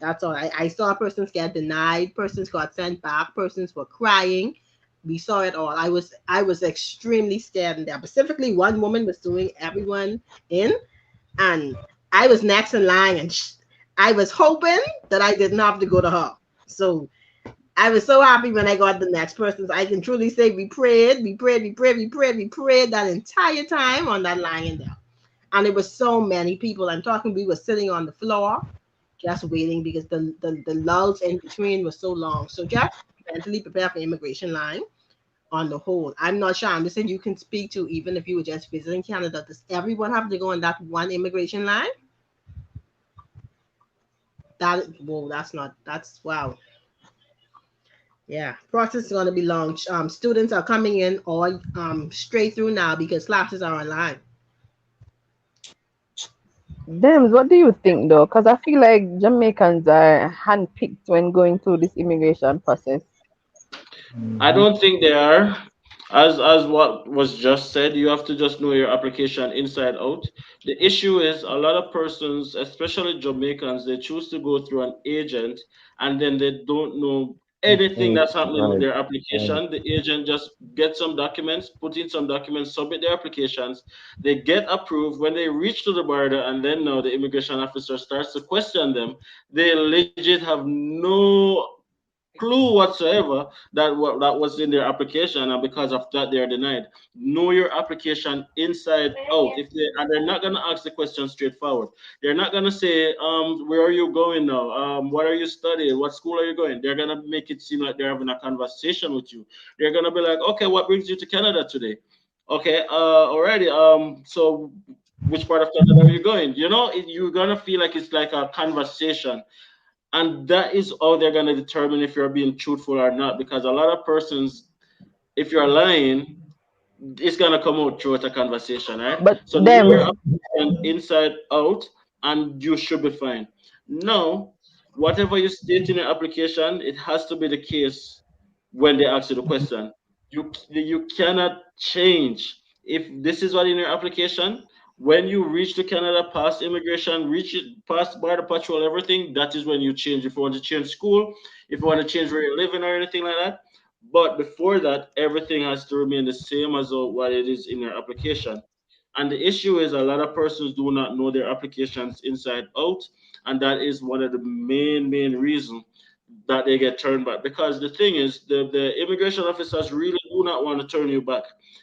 G: That's all. I saw persons get denied. Persons got sent back. Persons were crying. We saw it all. I was extremely scared in there. Specifically, one woman was doing everyone in, and I was next in line, and I was hoping that I didn't have to go to her. So I was so happy when I got the next person. So I can truly say we prayed, we prayed, we prayed, we prayed, we prayed that entire time on that line in there. And it was so many people. I'm talking, we were sitting on the floor just waiting because the lulls in between was so long. So just mentally prepare for immigration line on the whole. I'm not sure. I'm just saying you can speak to, even if you were just visiting Canada. Does everyone have to go on that one immigration line? That whoa, that's not that's wow. Yeah, process is going to be long. Students are coming in all straight through now because classes are online.
C: Dems, what do you think though? Because I feel like Jamaicans are handpicked when going through this immigration process.
A: I
B: Mhm.
A: don't think they are. As what was just said, you have to just know your application inside out. The issue is a lot of persons, especially Jamaicans, they choose to go through an agent and then they don't know. anything that's happening with
B: Right.
A: their
B: Right.
A: application. The agent just gets some documents, put in some documents, submit their applications. They get approved. When they reach to the border, and then now the immigration officer starts to question them, they legit have no clue whatsoever that what that was in their application, and because of that they are denied. Know your application inside out. If they and they're not gonna ask the question straightforward. They're not gonna say, where are you going now? What are you studying? What school are you going? They're gonna make it seem like they're having a conversation with you. They're gonna be like, okay, what brings you to Canada today? Okay, already. So which part of Canada are you going? You're gonna feel like it's like a conversation, and that is how they're going to determine if you're being truthful or not, because a lot of persons, if you're lying, it's going to come out throughout a conversation, right?
C: But
A: So know
C: them,
A: your application inside out, and you should be fine. Now, whatever you state in your application, it has to be the case when they ask you the question. You cannot change. If this is what in your application, when you reach to Canada, past immigration, reach it, past border patrol, everything, that is when you change. If you want to change school, if you want to change where you're living or anything like that. But before that, everything has to remain the same as what it is in your application. And the issue is a lot of persons do not know their applications inside out, and that is one of the main reasons that they get turned back. Because the thing is, the immigration officers really do not want to turn you back.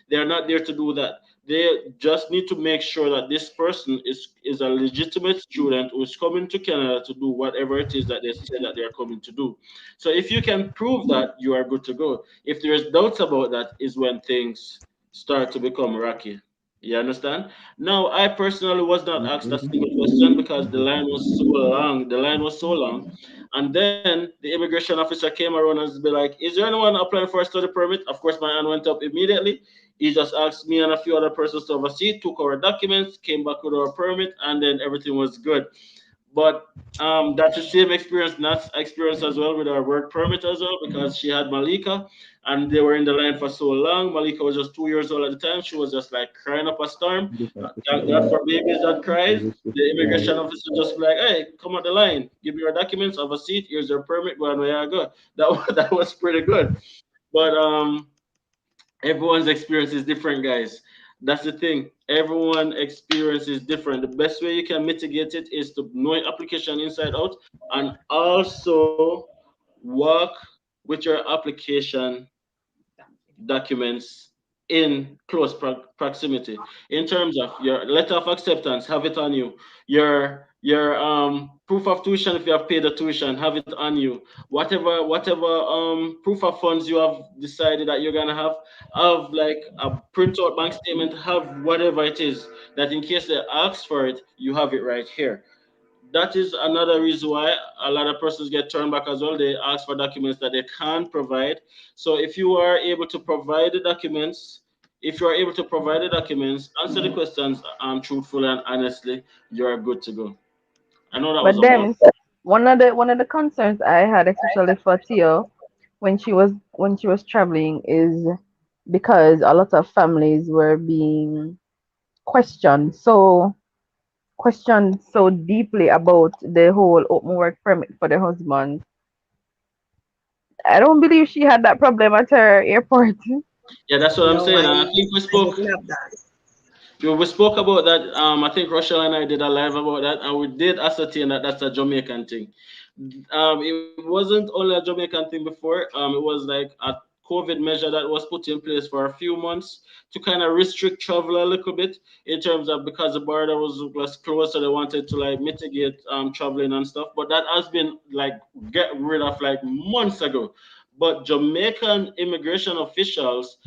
A: They are not there to do that. They just need to make sure that this person is a legitimate student who is coming to Canada to do whatever it is that they say that they are coming to do. So if you can prove that, you are good to go. If there's doubts about that, is when things start to become rocky. You understand? Now, I personally was not asked a single question because the line was so long. The line was so long, and then the immigration officer came around and be like, "Is there anyone applying for a study permit?" Of course, my hand went up immediately. He just asked me and a few other persons to oversee, took our documents, came back with our permit, and then everything was good. But that's the same experience, Nat's experience as well with our work permit as well, because she had Malika and they were in the line for so long. Malika was just 2 years old at the time. She was just like crying up a storm. Thank God for babies that cries. The immigration officer just like, hey, come out the line, give me your documents, have a seat, here's your permit, go and where I go. That was pretty good. But everyone's experience is different, guys. That's the thing. Everyone experience is different. The best way you can mitigate it is to know your application inside out, and also work with your application documents in close proximity. In terms of your letter of acceptance, have it on you. Your proof of tuition, if you have paid the tuition, have it on you. Whatever proof of funds you have decided that you're gonna have like a printout bank statement, have whatever it is, that in case they ask for it, you have it right here. That is another reason why a lot of persons get turned back as well. They ask for documents that they can't provide. So if you are able to provide the documents, if you are able to provide the documents, answer the questions truthfully and honestly, you are good to go. I know that was
C: but
A: a mouth.
C: them, one of the concerns I had, especially for Theo, when she was traveling, is because a lot of families were being questioned so deeply about the whole open work permit for the husband. I don't believe she had that problem at her airport.
A: Yeah, that's what I'm
G: No,
A: saying. And I think
G: I didn't have that.
A: we spoke about that. I think Rochelle and I did a live about that, and we did ascertain that that's a Jamaican thing. It wasn't only a Jamaican thing before. It was like a COVID measure that was put in place for a few months to kind of restrict travel a little bit, in terms of, because the border was closed, so they wanted to like mitigate traveling and stuff. But that has been like get rid of like months ago. But Jamaican immigration officials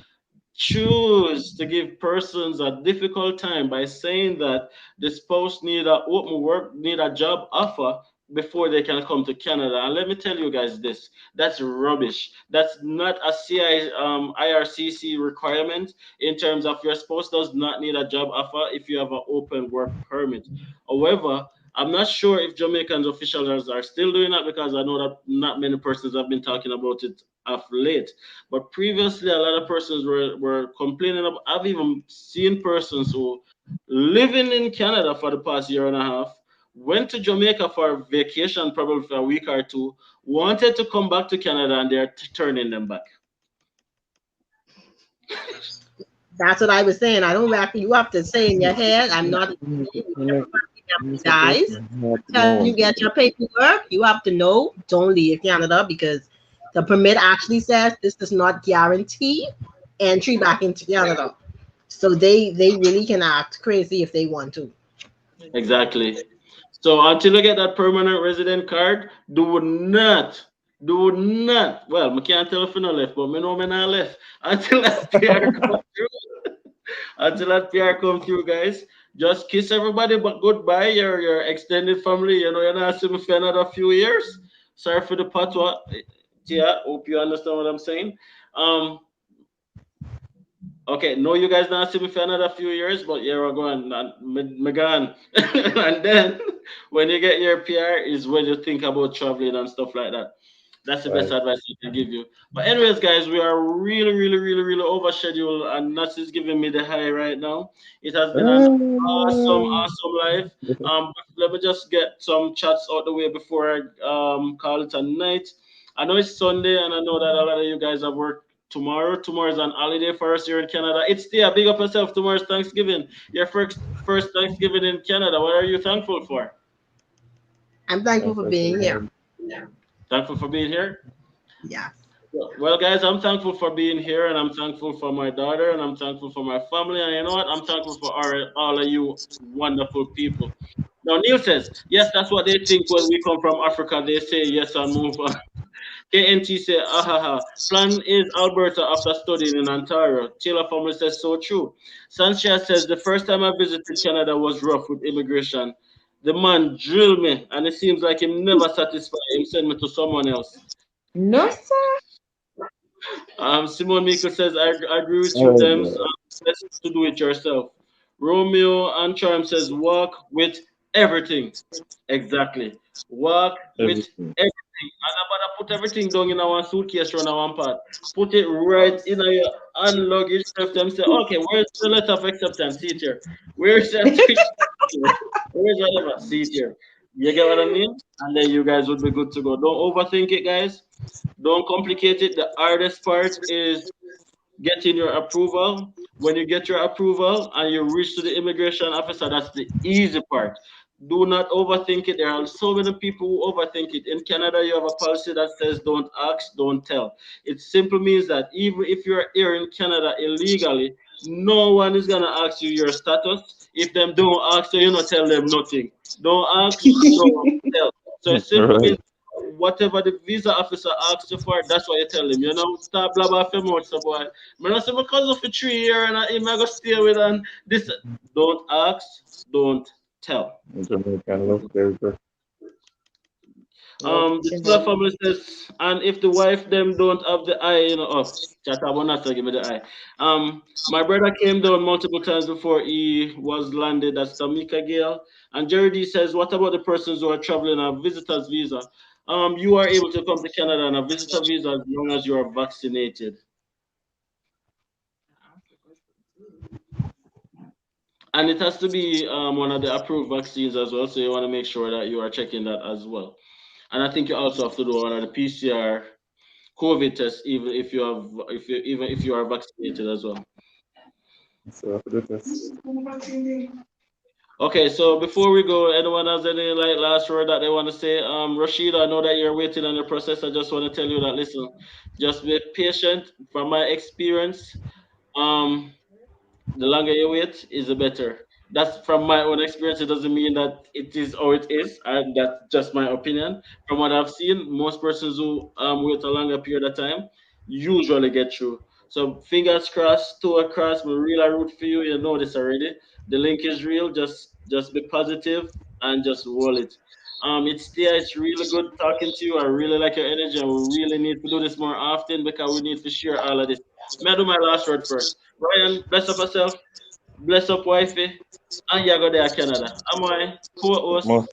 A: choose to give persons a difficult time by saying that the spouse need a job offer before they can come to Canada. And let me tell you guys this, that's rubbish. That's not a IRCC requirement, in terms of your spouse does not need a job offer if you have an open work permit. However, I'm not sure if Jamaicans officials are still doing that, because I know that not many persons have been talking about it of late. But previously, a lot of persons were complaining about. I've even seen persons who living in Canada for the past year and a half, went to Jamaica for vacation, probably for a week or two, wanted to come back to Canada, and they're turning them back.
G: That's what I was saying. I don't reckon you have to say in your head, I'm not guys. Until you get your paperwork, you have to know, don't leave Canada because the permit actually says this does not guarantee entry back into Canada. So they really can act crazy if they want to.
A: Exactly. So until you get that permanent resident card, do not. Well, I can't tell if you no left, but me know me not left until that PR come through. Until that PR come through, guys. Just kiss everybody, but goodbye. Your extended family. You know, you're not seeing me for another few years. Sorry for the patwa. Yeah, hope you understand what I'm saying. Um, Okay, no, you guys not see me for another few years, but yeah, we're going, me gone. And then when you get your PR is when you think about traveling and stuff like that. That's the best
B: Right.
A: advice I can give you. But anyways, guys, we are really, really, really, really over schedule, and Nuts is giving me the high right now. It has been an awesome, awesome life. Let me just get some chats out the way before I call it a night. I know it's Sunday, and I know that a lot of you guys have work tomorrow. Tomorrow is an holiday for us here in Canada. It's there. Big up yourself. Tomorrow's Thanksgiving. Your first Thanksgiving in Canada. What are you thankful for?
G: I'm thankful for being here.
A: Thankful for being here.
G: Yeah.
A: Well, guys, I'm thankful for being here, and I'm thankful for my daughter, and I'm thankful for my family, and you know what? I'm thankful for all of you wonderful people. Now, Neil says, yes, that's what they think when we come from Africa. They say yes and move on. KNT say, ahaha. Plan is Alberta after studying in Ontario. Taylor family says, so true. Sanchez says, the first time I visited Canada was rough with immigration. The man drilled me, and it seems like him never satisfied. Him send me to someone else.
F: No, sir.
A: Simon Miko says, I agree with you,
B: Oh,
A: Dems.
B: God.
A: Best to do it yourself. Romeo and Charm says, walk with everything. Exactly. Walk with
B: Everything.
A: everything. And about to put everything down in our suitcase on our part. Put it right in your hand luggage. Left them say, okay, where's the letter of acceptance? See it here. Where's that? Where's whatever? See it here. You get what I mean? And then you guys would be good to go. Don't overthink it, guys. Don't complicate it. The hardest part is getting your approval. When you get your approval and you reach to the immigration officer, that's the easy part. Do not overthink it. There are so many people who overthink it. In Canada, you have a policy that says don't ask, don't tell. It simply means that even if you're here in Canada illegally, no one is gonna ask you your status. If them don't ask you, you not tell them nothing. Don't ask, don't tell. So it simply
B: Right.
A: means whatever the visa officer asks you for, that's what you tell him. You know, start blah blah for more, so boy. Me not say because of a 3 year and him I go stay with and this. Don't ask, don't tell.
B: Jamaican love territory.
F: Love
A: The
F: to
A: Taylor
F: know.
A: family says, and if the wife them don't have the eye, you know, oh, Chatabonasa give me the eye. My brother came down multiple times before he was landed at Tamika Gale. And Jerry D says, what about the persons who are traveling on a visitor's visa? You are able to come to Canada on a visitor visa as long as you are vaccinated. And it has to be one of the approved vaccines as well. So you want to make sure that you are checking that as well. And I think you also have to do one of the PCR COVID test, even if you are vaccinated as well.
B: So after the test.
A: Okay, so before we go, anyone has any like last word that they want to say? Rashid, I know that you're waiting on the process. I just want to tell you that listen, just be patient. From my experience, um, the longer you wait is the better. That's from my own experience. It doesn't mean that it is how it is, and that's just my opinion. From what I've seen, most persons who wait a longer period of time usually get through. So fingers crossed, toe crossed. We really root for you. You know this already. The link is real. Just be positive and just roll it. It's there. It's really good talking to you. I really like your energy, and we really need to do this more often because we need to share all of this. May I do my last word first? Ryan, bless up yourself, bless up wifey, and you go there Canada. Am I co-host?
B: Most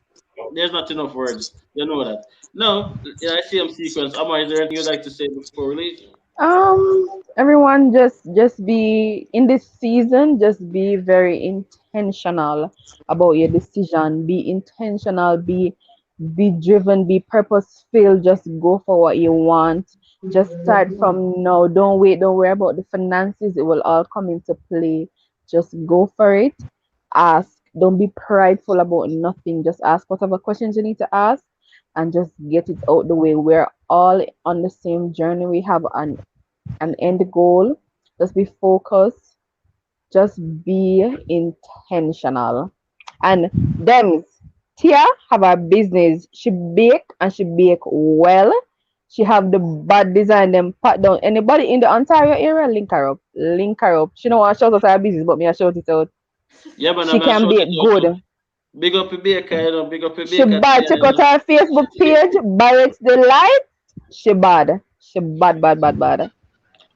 A: There's not enough words. You know that. Now, in ICM sequence, Am I, is there anything you'd like to say before we leave?
C: Everyone just be in this season, just be very intentional about your decision. Be intentional, be driven, be purposeful. Just go for what you want. Just start from now. Don't wait, don't worry about the finances. It will all come into play. Just go for it. Ask. Don't be prideful about nothing. Just ask whatever questions you need to ask and just get it out the way. We're all on the same journey. We have an end goal. Just be focused. Just be intentional. And them, Tia have a business. She bake and she bake well. She have the bad design them pat down. Anybody in the Ontario area, link her up. Link her up. She know want to shout out her business, but me I shout it out.
A: Yeah, man,
C: She
A: I'm gonna
C: can
A: shout it
C: bake
A: out too.
C: good.
A: Big up your baker, you know, big up your
C: She
A: baker,
C: bad.
A: Tia,
C: Check
A: you
C: out
A: know.
C: her Facebook page. Barrett's Delight. She bad. She bad, bad, bad, bad.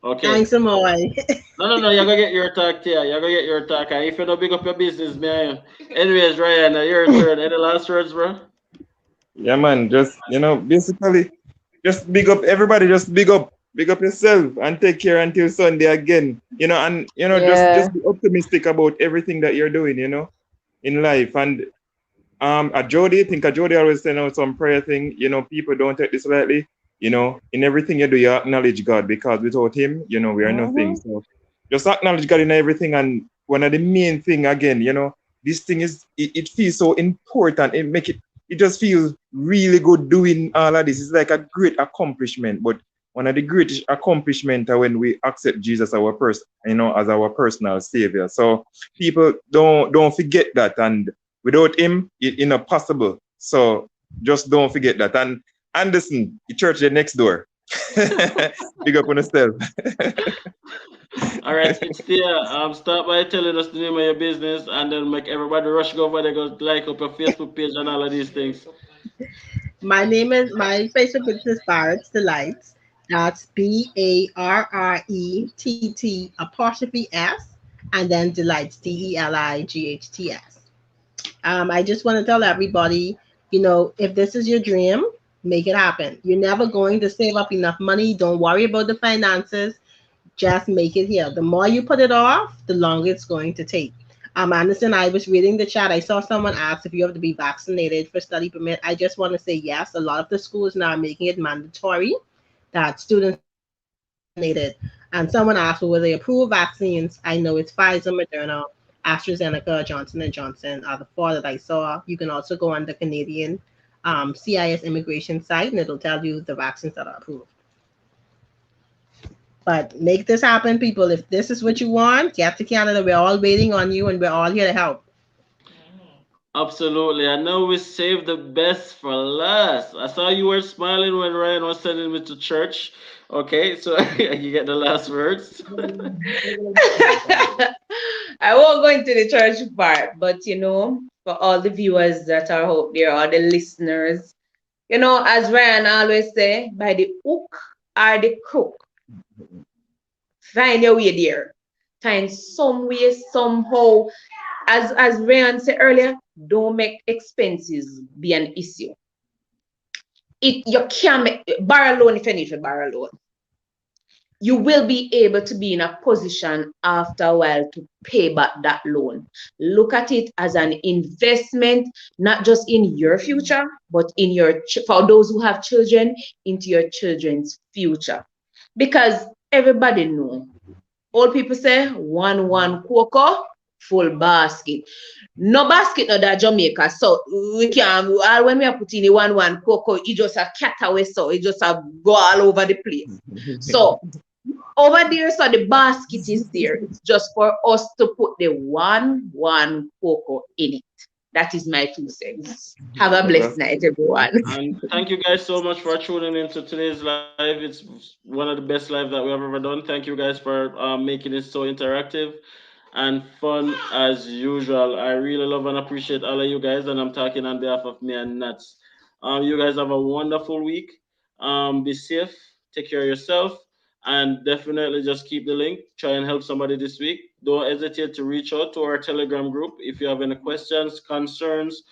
A: Okay.
G: Thanks, Amoy.
A: No, no, no, you're gonna get your talk, Tia. You're gonna get your talk. And if you don't big up your business, man. Anyways, Ryan, your turn. Any last words, bro?
B: Yeah, man. Just basically, just big up everybody. Just big up yourself, and take care until Sunday again. And just
C: Yeah.
B: be optimistic about everything that you're doing. In life. And at Jody, think at Jody always send out some prayer thing. People don't take this lightly. In everything you do, you acknowledge God, because without Him, we are nothing.
C: Mhm.
B: So just acknowledge God in everything. And one of the main thing again, this thing it feels so important. It just feels really good doing all of this. It's like a great accomplishment. But one of the greatest accomplishments are when we accept Jesus our as our personal savior. So people don't forget that. And without Him, it's not possible. So just don't forget that. And Anderson, the church there next door. Big up on yourself.
A: All right, it's Tia. Start by telling us the name of your business, and then make everybody rush go over there, go like up your Facebook page and all of these things.
G: My Facebook business Barrett's Delights. That's BARRETT apostrophe S and then Delights DELIGHTS. I just want to tell everybody, if this is your dream, make it happen. You're never going to save up enough money. Don't worry about the finances. Just make it here. The more you put it off, the longer it's going to take. Anderson, I was reading the chat. I saw someone ask if you have to be vaccinated for study permit. I just want to say yes. A lot of the schools now are making it mandatory that students have to be vaccinated. And someone asked, well, will they approve vaccines? I know it's Pfizer, Moderna, AstraZeneca, Johnson and Johnson are the four that I saw. You can also go on the Canadian CIS immigration site, and it'll tell you the vaccines that are approved. But make this happen, people. If this is what you want, get to Canada. We're all waiting on you, and we're all here to help.
A: Absolutely. I know we saved the best for last. I saw you were smiling when Ryan was sending me to church. Okay, so you get the last words.
F: I won't go into the church part, but for all the viewers that are out there, all the listeners, as Ryan always say, by the hook or the crook, find your way there. Find some way, somehow. As Ryan said earlier, don't make expenses be an issue. You can't make borrow loan if you need to borrow loan. You will be able to be in a position after a while to pay back that loan. Look at it as an investment, not just in your future, but for those who have children, into your children's future. Because everybody knows. Old people say, one cocoa, full basket. No basket no that Jamaica. So we can when we are putting the one cocoa, it just a cat away, so it just a go all over the place. So over there, so the basket is there. It's just for us to put the one cocoa in it. That is my 2 cents. Have a blessed night, everyone.
A: And thank you guys so much for tuning into today's live. It's one of the best lives that we have ever done. Thank you guys for making it so interactive and fun as usual. I really love and appreciate all of you guys, and I'm talking on behalf of me and Nats. You guys have a wonderful week. Be safe, take care of yourself, and definitely just keep the link. Try and help somebody this week. Don't hesitate to reach out to our Telegram group if you have any questions, concerns,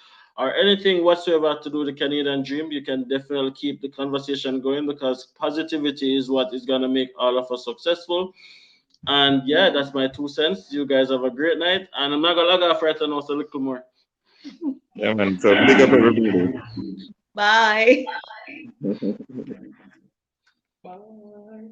A: or anything whatsoever to do the Canadian dream, you can definitely keep the conversation going, because positivity is what is gonna make all of us successful. And yeah, that's my 2 cents. You guys have a great night, and I'm not gonna log off right now, so a little more.
B: Yeah, man. So big up everybody.
F: Bye.
C: Bye.